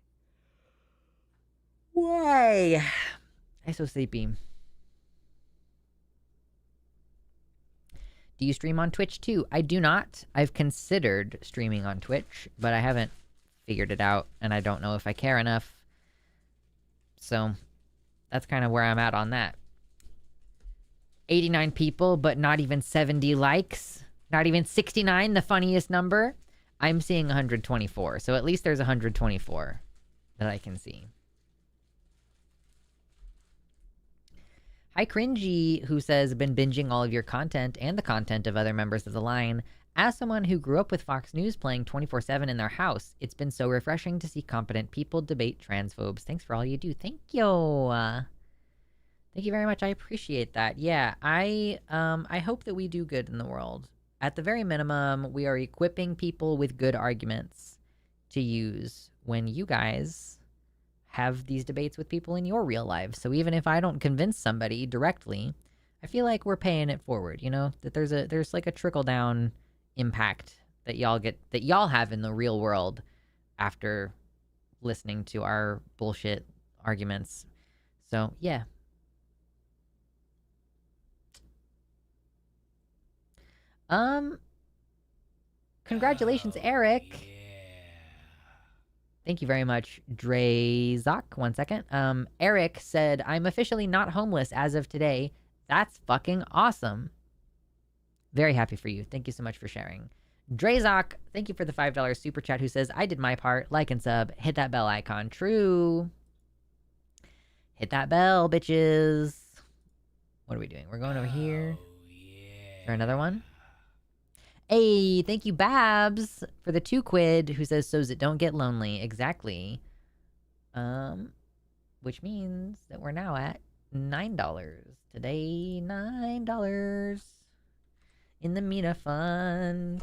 Why? I'm so sleepy. Do you stream on Twitch too? I do not. I've considered streaming on Twitch, but I haven't figured it out, and I don't know if I care enough. So that's kind of where I'm at on that. 89 people, but not even 70 likes. Not even 69, the funniest number. I'm seeing 124, so at least there's 124 that I can see. Hi, Cringy, who says, been binging all of your content and the content of other members of the line. As someone who grew up with Fox News playing 24/7 in their house, it's been so refreshing to see competent people debate transphobes. Thanks for all you do. Thank you. Thank you very much. I appreciate that. Yeah, I hope that we do good in the world. At the very minimum, we are equipping people with good arguments to use when you guys have these debates with people in your real lives. So even if I don't convince somebody directly, I feel like we're paying it forward, you know? That there's like a trickle down impact that y'all have in the real world after listening to our bullshit arguments. So, yeah. Congratulations, Eric. Yeah. Thank you very much, Drezok. 1 second. Eric said, I'm officially not homeless as of today. That's fucking awesome. Very happy for you. Thank you so much for sharing. Drezok, thank you for the $5 super chat, who says, I did my part. Like and sub. Hit that bell icon. True. Hit that bell, bitches. What are we doing? We're going over here. Yeah. Is there another one? Hey, thank you, Babs, for the 2 quid, who says, so's it don't get lonely. Exactly. Which means that we're now at $9. Today, $9 in the Mina Fund.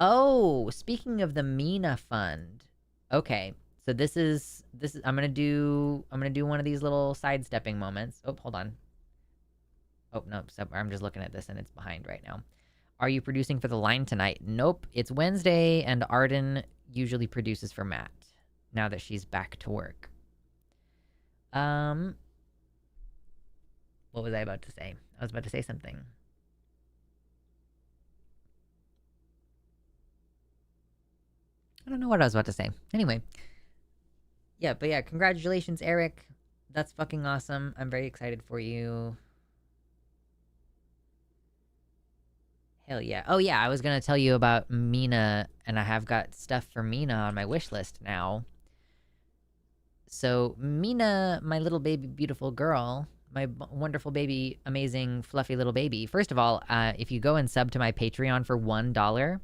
Oh, speaking of the Mina Fund. Okay. So this is I'm gonna do one of these little sidestepping moments. Oh, hold on. Oh no, I'm just looking at this and it's behind right now. Are you producing for the line tonight? Nope. It's Wednesday and Arden usually produces for Matt now that she's back to work. What was I about to say? I was about to say something. I don't know what I was about to say. Anyway. Yeah, but yeah, congratulations, Eric. That's fucking awesome. I'm very excited for you. Hell yeah. Oh yeah, I was gonna tell you about Mina, and I have got stuff for Mina on my wish list now. So Mina, my little baby beautiful girl, my wonderful baby, amazing, fluffy little baby. First of all, if you go and sub to my Patreon for $1,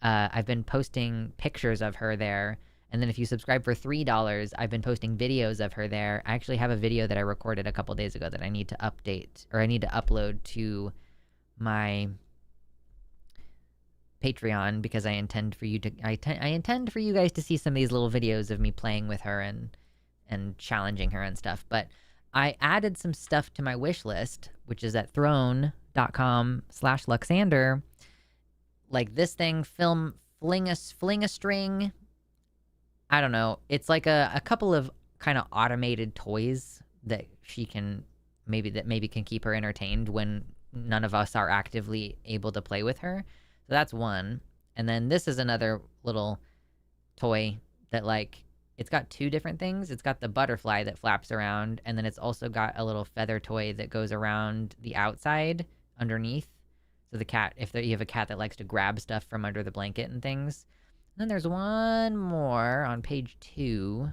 I've been posting pictures of her there. And then if you subscribe for $3, I've been posting videos of her there. I actually have a video that I recorded a couple days ago that I need to update, or I need to upload to my Patreon, because I intend for you guys to see some of these little videos of me playing with her and challenging her and stuff. But I added some stuff to my wish list, which is at throne.com/Luxander. Like this thing, fling a string. I don't know. It's like a couple of kind of automated toys that she can maybe can keep her entertained when none of us are actively able to play with her. So that's one. And then this is another little toy that, like, it's got two different things. It's got the butterfly that flaps around, and then it's also got a little feather toy that goes around the outside underneath. So the cat, if you have a cat that likes to grab stuff from under the blanket and things. And then there's one more on page 2.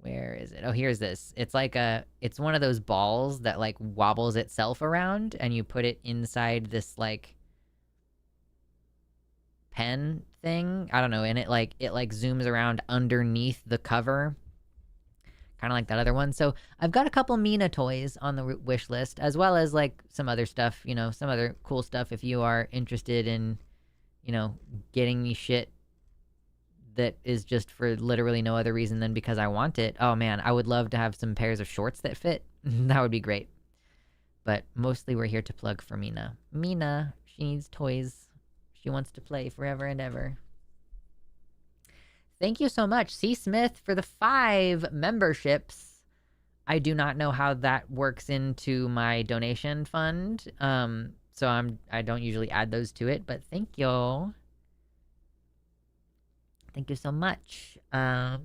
Where is it? Oh, here's this. It's like it's one of those balls that like wobbles itself around, and you put it inside this like pen thing. I don't know. And it zooms around underneath the cover. Kind of like that other one. So I've got a couple Mina toys on the wish list, as well as like some other stuff, some other cool stuff if you are interested in, getting me shit that is just for literally no other reason than because I want it. Oh man, I would love to have some pairs of shorts that fit. That would be great. But mostly we're here to plug for Mina. Mina, she needs toys. She wants to play forever and ever. Thank you so much, C. Smith, for the 5 memberships. I do not know how that works into my donation fund. So I don't usually add those to it, but thank you. Thank you so much. And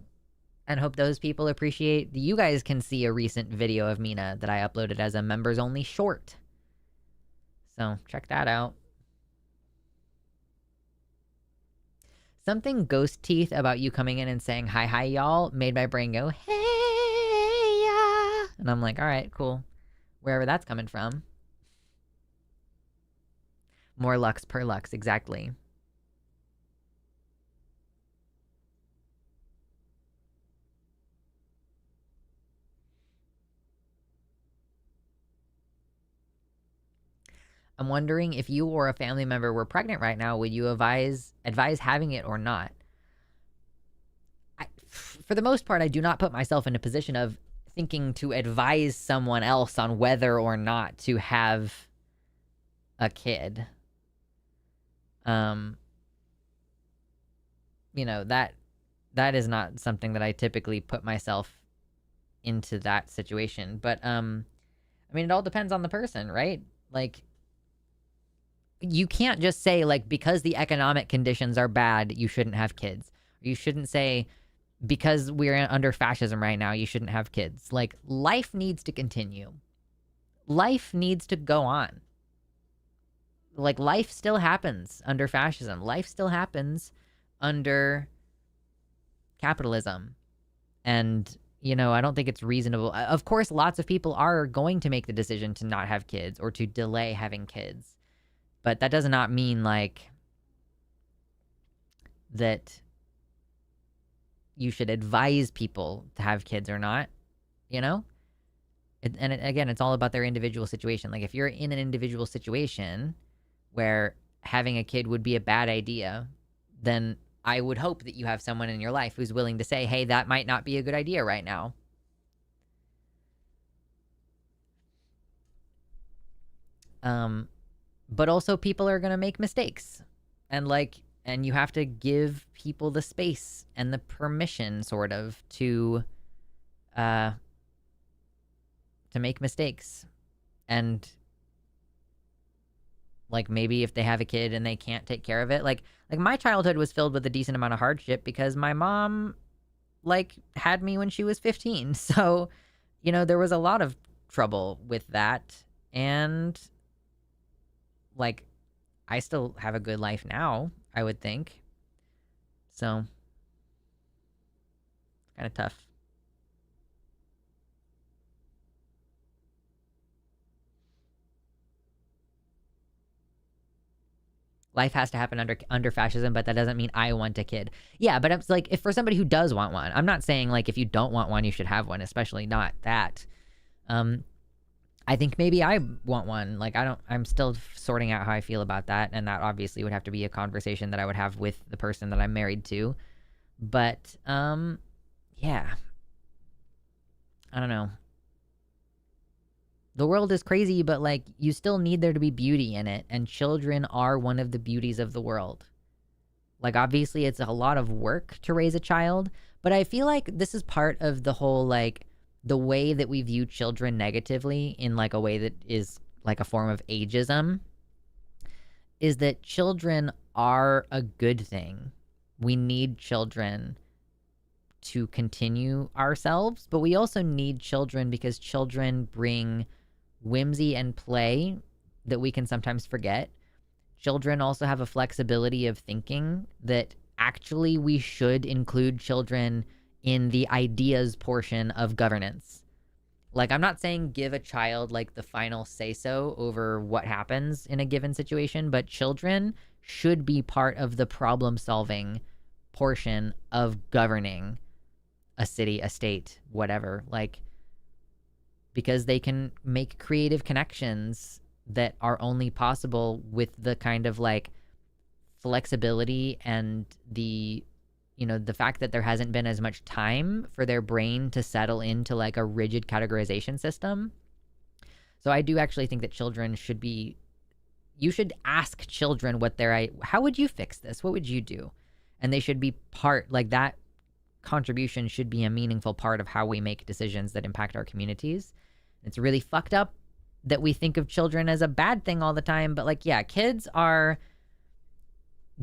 hope those people appreciate. You guys can see a recent video of Mina that I uploaded as a members only short. So check that out. Something ghost teeth about you coming in and saying hi y'all made my brain go hey ya, and I'm like, all right, cool, wherever that's coming from. More Lux per Lux, exactly. I'm wondering if you or a family member were pregnant right now, would you advise having it or not? For the most part, I do not put myself in a position of thinking to advise someone else on whether or not to have a kid. That is not something that I typically put myself into that situation. But it all depends on the person, right? Like, you can't just say, like, because the economic conditions are bad, you shouldn't have kids. You shouldn't say, because we're under fascism right now, you shouldn't have kids. Like, life needs to continue. Life needs to go on. Like, life still happens under fascism. Life still happens under capitalism. And, I don't think it's reasonable. Of course, lots of people are going to make the decision to not have kids or to delay having kids. But that does not mean, like, that you should advise people to have kids or not, again, it's all about their individual situation. Like, if you're in an individual situation where having a kid would be a bad idea, then I would hope that you have someone in your life who's willing to say, hey, that might not be a good idea right now. But also people are going to make mistakes, and you have to give people the space and the permission sort of to make mistakes. And like maybe if they have a kid and they can't take care of it, like my childhood was filled with a decent amount of hardship because my mom like had me when she was 15. So, you know, there was a lot of trouble with that. And like I still have a good life now, I would think. So kind of tough. Life has to happen under fascism, but that doesn't mean I want a kid. Yeah, but it's like if for somebody who does want one, I'm not saying like if you don't want one, you should have one, especially not that. I think maybe I want one. Like I'm still sorting out how I feel about that, and that obviously would have to be a conversation that I would have with the person that I'm married to. But yeah. I don't know. The world is crazy, but like you still need there to be beauty in it, and children are one of the beauties of the world. Like obviously it's a lot of work to raise a child, but I feel like this is part of the whole like the way that we view children negatively in like a way that is like a form of ageism, is that children are a good thing. We need children to continue ourselves, but we also need children because children bring whimsy and play that we can sometimes forget. Children also have a flexibility of thinking that actually we should include children in the ideas portion of governance. Like, I'm not saying give a child like the final say-so over what happens in a given situation, but children should be part of the problem-solving portion of governing a city, a state, whatever. Like, because they can make creative connections that are only possible with the kind of like flexibility and the, you know, the fact that there hasn't been as much time for their brain to settle into like a rigid categorization system. So I do actually think that children should be, you should ask children what their, how would you fix this? What would you do? And they should be part, like that contribution should be a meaningful part of how we make decisions that impact our communities. It's really fucked up that we think of children as a bad thing all the time, but like, yeah, kids are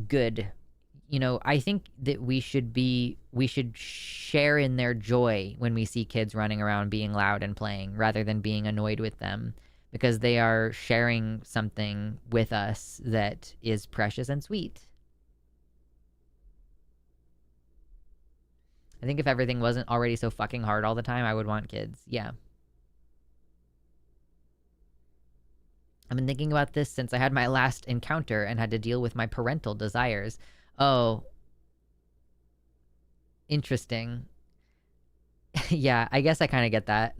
good. You know, I think that we should share in their joy when we see kids running around being loud and playing rather than being annoyed with them, because they are sharing something with us that is precious and sweet. I think if everything wasn't already so fucking hard all the time, I would want kids. Yeah. I've been thinking about this since I had my last encounter and had to deal with my parental desires. Oh. Interesting. Yeah, I guess I kind of get that.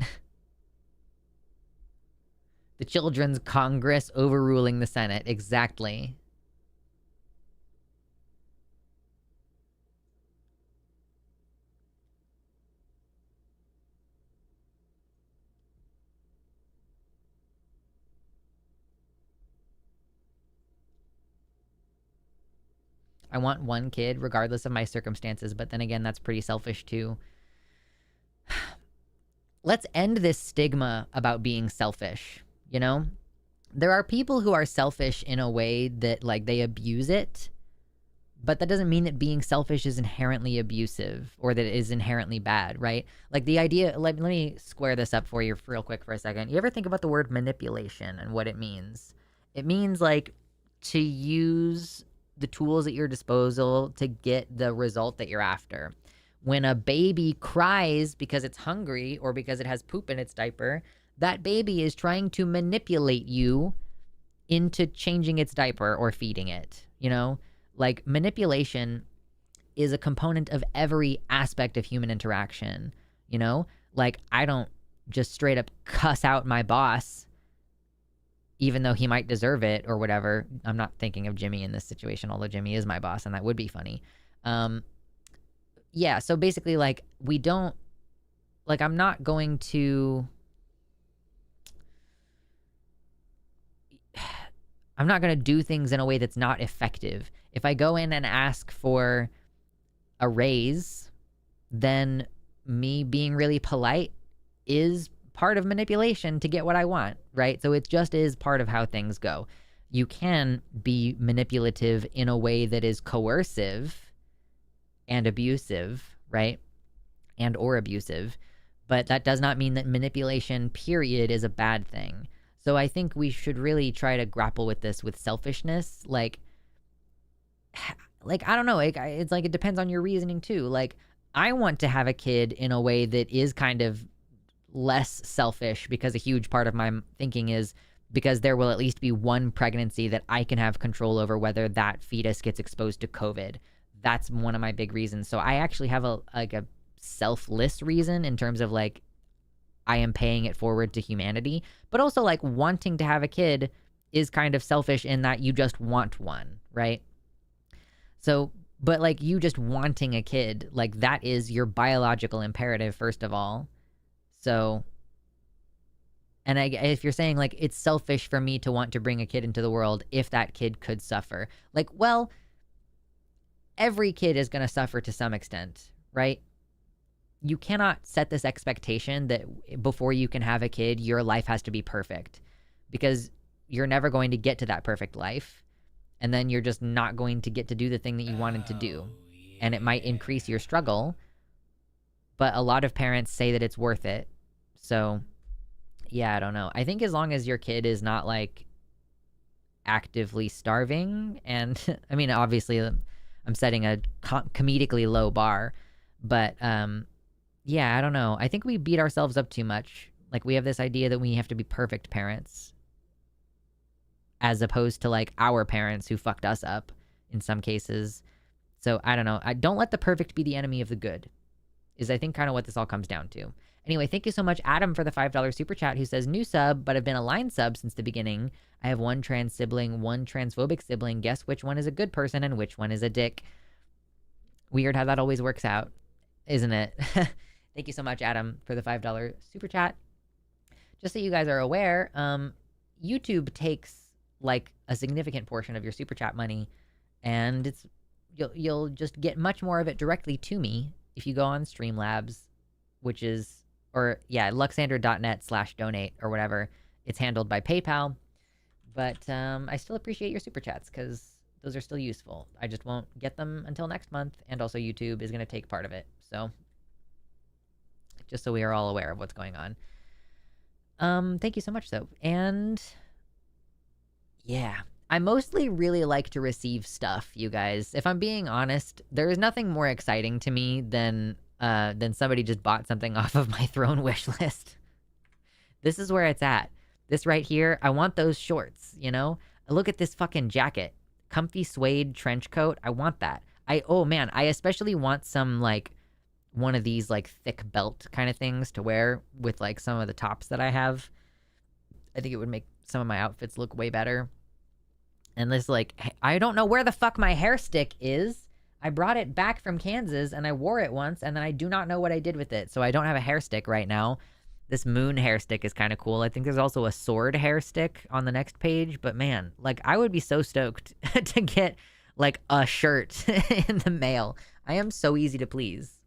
The Children's Congress overruling the Senate. Exactly. I want one kid regardless of my circumstances, but then again, that's pretty selfish too. Let's end this stigma about being selfish, you know? There are people who are selfish in a way that like they abuse it, but that doesn't mean that being selfish is inherently abusive or that it is inherently bad, right? Like the idea, let me square this up for you real quick for a second. You ever think about the word manipulation and what it means? It means like to use the tools at your disposal to get the result that you're after. When a baby cries because it's hungry or because it has poop in its diaper, that baby is trying to manipulate you into changing its diaper or feeding it, you know? Like manipulation is a component of every aspect of human interaction, you know? Like I don't just straight up cuss out my boss, even though he might deserve it or whatever. I'm not thinking of Jimmy in this situation, although Jimmy is my boss and that would be funny. Yeah, so basically, like, we don't, like, I'm not going to, I'm not going to do things in a way that's not effective. If I go in and ask for a raise, then me being really polite is part of manipulation to get what I want, right? So it just is part of how things go. You can be manipulative in a way that is coercive and abusive, right? And or abusive, but that does not mean that manipulation, period, is a bad thing. So I think we should really try to grapple with this with selfishness. Like I don't know, it's like it depends on your reasoning too. Like, I want to have a kid in a way that is kind of less selfish, because a huge part of my thinking is because there will at least be one pregnancy that I can have control over whether that fetus gets exposed to COVID. That's one of my big reasons. So I actually have a selfless reason in terms of like I am paying it forward to humanity, but also like wanting to have a kid is kind of selfish in that you just want one, right? So, but like you just wanting a kid, like that is your biological imperative, first of all. So, and if you're saying like it's selfish for me to want to bring a kid into the world if that kid could suffer, like, well, every kid is going to suffer to some extent, right? You cannot set this expectation that before you can have a kid, your life has to be perfect, because you're never going to get to that perfect life. And then you're just not going to get to do the thing that you wanted to do. And it might increase your struggle, but a lot of parents say that it's worth it. So, yeah, I don't know. I think as long as your kid is not like actively starving, and I mean, obviously I'm setting a comedically low bar, but yeah, I don't know. I think we beat ourselves up too much. Like, we have this idea that we have to be perfect parents, as opposed to like our parents who fucked us up in some cases. So I don't know. I don't let the perfect be the enemy of the good, is I think kind of what this all comes down to. Anyway, thank you so much, Adam, for the $5 super chat, who says, new sub, but I've been a line sub since the beginning. I have one trans sibling, one transphobic sibling. Guess which one is a good person and which one is a dick. Weird how that always works out, isn't it? Thank you so much, Adam, for the $5 super chat. Just so you guys are aware, YouTube takes like a significant portion of your super chat money, and it's you'll just get much more of it directly to me if you go on Streamlabs, which is, or yeah, luxander.net/donate or whatever. It's handled by PayPal, but I still appreciate your super chats because those are still useful. I just won't get them until next month, and also YouTube is going to take part of it. So just so we are all aware of what's going on. Thank you so much, though. And yeah, I mostly really like to receive stuff, you guys. If I'm being honest, there is nothing more exciting to me than somebody just bought something off of my throne wish list. This is where it's at. This right here, I want those shorts, you know? Look at this fucking jacket. Comfy suede trench coat. I want that. Oh man, I especially want some like one of these like thick belt kind of things to wear with like some of the tops that I have. I think it would make some of my outfits look way better. And this, like, I don't know where the fuck my hair stick is. I brought it back from Kansas and I wore it once, and then I do not know what I did with it. So I don't have a hair stick right now. This moon hair stick is kind of cool. I think there's also a sword hair stick on the next page. But man, like, I would be so stoked to get like a shirt in the mail. I am so easy to please.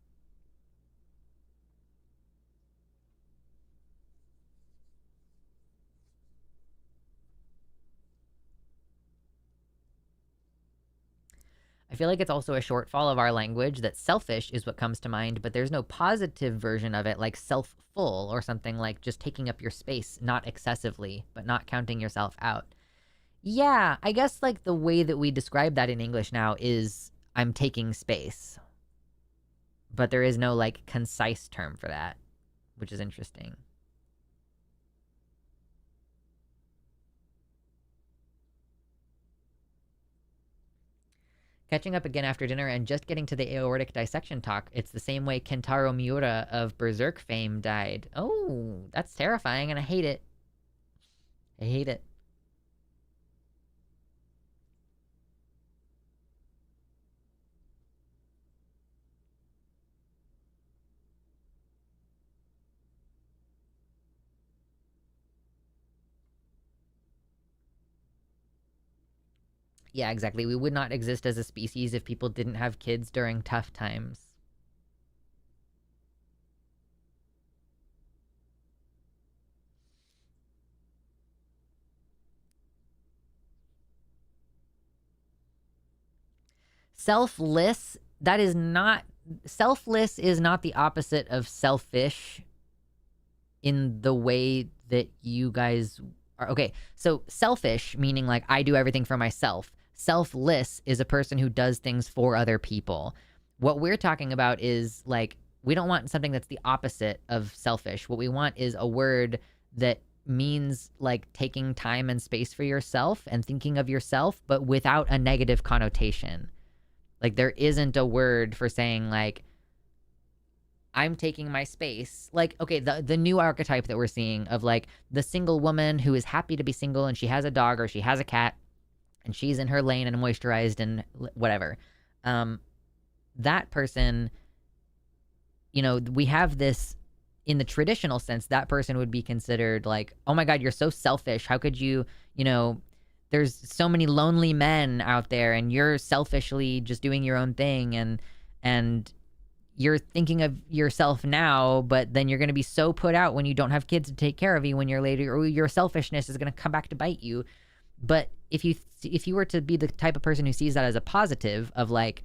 I feel like it's also a shortfall of our language that selfish is what comes to mind, but there's no positive version of it like self-full or something like just taking up your space, not excessively, but not counting yourself out. Yeah, I guess like the way that we describe that in English now is I'm taking space. But there is no like concise term for that, which is interesting. Catching up again after dinner and just getting to the aortic dissection talk. It's the same way Kentaro Miura of Berserk fame died. Oh, that's terrifying, and I hate it. I hate it. Yeah, exactly. We would not exist as a species if people didn't have kids during tough times. Selfless, that is not... Selfless is not the opposite of selfish in the way that you guys are. Okay, so selfish, meaning like I do everything for myself. Selfless is a person who does things for other people. What we're talking about is like, we don't want something that's the opposite of selfish. What we want is a word that means like taking time and space for yourself and thinking of yourself, but without a negative connotation. Like, there isn't a word for saying like, I'm taking my space. Like, okay, the new archetype that we're seeing of like the single woman who is happy to be single and she has a dog or she has a cat and she's in her lane and moisturized and whatever. That person, you know, we have this in the traditional sense, that person would be considered like, oh my God, you're so selfish. How could you, you know, there's so many lonely men out there and you're selfishly just doing your own thing and you're thinking of yourself now, but then you're going to be so put out when you don't have kids to take care of you when you're later, or your selfishness is going to come back to bite you. But if you were to be the type of person who sees that as a positive of like,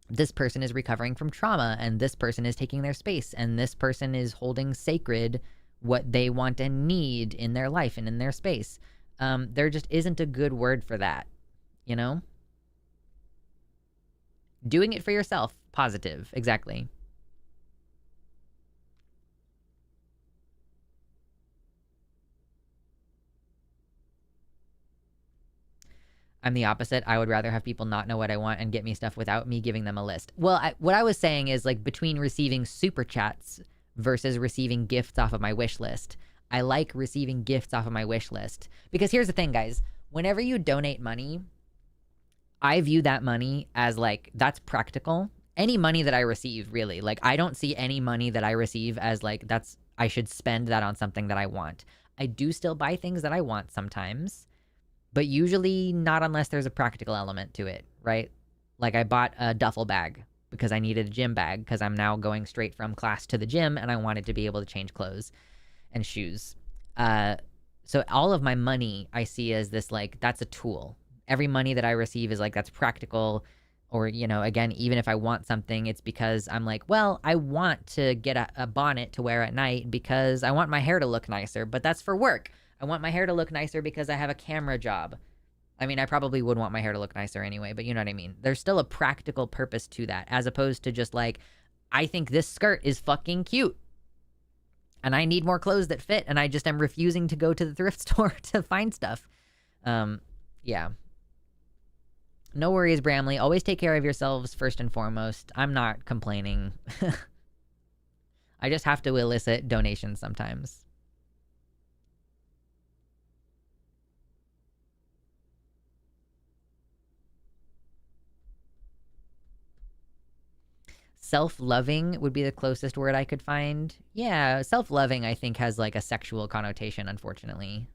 this person is recovering from trauma and this person is taking their space and this person is holding sacred what they want and need in their life and in their space. There just isn't a good word for that, you know? Doing it for yourself. Positive. Exactly. I'm the opposite. I would rather have people not know what I want and get me stuff without me giving them a list. Well, what I was saying is like between receiving super chats versus receiving gifts off of my wish list. I like receiving gifts off of my wish list. Because here's the thing, guys. Whenever you donate money, I view that money as like, that's practical. Any money that I receive, really, like I don't see any money that I receive as like, that's, I should spend that on something that I want. I do still buy things that I want sometimes, but usually not unless there's a practical element to it, right? Like I bought a duffel bag because I needed a gym bag because I'm now going straight from class to the gym and I wanted to be able to change clothes and shoes. So all of my money I see as this, like, that's a tool. Every money that I receive is like, that's practical. Or, you know, again, even if I want something, it's because I'm like, well, I want to get a bonnet to wear at night because I want my hair to look nicer, but that's for work. I want my hair to look nicer because I have a camera job. I mean, I probably would want my hair to look nicer anyway, but you know what I mean? There's still a practical purpose to that, as opposed to just like, I think this skirt is fucking cute and I need more clothes that fit, and I just am refusing to go to the thrift store to find stuff. Yeah. No worries, Bramley. Always take care of yourselves first and foremost. I'm not complaining. I just have to elicit donations sometimes. Self-loving would be the closest word I could find. Yeah, self-loving I think has like a sexual connotation, unfortunately.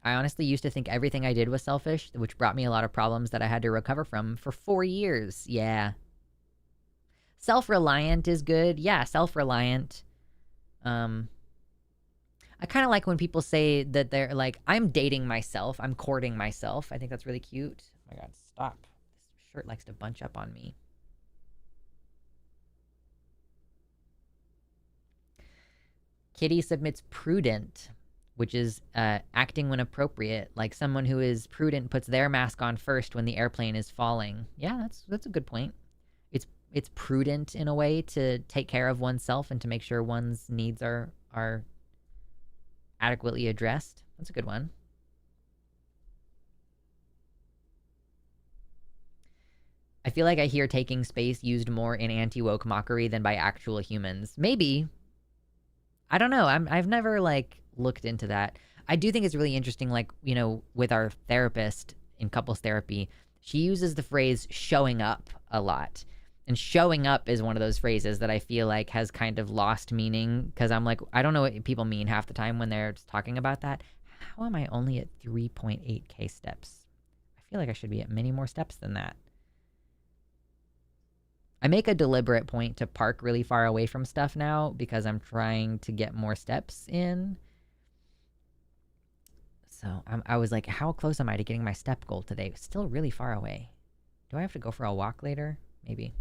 I honestly used to think everything I did was selfish, which brought me a lot of problems that I had to recover from for 4 years. Yeah. Self-reliant is good. Yeah, self-reliant. I kind of like when people say that they're like, I'm dating myself. I'm courting myself. I think that's really cute. Oh my God, stop. This shirt likes to bunch up on me. Kitty submits prudent, which is acting when appropriate. Like someone who is prudent puts their mask on first when the airplane is falling. Yeah, that's a good point. It's prudent in a way to take care of oneself and to make sure one's needs are adequately addressed. That's a good one. I feel like I hear taking space used more in anti-woke mockery than by actual humans. Maybe. I don't know. I've never like looked into that. I do think it's really interesting, like, you know, with our therapist in couples therapy, she uses the phrase showing up a lot. And showing up is one of those phrases that I feel like has kind of lost meaning because I'm like, I don't know what people mean half the time when they're just talking about that. How am I only at 3.8K steps? I feel like I should be at many more steps than that. I make a deliberate point to park really far away from stuff now because I'm trying to get more steps in. So I was like, how close am I to getting my step goal today? Still really far away. Do I have to go for a walk later? Maybe.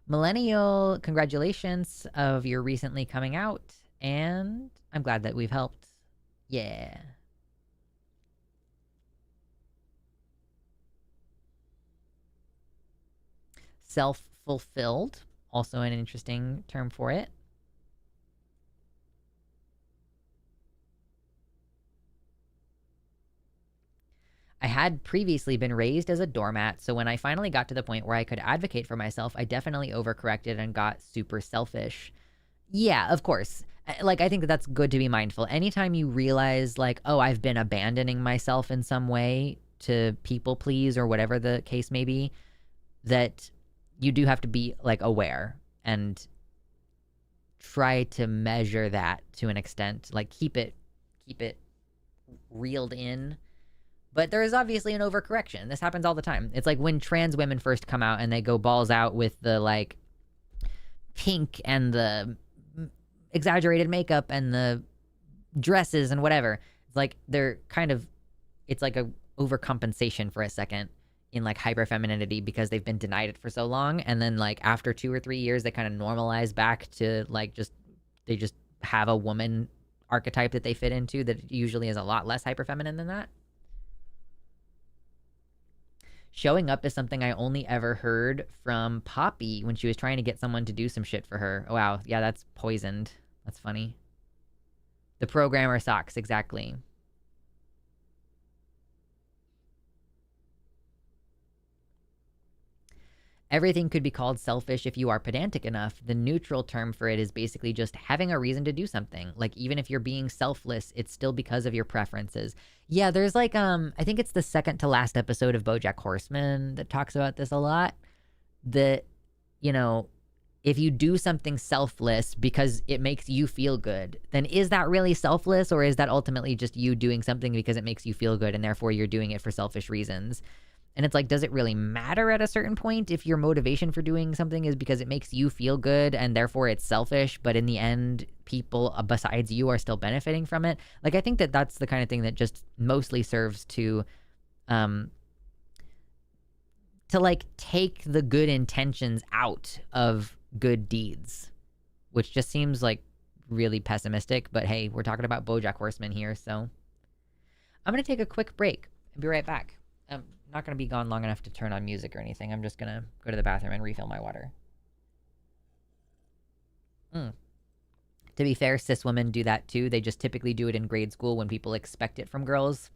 Millennial, congratulations of your recently coming out, and I'm glad that we've helped. Yeah. Self-fulfilled, also an interesting term for it. I had previously been raised as a doormat, so when I finally got to the point where I could advocate for myself, I definitely overcorrected and got super selfish. Yeah, of course. Like, I think that that's good to be mindful. Anytime you realize, like, oh, I've been abandoning myself in some way to people please or whatever the case may be, that you do have to be, like, aware and try to measure that to an extent. Like, keep it reeled in. But there is obviously an overcorrection. This happens all the time. It's like when trans women first come out and they go balls out with the, like, pink and the exaggerated makeup and the dresses and whatever. It's like they're kind of, it's like a overcompensation for a second in like hyper femininity because they've been denied it for so long, and then like after 2 or 3 years they kind of normalize back to like they just have a woman archetype that they fit into that usually is a lot less hyper feminine than that. Showing up is something I only ever heard from Poppy when she was trying to get someone to do some shit for her. Oh, wow. Yeah, that's poisoned. That's funny. The programmer sucks, exactly. Everything could be called selfish if you are pedantic enough. The neutral term for it is basically just having a reason to do something. Like, even if you're being selfless, it's still because of your preferences. Yeah, there's like, I think it's the second to last episode of BoJack Horseman that talks about this a lot. That, you know, if you do something selfless because it makes you feel good, then is that really selfless, or is that ultimately just you doing something because it makes you feel good and therefore you're doing it for selfish reasons? And it's like, does it really matter at a certain point if your motivation for doing something is because it makes you feel good and therefore it's selfish, but in the end, people besides you are still benefiting from it? Like, I think that that's the kind of thing that just mostly serves to like take the good intentions out of good deeds, which just seems like really pessimistic. But hey, we're talking about BoJack Horseman here, so I'm gonna take a quick break and be right back. I'm not gonna be gone long enough to turn on music or anything. I'm just gonna go to the bathroom and refill my water. To be fair, cis women do that too. They just typically do it in grade school when people expect it from girls.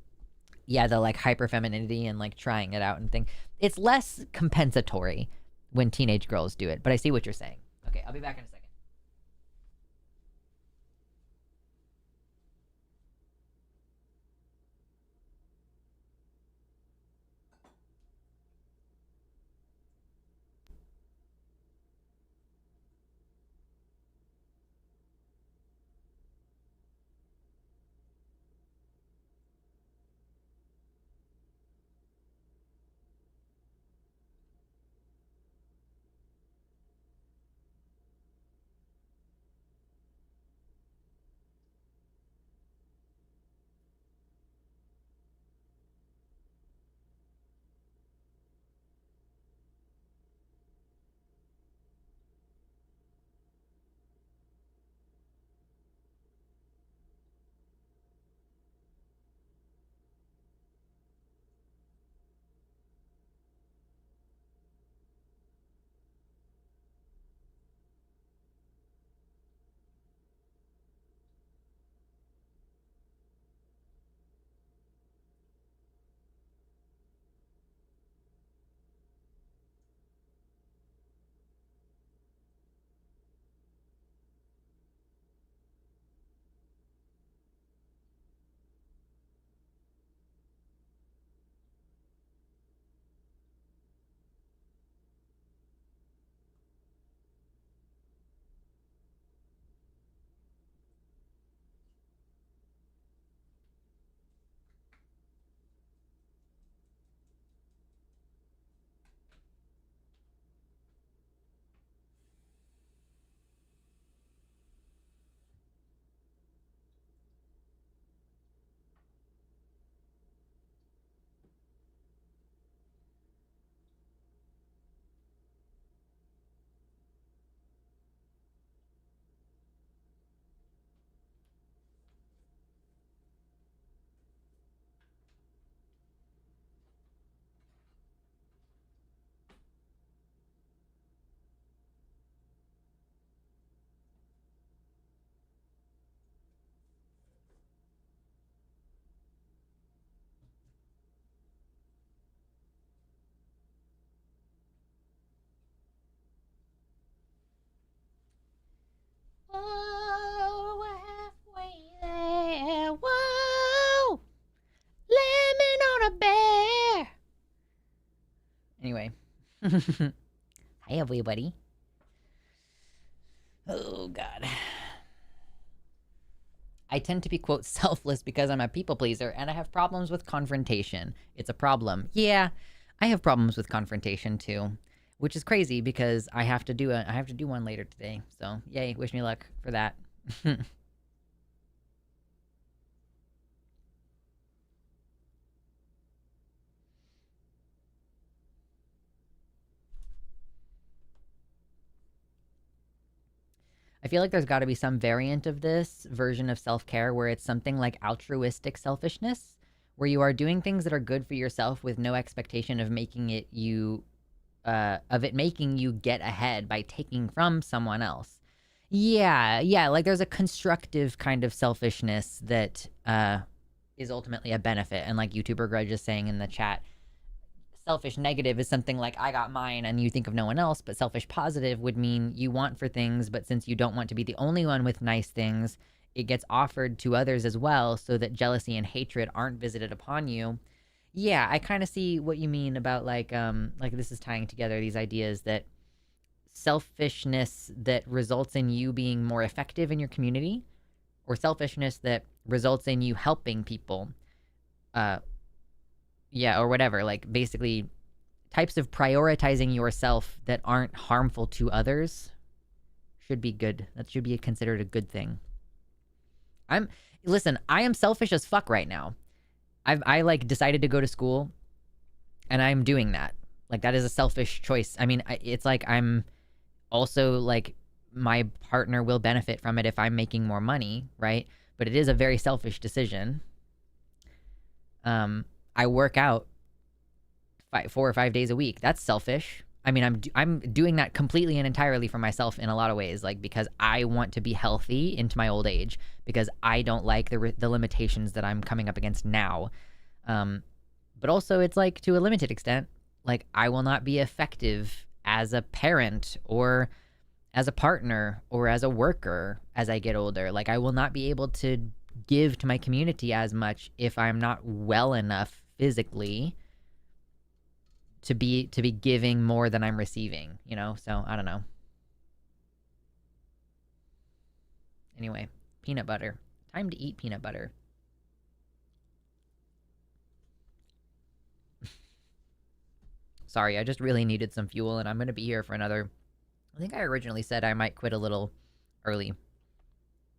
Yeah, the like hyper femininity and like trying it out and thing. It's less compensatory when teenage girls do it, but I see what you're saying. Okay, I'll be back in a second. Hi, everybody. Oh, God. I tend to be, quote, selfless because I'm a people pleaser and I have problems with confrontation. It's a problem. Yeah, I have problems with confrontation too, which is crazy because I have to do one later today. So, yay, wish me luck for that. I feel like there's got to be some variant of this version of self care where it's something like altruistic selfishness, where you are doing things that are good for yourself with no expectation of making you get ahead by taking from someone else. Yeah, like there's a constructive kind of selfishness that is ultimately a benefit. And like YouTuber Grudge is saying in the chat, selfish negative is something like I got mine and you think of no one else, but selfish positive would mean you want for things, but since you don't want to be the only one with nice things, it gets offered to others as well so that jealousy and hatred aren't visited upon you. Yeah, I kind of see what you mean about like this is tying together these ideas that selfishness that results in you being more effective in your community or selfishness that results in you helping people uh yeah, or whatever, like basically types of prioritizing yourself that aren't harmful to others should be good. That should be considered a good thing. Listen, I am selfish as fuck right now. I like decided to go to school and I'm doing that. Like that is a selfish choice. I mean, it's like I'm also like my partner will benefit from it if I'm making more money, right? But it is a very selfish decision. I work out 4 or 5 days a week. That's selfish. I mean, I'm doing that completely and entirely for myself in a lot of ways, like because I want to be healthy into my old age because I don't like the limitations that I'm coming up against now. But also, it's like to a limited extent, like I will not be effective as a parent or as a partner or as a worker as I get older. Like I will not be able to give to my community as much if I'm not well enough physically to be giving more than I'm receiving, you know? So, I don't know. Anyway, peanut butter. Time to eat peanut butter. Sorry, I just really needed some fuel and I'm going to be here for another. I think I originally said I might quit a little early,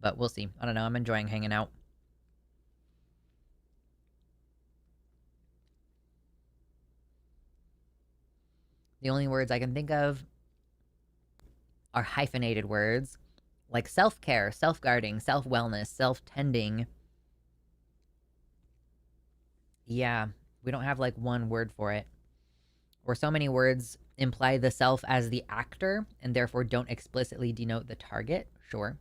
but we'll see. I don't know. I'm enjoying hanging out. The only words I can think of are hyphenated words like self care, self guarding, self wellness, self tending. Yeah, we don't have like one word for it. Or so many words imply the self as the actor and therefore don't explicitly denote the target. Sure.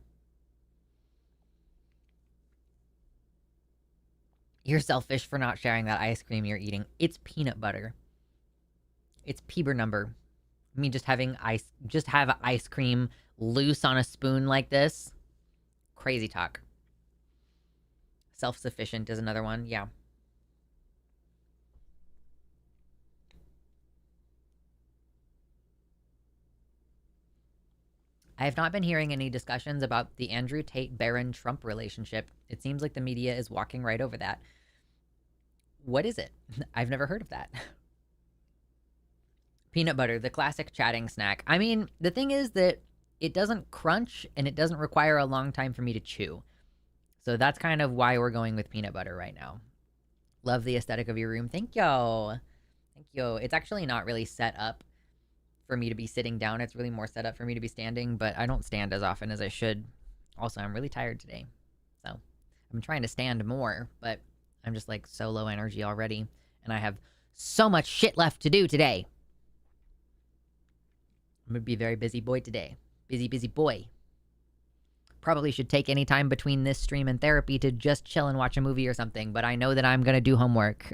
You're selfish for not sharing that ice cream you're eating. It's peanut butter. It's Peeber number. I mean, just have ice cream loose on a spoon like this. Crazy talk. Self-sufficient is another one. Yeah. I have not been hearing any discussions about the Andrew Tate Barron Trump relationship. It seems like the media is walking right over that. What is it? I've never heard of that. Peanut butter, the classic chatting snack. I mean, the thing is that it doesn't crunch and it doesn't require a long time for me to chew. So that's kind of why we're going with peanut butter right now. Love the aesthetic of your room. Thank you. Thank you. It's actually not really set up for me to be sitting down. It's really more set up for me to be standing, but I don't stand as often as I should. Also, I'm really tired today. So I'm trying to stand more, but I'm just like so low energy already. And I have so much shit left to do today. I'm going to be a very busy boy today. Busy boy. Probably should take any time between this stream and therapy to just chill and watch a movie or something, but I know that I'm going to do homework.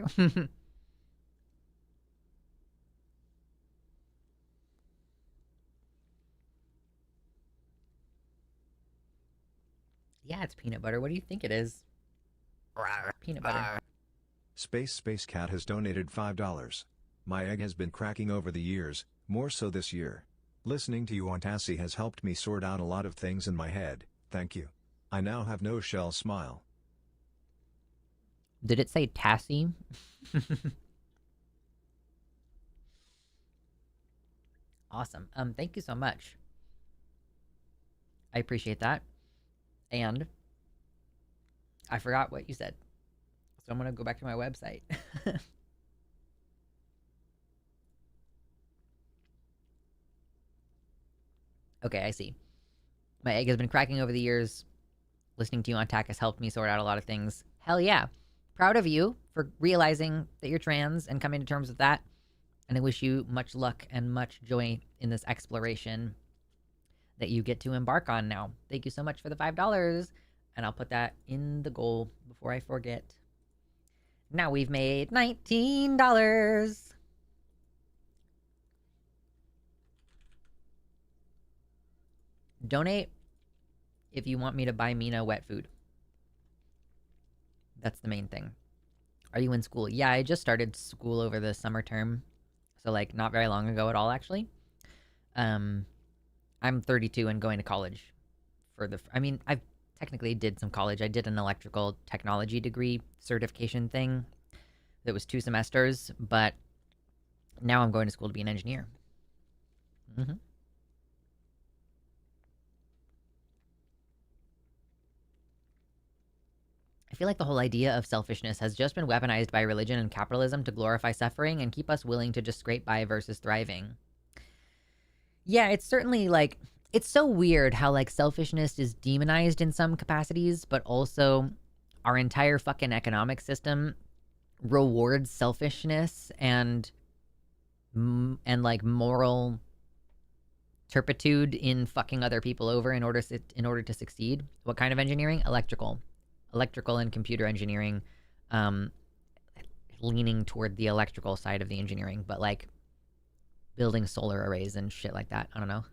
Yeah, it's peanut butter. What do you think it is? Peanut butter. Space Cat has donated $5. My egg has been cracking over the years. More so this year. Listening to you on Tassie has helped me sort out a lot of things in my head, thank you. I now have no shell smile. Did it say Tassie? Awesome. Thank you so much. I appreciate that. And I forgot what you said. So I'm gonna go back to my website. Okay, I see. My egg has been cracking over the years. Listening to you on TAC has helped me sort out a lot of things. Hell yeah. Proud of you for realizing that you're trans and coming to terms with that. And I wish you much luck and much joy in this exploration that you get to embark on now. Thank you so much for the $5. And I'll put that in the goal before I forget. Now we've made $19. Donate if you want me to buy Mina wet food. That's the main thing. Are you in school? Yeah, I just started school over the summer term. So, like, not very long ago at all, actually. I'm 32 and going to college for the... I mean, I technically did some college. I did an electrical technology degree certification thing that was 2 semesters, but now I'm going to school to be an engineer. Mm-hmm. I feel like the whole idea of selfishness has just been weaponized by religion and capitalism to glorify suffering and keep us willing to just scrape by versus thriving. Yeah, it's certainly like, it's so weird how like selfishness is demonized in some capacities, but also our entire fucking economic system rewards selfishness and like moral turpitude in fucking other people over in order to succeed. What kind of engineering? Electrical and computer engineering, leaning toward the electrical side of the engineering, but like building solar arrays and shit like that. I don't know.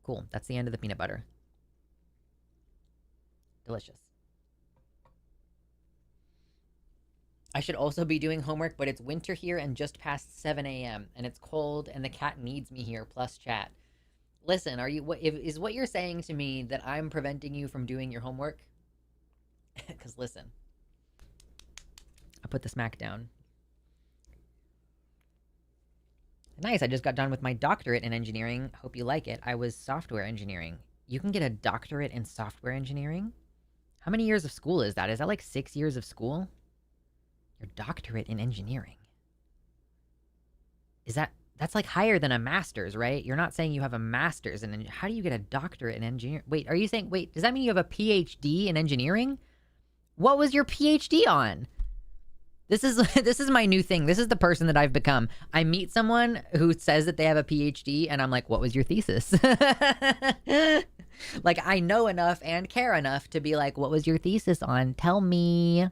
Cool. That's the end of the peanut butter. Delicious. I should also be doing homework, but it's winter here and just past 7 a.m. and it's cold and the cat needs me here, plus chat. Listen, is what you're saying to me that I'm preventing you from doing your homework? Because listen, I put the smack down. Nice, I just got done with my doctorate in engineering. Hope you like it. I was software engineering. You can get a doctorate in software engineering? How many years of school is that? Is that like 6 years of school? Your doctorate in engineering. That's like higher than a master's, right? You're not saying you have a master's in how do you get a doctorate in engineering? Wait, are you saying, does that mean you have a PhD in engineering? What was your PhD on? This is my new thing. This is the person that I've become. I meet someone who says that they have a PhD and I'm like, what was your thesis? Like, I know enough and care enough to be like, what was your thesis on? Tell me.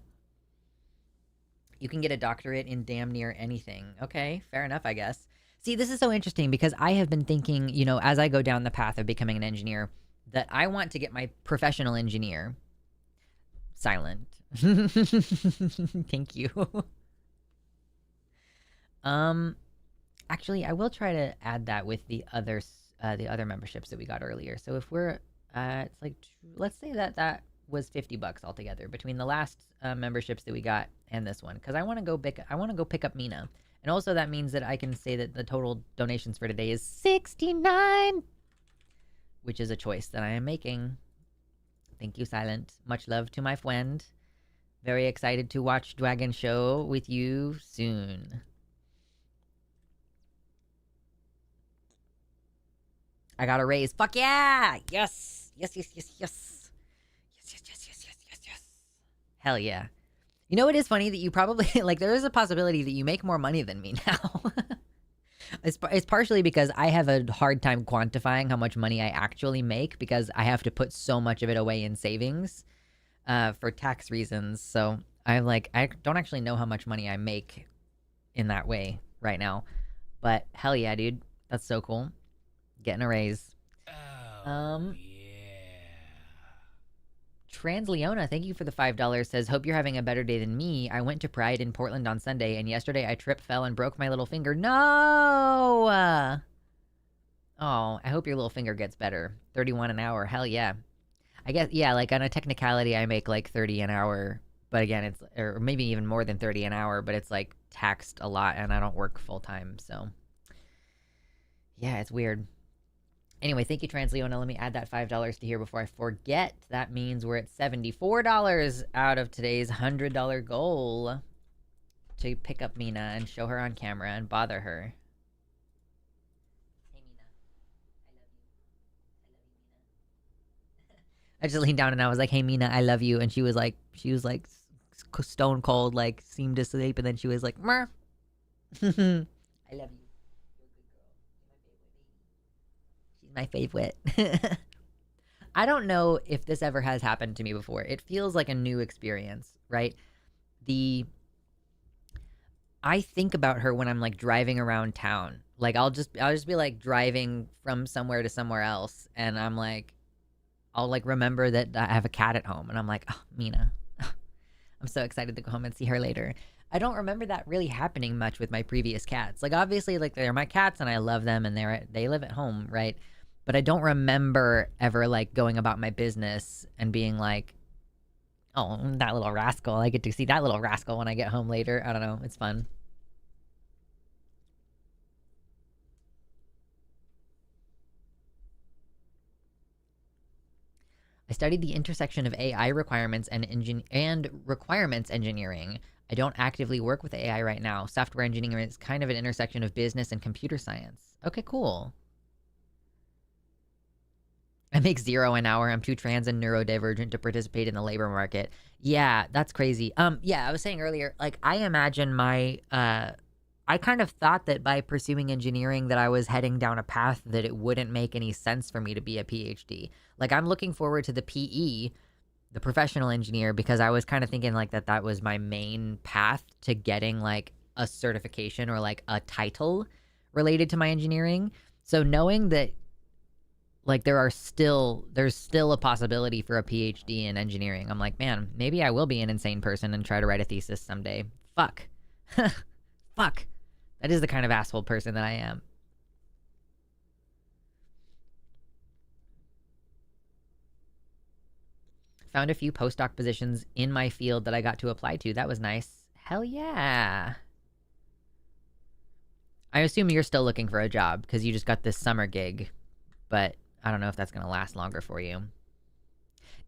You can get a doctorate in damn near anything. Okay, fair enough, I guess. See, this is so interesting because I have been thinking, you know, as I go down the path of becoming an engineer, that I want to get my professional engineer. Silent. Thank you. Actually, I will try to add that with the other memberships that we got earlier. So if we're, it's like, let's say that was $50 altogether between the last memberships that we got and this one, because I want to go pick up Mina, and also that means that I can say that the total donations for today is 69, which is a choice that I am making. Thank you, Silent. Much love to my friend. Very excited to watch Dragon Show with you soon. I got a raise. Fuck yeah! Yes! Yes, yes, yes, yes. Yes. Hell yeah. You know, it is funny that you probably, like, there is a possibility that you make more money than me now. It's partially because I have a hard time quantifying how much money I actually make because I have to put so much of it away in savings for tax reasons. So I don't actually know how much money I make in that way right now. But hell yeah, dude. That's so cool. Getting a raise. Oh, yeah. Transleona, thank you for the $5. Says, hope you're having a better day than me. I went to Pride in Portland on Sunday, and yesterday I tripped, fell, and broke my little finger. No! Oh, I hope your little finger gets better. 31 an hour. Hell yeah. I guess, yeah, like on a technicality, I make like 30 an hour. But again, it's, or maybe even more than 30 an hour, but it's like taxed a lot and I don't work full time. So yeah, it's weird. Anyway, thank you, Transleona. Let me add that $5 to here before I forget. That means we're at $74 out of today's $100 goal to pick up Mina and show her on camera and bother her. Hey, Mina. I love you. I just leaned down and I was like, hey, Mina, I love you. And she was like stone cold, like seemed to sleep. And then she was like, Mer. I love you. You're a good girl. You're my favorite baby. She's my favorite. I don't know if this ever has happened to me before. It feels like a new experience, right? I think about her when I'm like driving around town. Like I'll just be like driving from somewhere to somewhere else, and I'm like, I'll like remember that I have a cat at home, and I'm like, oh, Mina. I'm so excited to go home and see her later. I don't remember that really happening much with my previous cats. Like obviously, like they're my cats and I love them and they live at home, right? But I don't remember ever like going about my business and being like, oh, that little rascal. I get to see that little rascal when I get home later. I don't know. It's fun. I studied the intersection of AI requirements and requirements engineering. I don't actively work with AI right now. Software engineering is kind of an intersection of business and computer science. Okay, cool. I make $0 an hour. I'm too trans and neurodivergent to participate in the labor market. Yeah, that's crazy. Yeah, I was saying earlier, like I imagine I kind of thought that by pursuing engineering that I was heading down a path that it wouldn't make any sense for me to be a PhD. Like I'm looking forward to the PE, the professional engineer, because I was kind of thinking like that was my main path to getting like a certification or like a title related to my engineering. So knowing that like there's still a possibility for a PhD in engineering, I'm like, man, maybe I will be an insane person and try to write a thesis someday. Fuck. Fuck. That is the kind of asshole person that I am. Found a few postdoc positions in my field that I got to apply to. That was nice. Hell yeah. I assume you're still looking for a job because you just got this summer gig, but I don't know if that's going to last longer for you.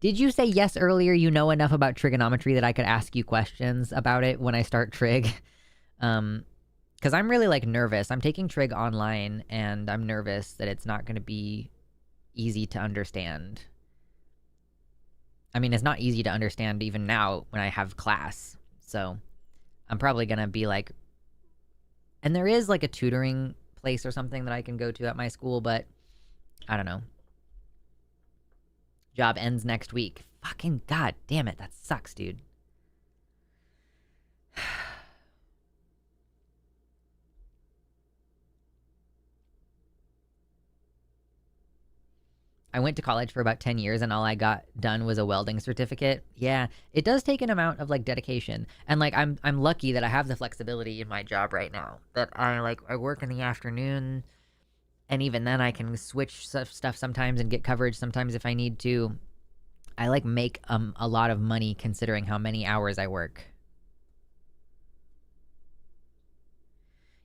Did you say yes earlier you know enough about trigonometry that I could ask you questions about it when I start trig? Because I'm really like nervous. I'm taking trig online and I'm nervous that it's not going to be easy to understand. I mean, it's not easy to understand even now when I have class. So I'm probably going to be like, and there is like a tutoring place or something that I can go to at my school, but I don't know. Job ends next week. Fucking god damn it. That sucks, dude. I went to college for about 10 years and all I got done was a welding certificate. Yeah, it does take an amount of like dedication. And like I'm lucky that I have the flexibility in my job right now. That I work in the afternoon and even then I can switch stuff sometimes and get coverage sometimes if I need to. I like make a lot of money considering how many hours I work.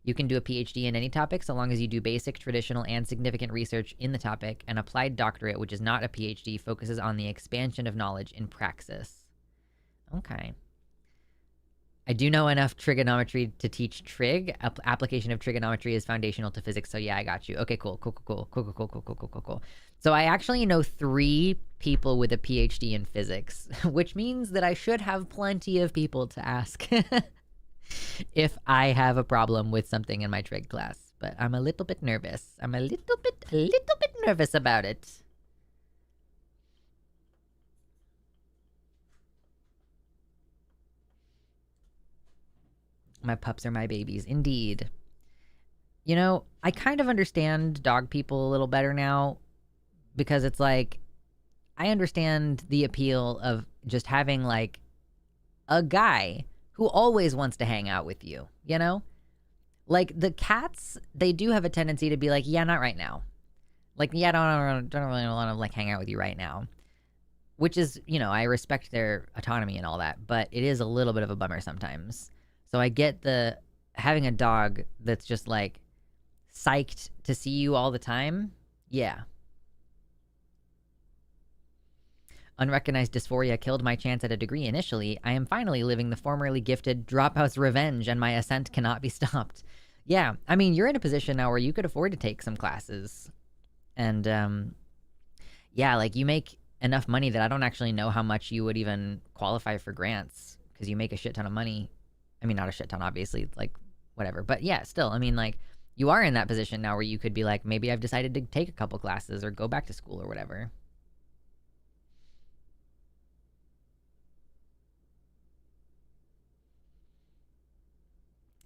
You can do a PhD in any topic so long as you do basic, traditional, and significant research in the topic. An applied doctorate, which is not a PhD, focuses on the expansion of knowledge in praxis. Okay. I do know enough trigonometry to teach trig. Application of trigonometry is foundational to physics, so yeah, I got you. Okay, cool. So I actually know 3 people with a PhD in physics, which means that I should have plenty of people to ask if I have a problem with something in my trig class, but I'm a little bit nervous. I'm a little bit nervous about it. My pups are my babies, indeed. You know, I kind of understand dog people a little better now because it's like I understand the appeal of just having like a guy who always wants to hang out with you, you know? Like the cats, they do have a tendency to be like, yeah, not right now. Like, yeah, don't really want to like hang out with you right now. Which is, you know, I respect their autonomy and all that, but it is a little bit of a bummer sometimes. So I get the having a dog that's just like psyched to see you all the time. Yeah. Unrecognized dysphoria killed my chance at a degree initially. I am finally living the formerly gifted Drophouse revenge, and my ascent cannot be stopped. Yeah, I mean, you're in a position now where you could afford to take some classes. And, yeah, like, you make enough money that I don't actually know how much you would even qualify for grants, because you make a shit ton of money. I mean, not a shit ton, obviously, like, whatever. But, yeah, still, I mean, like, you are in that position now where you could be like, maybe I've decided to take a couple classes or go back to school or whatever.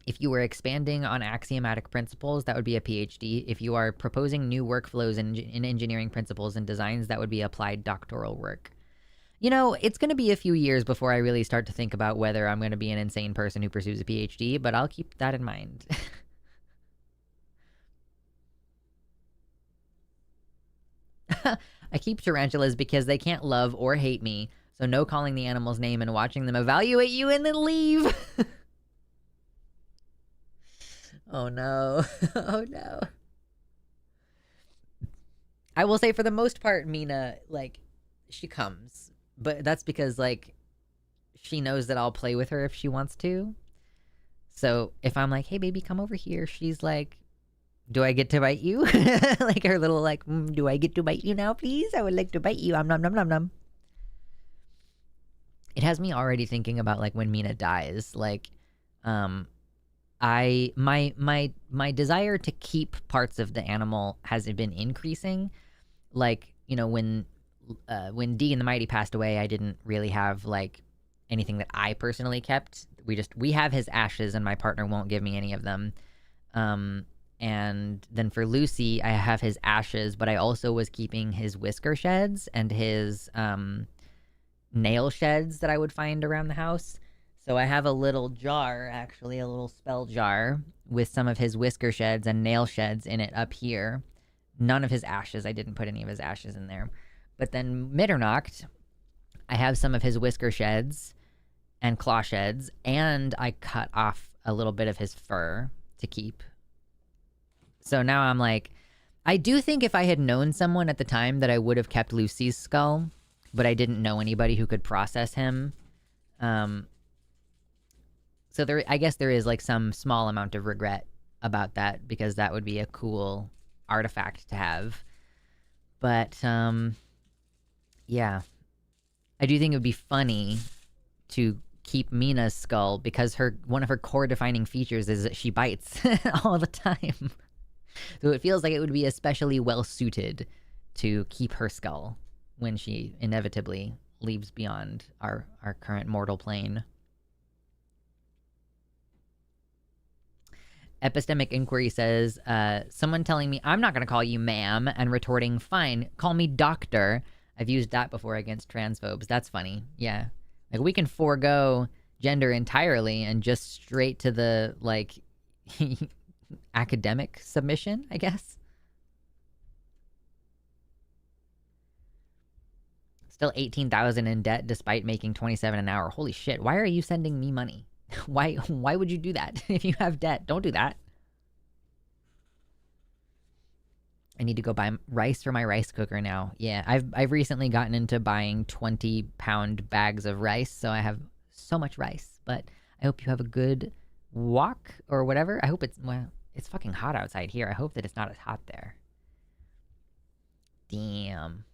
If you were expanding on axiomatic principles, that would be a PhD. If you are proposing new workflows in engineering principles and designs, that would be applied doctoral work. You know, it's going to be a few years before I really start to think about whether I'm going to be an insane person who pursues a PhD, but I'll keep that in mind. I keep tarantulas because they can't love or hate me, so no calling the animal's name and watching them evaluate you and then leave. Oh no. Oh no. I will say for the most part, Mina, like, she comes. But that's because, like, she knows that I'll play with her if she wants to. So if I'm like, hey, baby, come over here, she's like, do I get to bite you? Like her little, like, do I get to bite you now, please? I would like to bite you. Nom, nom, nom, nom, nom. It has me already thinking about, like, when Mina dies. Like, my desire to keep parts of the animal has been increasing. Like, you know, when Dee and the Mighty passed away, I didn't really have like anything that I personally kept. We have his ashes, and my partner won't give me any of them. And then for Lucy, I have his ashes, but I also was keeping his whisker sheds and his nail sheds that I would find around the house. So I have a little jar, actually, a little spell jar with some of his whisker sheds and nail sheds in it up here. None of his ashes. I didn't put any of his ashes in there. But then Mitternacht, I have some of his whisker sheds and claw sheds, and I cut off a little bit of his fur to keep. So now I'm like, I do think if I had known someone at the time that I would have kept Lucy's skull, but I didn't know anybody who could process him. So there, I guess there is like some small amount of regret about that, because that would be a cool artifact to have. But yeah, I do think it would be funny to keep Mina's skull, because one of her core defining features is that she bites all the time. So it feels like it would be especially well suited to keep her skull when she inevitably leaves beyond our current mortal plane. Epistemic Inquiry says, someone telling me I'm not going to call you ma'am, and retorting, fine, call me doctor. I've used that before against transphobes. That's funny. Yeah. Like, we can forego gender entirely and just straight to the, like, academic submission, I guess. Still 18,000 in debt despite making 27 an hour. Holy shit. Why are you sending me money? Why would you do that? If you have debt, don't do that. I need to go buy rice for my rice cooker now. Yeah, I've recently gotten into buying 20-pound bags of rice, so I have so much rice. But I hope you have a good walk or whatever. I hope it's fucking hot outside here. I hope that it's not as hot there. Damn.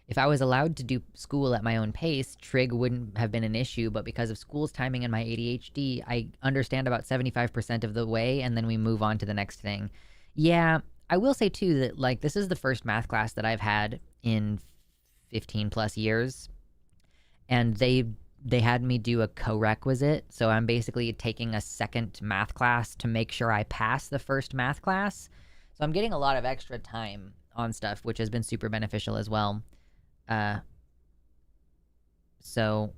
If I was allowed to do school at my own pace, trig wouldn't have been an issue, but because of school's timing and my ADHD, I understand about 75% of the way, and then we move on to the next thing. Yeah, I will say, too, that, like, this is the first math class that I've had in 15 plus years, and they they had me do a co-requisite. So I'm basically taking a second math class to make sure I pass the first math class. So I'm getting a lot of extra time on stuff, which has been super beneficial as well. So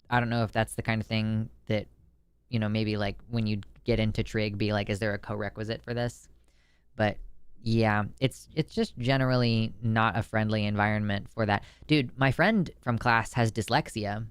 I don't know if that's the kind of thing that, you know, maybe like when you get into trig, be like, is there a co-requisite for this? But yeah, it's just generally not a friendly environment for that. Dude, my friend from class has dyslexia,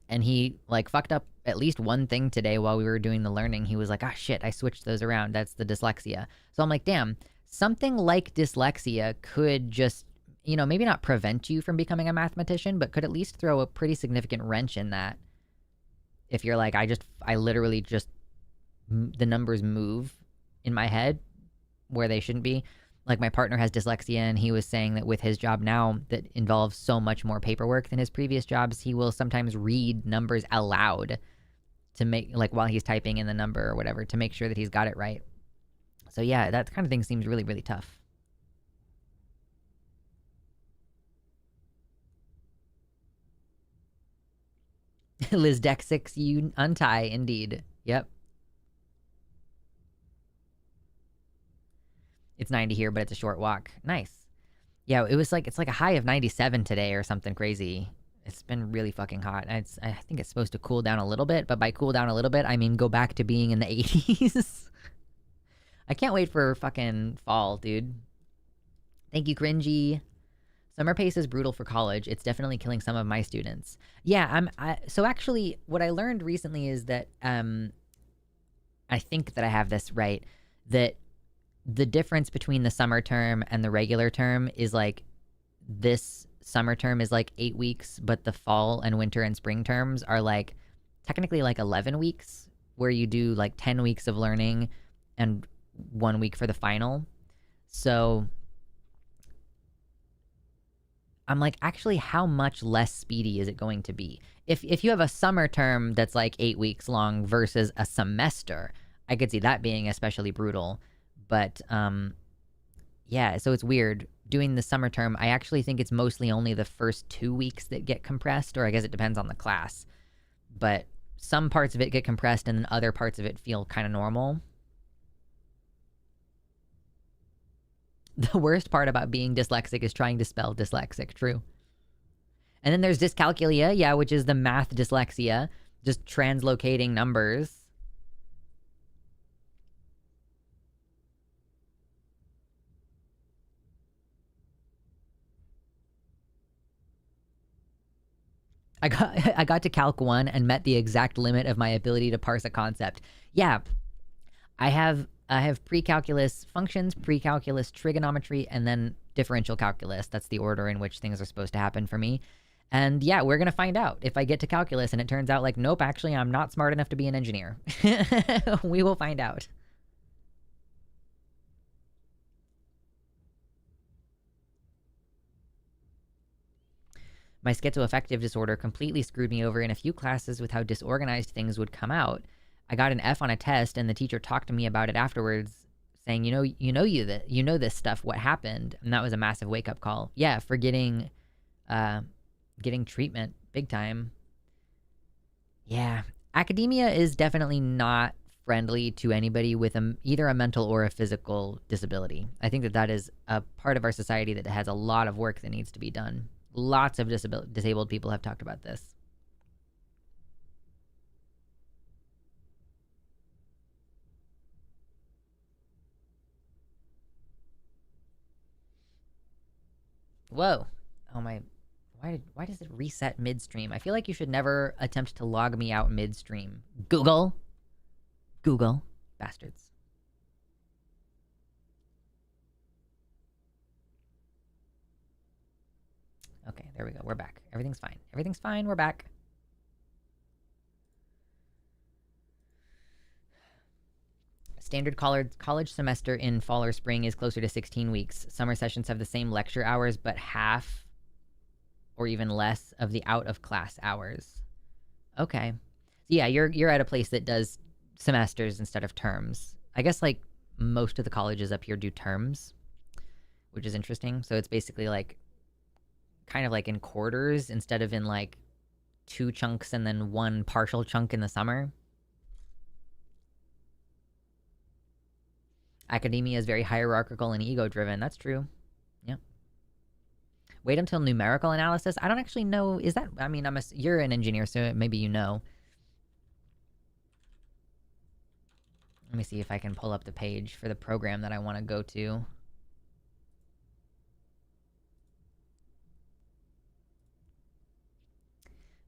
and he like fucked up at least one thing today while we were doing the learning. He was like, ah, shit, I switched those around. That's the dyslexia. So I'm like, damn, something like dyslexia could just, you know, maybe not prevent you from becoming a mathematician, but could at least throw a pretty significant wrench in that. If you're like, I literally just, the numbers move in my head where they shouldn't be. Like my partner has dyslexia, and he was saying that with his job now that involves so much more paperwork than his previous jobs, he will sometimes read numbers aloud to make, like while he's typing in the number or whatever, to make sure that he's got it right. So yeah, that kind of thing seems really, really tough. Liz Deck 6, you untie, indeed. Yep. It's 90 here, but it's a short walk. Nice. Yeah, it was like, it's like a high of 97 today or something crazy. It's been really fucking hot. I think it's supposed to cool down a little bit, but by cool down a little bit, I mean go back to being in the 80s. I can't wait for fucking fall, dude. Thank you, Cringy. Summer pace is brutal for college. It's definitely killing some of my students. Yeah, so actually, what I learned recently is that, I think that I have this right, that the difference between the summer term and the regular term is like, this summer term is like 8 weeks, but the fall and winter and spring terms are like technically like 11 weeks, where you do like 10 weeks of learning and 1 week for the final. So I'm like, actually, how much less speedy is it going to be? If you have a summer term that's like 8 weeks long versus a semester, I could see that being especially brutal. But yeah, so it's weird. Doing the summer term, I actually think it's mostly only the first 2 weeks that get compressed, or I guess it depends on the class. But some parts of it get compressed, and then other parts of it feel kind of normal. The worst part about being dyslexic is trying to spell dyslexic, true. And then there's dyscalculia, yeah, which is the math dyslexia, just translocating numbers. I got to Calc 1 and met the exact limit of my ability to parse a concept. Yeah, I have pre-calculus functions, pre-calculus trigonometry, and then differential calculus. That's the order in which things are supposed to happen for me. And yeah, we're going to find out if I get to calculus and it turns out like, nope, actually, I'm not smart enough to be an engineer. We will find out. My schizoaffective disorder completely screwed me over in a few classes with how disorganized things would come out. I got an F on a test, and the teacher talked to me about it afterwards, saying, you know this stuff, what happened? And that was a massive wake-up call. Yeah, for getting treatment, big time. Yeah, academia is definitely not friendly to anybody with either a mental or a physical disability. I think that is a part of our society that has a lot of work that needs to be done. Lots of disabled people have talked about this. Whoa. Oh my. Why does it reset midstream? I feel like you should never attempt to log me out midstream. Google. Bastards. Okay, there we go. We're back. Everything's fine. Everything's fine. We're back. Standard college semester in fall or spring is closer to 16 weeks. Summer sessions have the same lecture hours, but half or even less of the out-of-class hours. Okay. So yeah, you're at a place that does semesters instead of terms. I guess like most of the colleges up here do terms, which is interesting. So it's basically like kind of like in quarters instead of in like 2 chunks and then 1 partial chunk in the summer. Academia is very hierarchical and ego-driven. That's true. Yeah. Wait until numerical analysis. I don't actually know. Is that... I mean, you're an engineer, so maybe you know. Let me see if I can pull up the page for the program that I want to go to.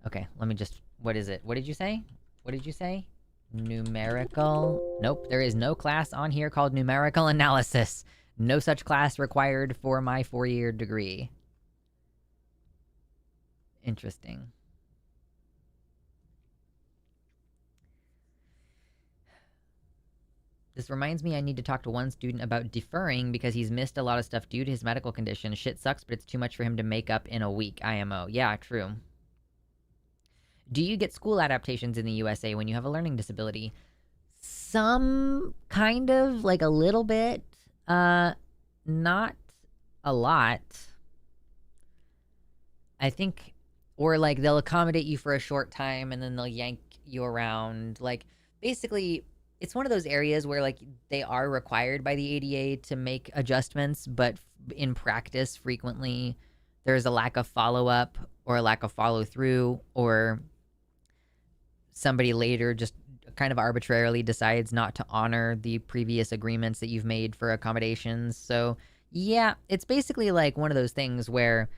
Okay, let me just... What is it? What did you say? What did you say? Numerical... Nope, there is no class on here called numerical analysis. No such class required for my 4-year degree. Interesting. This reminds me I need to talk to one student about deferring because he's missed a lot of stuff due to his medical condition. Shit sucks, but it's too much for him to make up in a week. IMO. Yeah, true. Do you get school adaptations in the USA when you have a learning disability? Some kind of, like a little bit. Not a lot. I think, or like they'll accommodate you for a short time and then they'll yank you around. Like, basically, it's one of those areas where like they are required by the ADA to make adjustments, but in practice, frequently there's a lack of follow-up or a lack of follow-through, or somebody later just kind of arbitrarily decides not to honor the previous agreements that you've made for accommodations. So yeah, it's basically like one of those things where,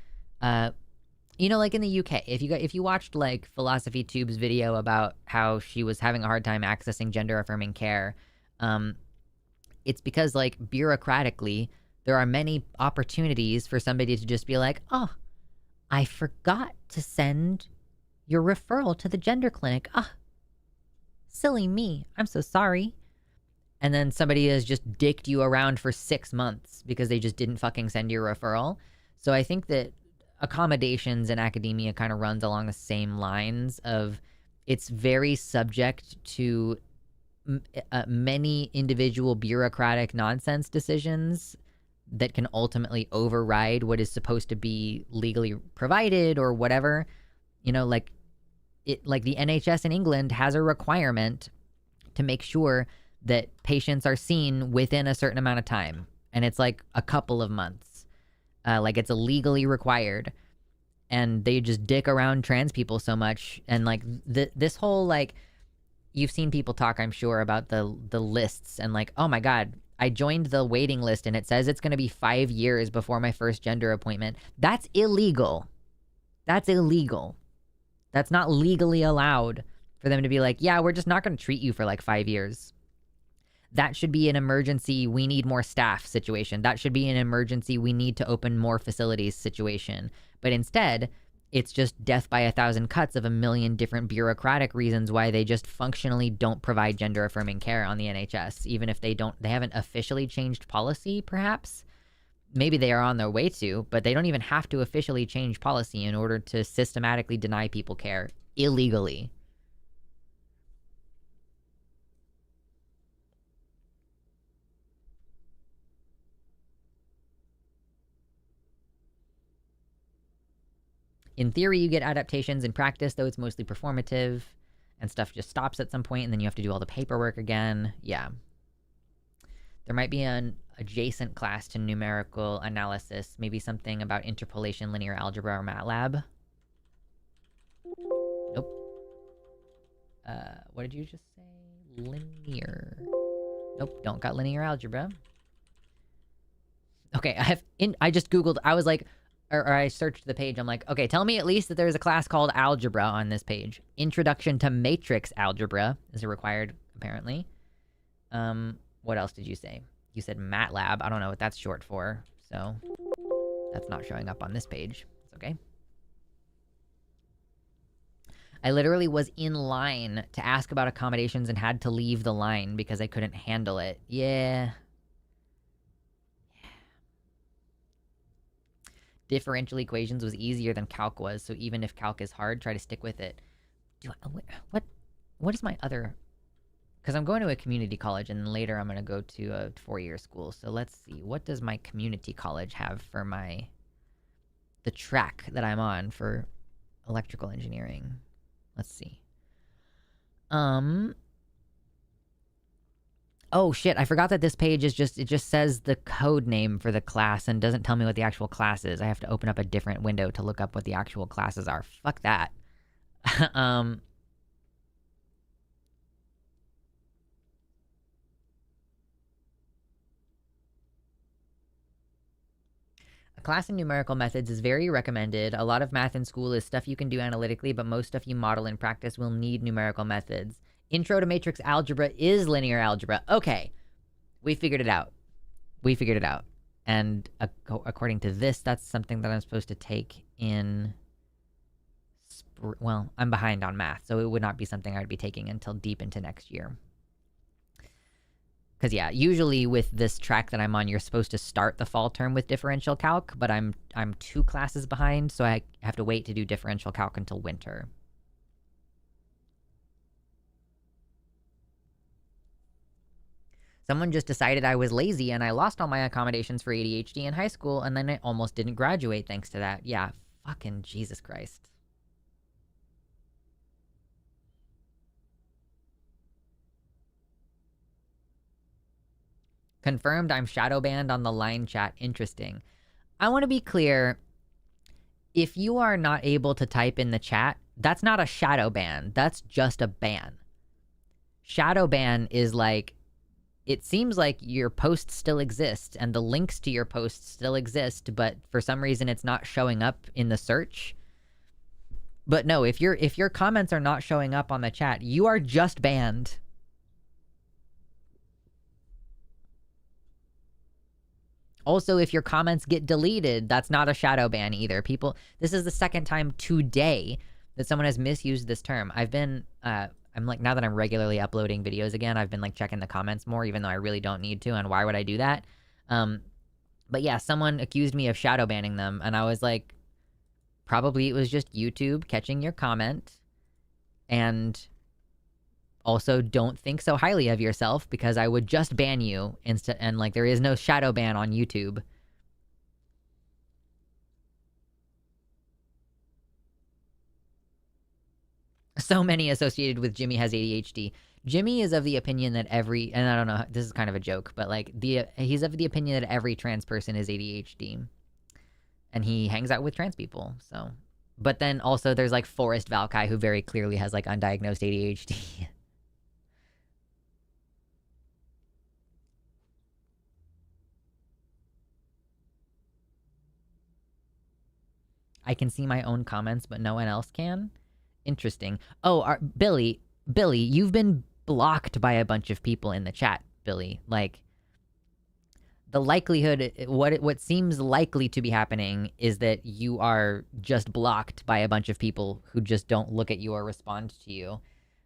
you know, like in the UK, if you watched like Philosophy Tube's video about how she was having a hard time accessing gender affirming care, it's because like bureaucratically there are many opportunities for somebody to just be like, oh, I forgot to send your referral to the gender clinic. Ah, silly me. I'm so sorry. And then somebody has just dicked you around for 6 months because they just didn't fucking send your referral. So I think that accommodations in academia kind of runs along the same lines of it's very subject to many individual bureaucratic nonsense decisions that can ultimately override what is supposed to be legally provided or whatever. You know, like the NHS in England has a requirement to make sure that patients are seen within a certain amount of time. And it's like a couple of months. Like it's legally required. And they just dick around trans people so much. And like this whole, like, you've seen people talk, I'm sure, about the lists and like, oh my God, I joined the waiting list and it says it's going to be 5 years before my first gender appointment. That's illegal. That's illegal. That's not legally allowed for them to be like, yeah, we're just not going to treat you for like 5 years. That should be an emergency, we need more staff situation. That should be an emergency, we need to open more facilities situation. But instead, it's just death by 1,000 cuts of a million different bureaucratic reasons why they just functionally don't provide gender affirming care on the NHS, even if they haven't officially changed policy, perhaps. Maybe they are on their way to, but they don't even have to officially change policy in order to systematically deny people care illegally. In theory, you get adaptations. In practice, though, it's mostly performative, and stuff just stops at some point, and then you have to do all the paperwork again. Yeah. There might be an adjacent class to numerical analysis, maybe something about interpolation, linear algebra, or MATLAB. Nope. What did you just say? Linear. Nope, don't got linear algebra. Okay, I just Googled, I was like, or I searched the page, I'm like, okay, tell me at least that there's a class called algebra on this page. Introduction to matrix algebra is required, apparently. What else did you say? You said MATLAB. I don't know what that's short for, so that's not showing up on this page. It's okay. I literally was in line to ask about accommodations and had to leave the line because I couldn't handle it. Yeah. Differential equations was easier than calc was, so even if calc is hard, try to stick with it. What is my other... Because I'm going to a community college, and then later I'm going to go to a 4-year school. So let's see. What does my community college have for the the track that I'm on for electrical engineering. Let's see. Oh shit, I forgot that this page is it just says the code name for the class and doesn't tell me what the actual class is. I have to open up a different window to look up what the actual classes are. Fuck that. A class in numerical methods is very recommended. A lot of math in school is stuff you can do analytically, but most stuff you model in practice will need numerical methods. Intro to matrix algebra is linear algebra. Okay, we figured it out. And according to this, that's something that I'm supposed to take in... Well, I'm behind on math, so it would not be something I would be taking until deep into next year. Because, yeah, usually with this track that I'm on, you're supposed to start the fall term with differential calc, but I'm 2 classes behind, so I have to wait to do differential calc until winter. Someone just decided I was lazy and I lost all my accommodations for ADHD in high school, and then I almost didn't graduate thanks to that. Yeah, fucking Jesus Christ. Confirmed I'm shadow banned on the line chat. Interesting. I want to be clear. If you are not able to type in the chat, that's not a shadow ban. That's just a ban. Shadow ban is like, it seems like your post still exists and the links to your posts still exist, but for some reason it's not showing up in the search. But no, if your comments are not showing up on the chat, you are just banned. Also, if your comments get deleted, that's not a shadow ban either. People, this is the second time today that someone has misused this term. I've been, I'm like, now that I'm regularly uploading videos again, I've been like checking the comments more, even though I really don't need to, and why would I do that? But yeah, someone accused me of shadow banning them, and I was like, probably it was just YouTube catching your comment, and also don't think so highly of yourself, because I would just ban you instead, and like there is no shadow ban on YouTube. So many associated with Jimmy has ADHD. Jimmy is of the opinion that every, and I don't know, this is kind of a joke, but like he's of the opinion that every trans person is ADHD. And he hangs out with trans people, so. But then also there's like Forrest Valkai, who very clearly has like undiagnosed ADHD. I can see my own comments, but no one else can? Interesting. Oh, Billy, you've been blocked by a bunch of people in the chat, Billy. Like, the likelihood, what seems likely to be happening is that you are just blocked by a bunch of people who just don't look at you or respond to you.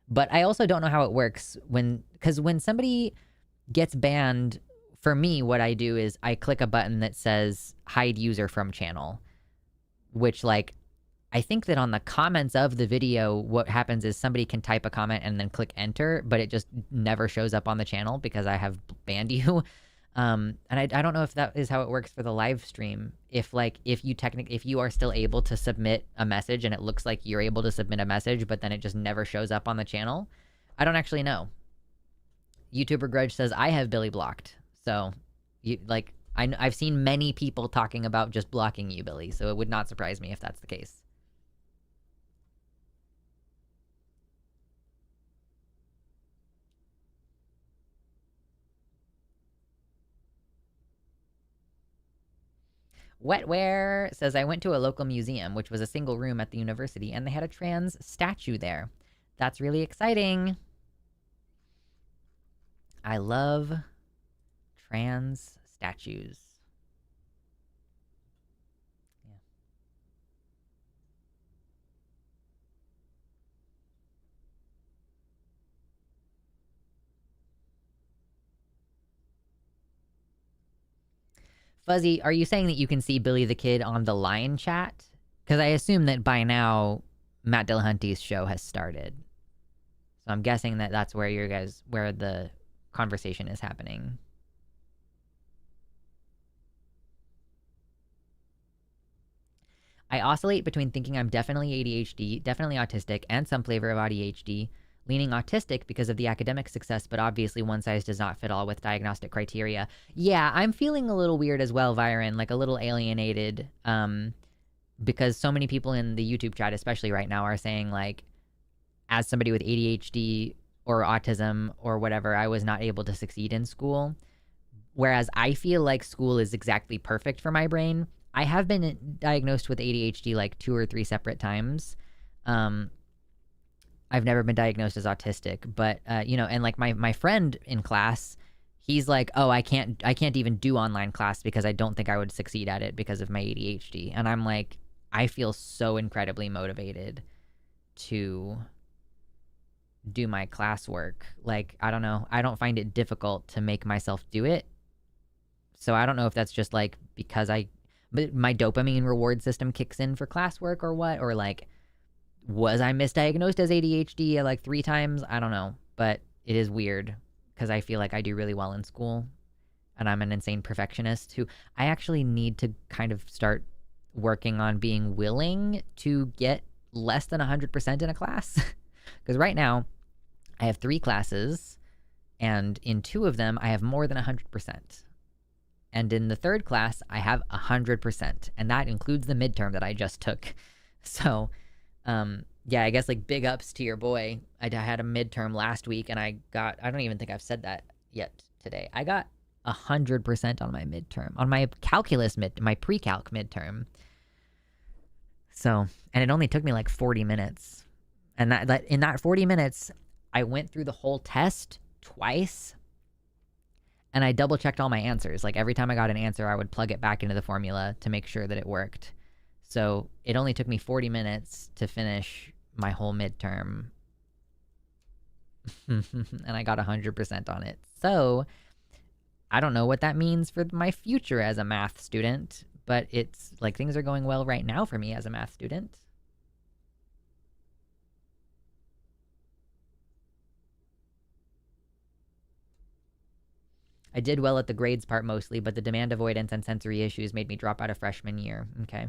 But I also don't know how it works because when somebody gets banned, for me, what I do is I click a button that says hide user from channel, which like, I think that on the comments of the video, what happens is somebody can type a comment and then click enter, but it just never shows up on the channel because I have banned you. And I don't know if that is how it works for the live stream. If you are still able to submit a message and it looks like you're able to submit a message, but then it just never shows up on the channel. I don't actually know. YouTuber Grudge says, I have Billy blocked. So, I've seen many people talking about just blocking you, Billy, so it would not surprise me if that's the case. Wetware says, I went to a local museum, which was a single room at the university, and they had a trans statue there. That's really exciting. I love trans statues. Yeah. Fuzzy, are you saying that you can see Billy the Kid on the Line chat? Because I assume that by now Matt Dillahunty's show has started. So I'm guessing that that's where where the conversation is happening. I oscillate between thinking I'm definitely ADHD, definitely autistic, and some flavor of ADHD, leaning autistic because of the academic success, but obviously one size does not fit all with diagnostic criteria. Yeah, I'm feeling a little weird as well, Viren, like a little alienated, because so many people in the YouTube chat, especially right now, are saying, like, as somebody with ADHD or autism or whatever, I was not able to succeed in school. Whereas I feel like school is exactly perfect for my brain. I have been diagnosed with ADHD like 2 or 3 separate times. I've never been diagnosed as autistic, but and like my friend in class, he's like, "Oh, I can't even do online class because I don't think I would succeed at it because of my ADHD." And I'm like, I feel so incredibly motivated to do my classwork. Like, I don't know. I don't find it difficult to make myself do it. So I don't know if that's just like because my dopamine reward system kicks in for classwork or what, or like, was I misdiagnosed as ADHD like 3 times? I don't know, but it is weird because I feel like I do really well in school and I'm an insane perfectionist who I actually need to kind of start working on being willing to get less than 100% in a class. Because right now I have 3 classes and in 2 of them I have more than 100%. And in the 3rd class, I have 100%. And that includes the midterm that I just took. So, yeah, I guess like big ups to your boy. I had a midterm last week and I don't even think I've said that yet today. I got 100% on my midterm, on my calculus my pre-calc midterm. So, and it only took me like 40 minutes. And that in that 40 minutes, I went through the whole test twice. And I double checked all my answers. Like every time I got an answer, I would plug it back into the formula to make sure that it worked. So it only took me 40 minutes to finish my whole midterm. And I got 100% on it. So I don't know what that means for my future as a math student, but it's like things are going well right now for me as a math student. I did well at the grades part mostly, but the demand avoidance and sensory issues made me drop out of freshman year. Okay.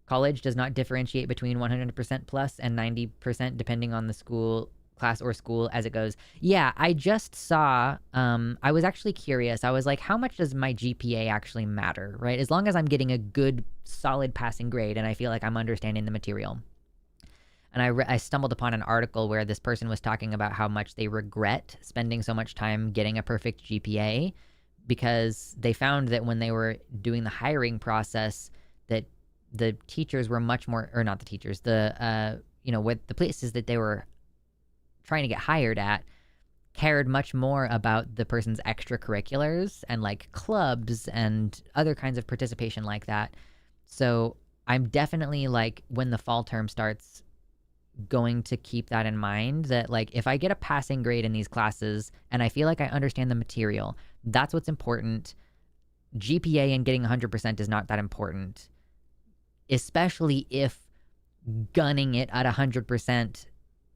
College does not differentiate between 100% plus and 90% depending on the school, class, or school as it goes. Yeah, I just saw, I was actually curious. I was like, how much does my GPA actually matter, right? As long as I'm getting a good, solid passing grade and I feel like I'm understanding the material. And I stumbled upon an article where this person was talking about how much they regret spending so much time getting a perfect GPA because they found that when they were doing the hiring process that the teachers were much more, or not the teachers, what the places that they were trying to get hired at cared much more about the person's extracurriculars and like clubs and other kinds of participation like that. So I'm definitely like, when the fall term starts, going to keep that in mind, that like if I get a passing grade in these classes and I feel like I understand the material, that's what's important. GPA and getting 100% is not that important, especially if gunning it at 100%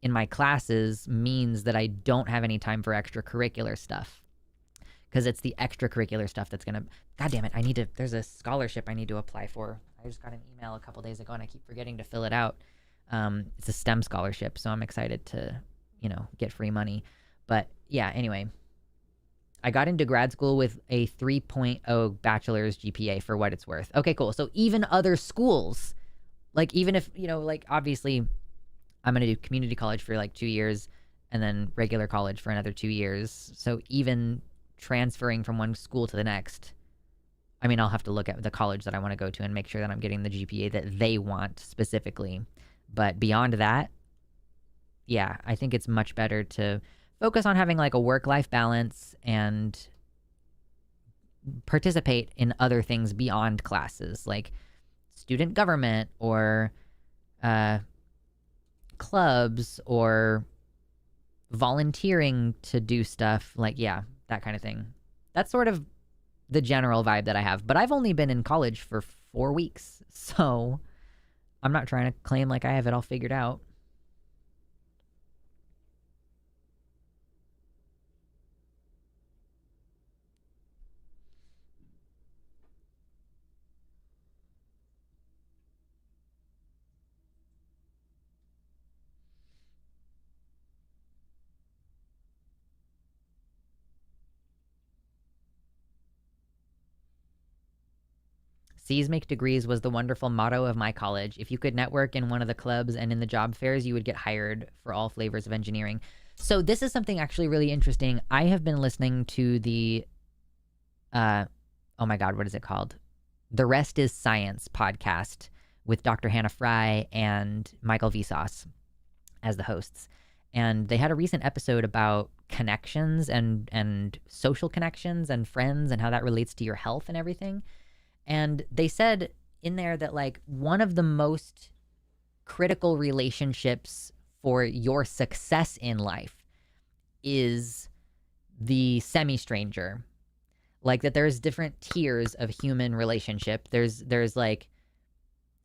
in my classes means that I don't have any time for extracurricular stuff, because it's the extracurricular stuff that's gonna, god damn it, there's a scholarship I need to apply for. I just got an email a couple days ago and I keep forgetting to fill it out. It's a STEM scholarship, so I'm excited to, get free money. But yeah, anyway, I got into grad school with a 3.0 bachelor's GPA for what it's worth. Okay, cool. So even other schools, like even if, like obviously I'm going to do community college for like 2 years and then regular college for another 2 years. So even transferring from one school to the next, I mean, I'll have to look at the college that I want to go to and make sure that I'm getting the GPA that they want specifically. But beyond that, yeah, I think it's much better to focus on having like a work-life balance and participate in other things beyond classes, like student government or clubs or volunteering to do stuff, like, yeah, that kind of thing. That's sort of the general vibe that I have. But I've only been in college for 4 weeks, so I'm not trying to claim like I have it all figured out. C's make degrees was the wonderful motto of my college. If you could network in one of the clubs and in the job fairs, you would get hired for all flavors of engineering. So this is something actually really interesting. I have been listening to the, oh my God, what is it called? The Rest is Science podcast with Dr. Hannah Fry and Michael Vsauce as the hosts. And they had a recent episode about connections and social connections and friends and how that relates to your health and everything. And they said in there that like one of the most critical relationships for your success in life is the semi-stranger. Like that there's different tiers of human relationship. There's like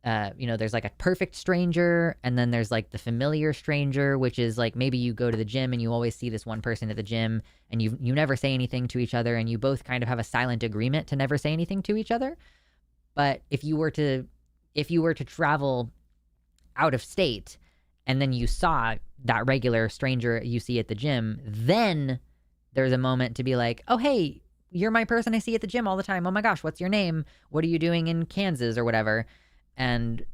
there's like a perfect stranger, and then there's like the familiar stranger, which is like maybe you go to the gym and you always see this one person at the gym and you never say anything to each other, and you both kind of have a silent agreement to never say anything to each other. But if you were to travel out of state and then you saw that regular stranger you see at the gym, then there's a moment to be like, oh, hey, you're my person I see at the gym all the time. Oh my gosh, what's your name? What are you doing in Kansas or whatever? And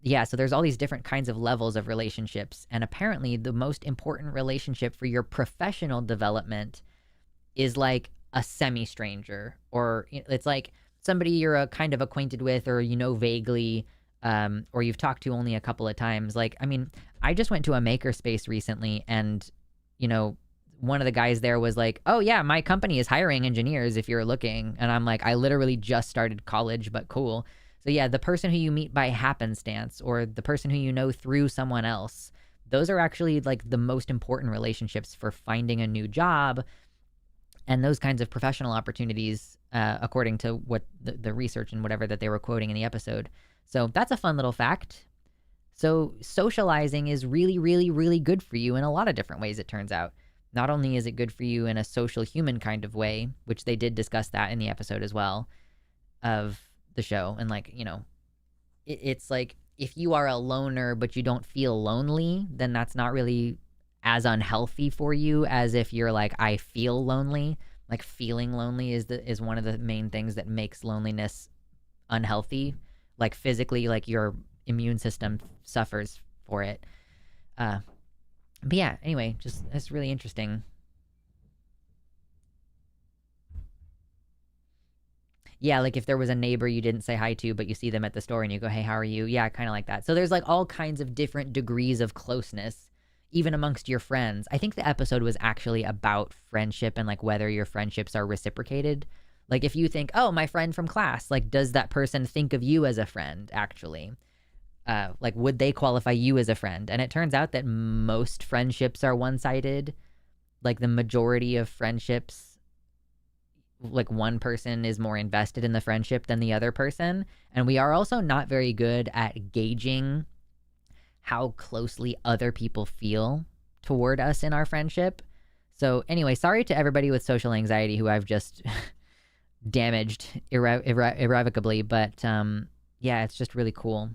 yeah, so there's all these different kinds of levels of relationships. And apparently the most important relationship for your professional development is like a semi-stranger, or it's like somebody you're kind of acquainted with, or vaguely, or you've talked to only a couple of times. Like, I mean, I just went to a makerspace recently, and, one of the guys there was like, oh yeah, my company is hiring engineers if you're looking. And I'm like, I literally just started college, but cool. So yeah, the person who you meet by happenstance, or the person who you know through someone else, those are actually like the most important relationships for finding a new job and those kinds of professional opportunities, according to what the research and whatever that they were quoting in the episode. So that's a fun little fact. So socializing is really, really, really good for you in a lot of different ways, it turns out. Not only is it good for you in a social human kind of way, which they did discuss that in the episode as well of the show. And like, it's like if you are a loner but you don't feel lonely, then that's not really as unhealthy for you as if you're like, I feel lonely. Like feeling lonely is one of the main things that makes loneliness unhealthy. Like physically, like your immune system suffers for it. But yeah, anyway, just that's really interesting. Yeah, like if there was a neighbor you didn't say hi to, but you see them at the store and you go, hey, how are you? Yeah, kind of like that. So there's like all kinds of different degrees of closeness, even amongst your friends. I think the episode was actually about friendship and like whether your friendships are reciprocated. Like if you think, oh, my friend from class, like does that person think of you as a friend actually? Like would they qualify you as a friend? And it turns out that most friendships are one-sided. Like the majority of friendships, like one person is more invested in the friendship than the other person. And we are also not very good at gauging how closely other people feel toward us in our friendship. So anyway, sorry to everybody with social anxiety who I've just damaged irrevocably, but yeah, it's just really cool.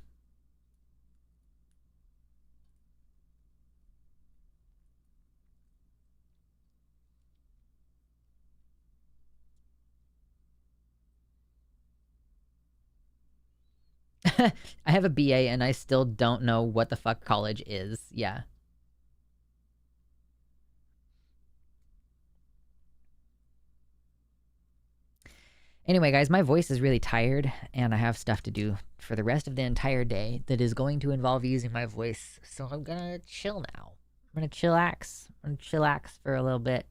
I have a BA and I still don't know what the fuck college is. Yeah. Anyway, guys, my voice is really tired and I have stuff to do for the rest of the entire day that is going to involve using my voice. So I'm gonna chill now. I'm gonna chillax. I'm gonna chillax for a little bit.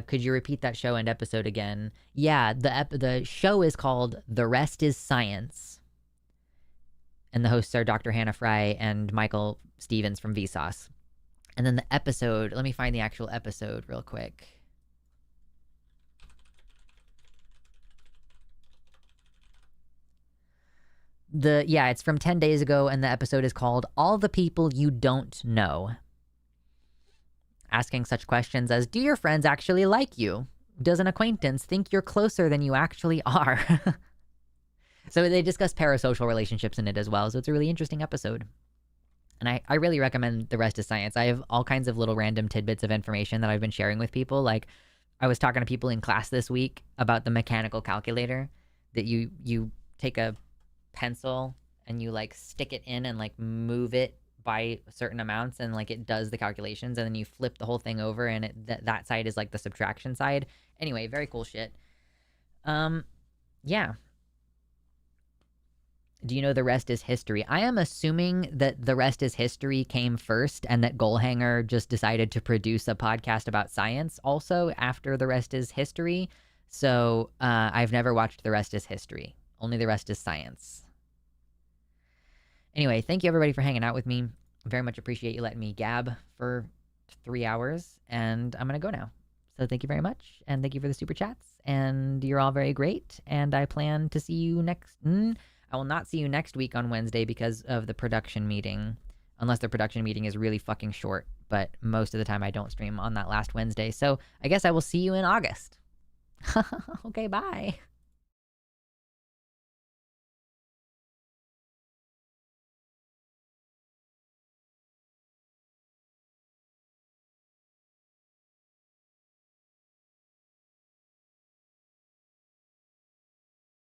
Could you repeat that show and episode again? Yeah, the show is called The Rest is Science. And the hosts are Dr. Hannah Fry and Michael Stevens from Vsauce. And then the episode, let me find the actual episode real quick. It's from 10 days ago, and the episode is called All the People You Don't Know. Asking such questions as, do your friends actually like you? Does an acquaintance think you're closer than you actually are? So they discuss parasocial relationships in it as well, so it's a really interesting episode. And I really recommend The Rest is Science. I have all kinds of little random tidbits of information that I've been sharing with people. Like, I was talking to people in class this week about the mechanical calculator that you take a pencil and you like stick it in and like move it by certain amounts and like it does the calculations, and then you flip the whole thing over and that side is like the subtraction side. Anyway, very cool shit. Yeah. Do you know the rest is history? I am assuming that the rest is history came first and that Goalhanger just decided to produce a podcast about science also after the rest is history. So I've never watched the rest is history. Only the rest is science. Anyway, thank you everybody for hanging out with me. Very much appreciate you letting me gab for 3 hours, and I'm going to go now. So thank you very much, and thank you for the super chats, and you're all very great, and I plan to see you next... I will not see you next week on Wednesday because of the production meeting, unless the production meeting is really fucking short, but most of the time I don't stream on that last Wednesday, so I guess I will see you in August. Okay, bye.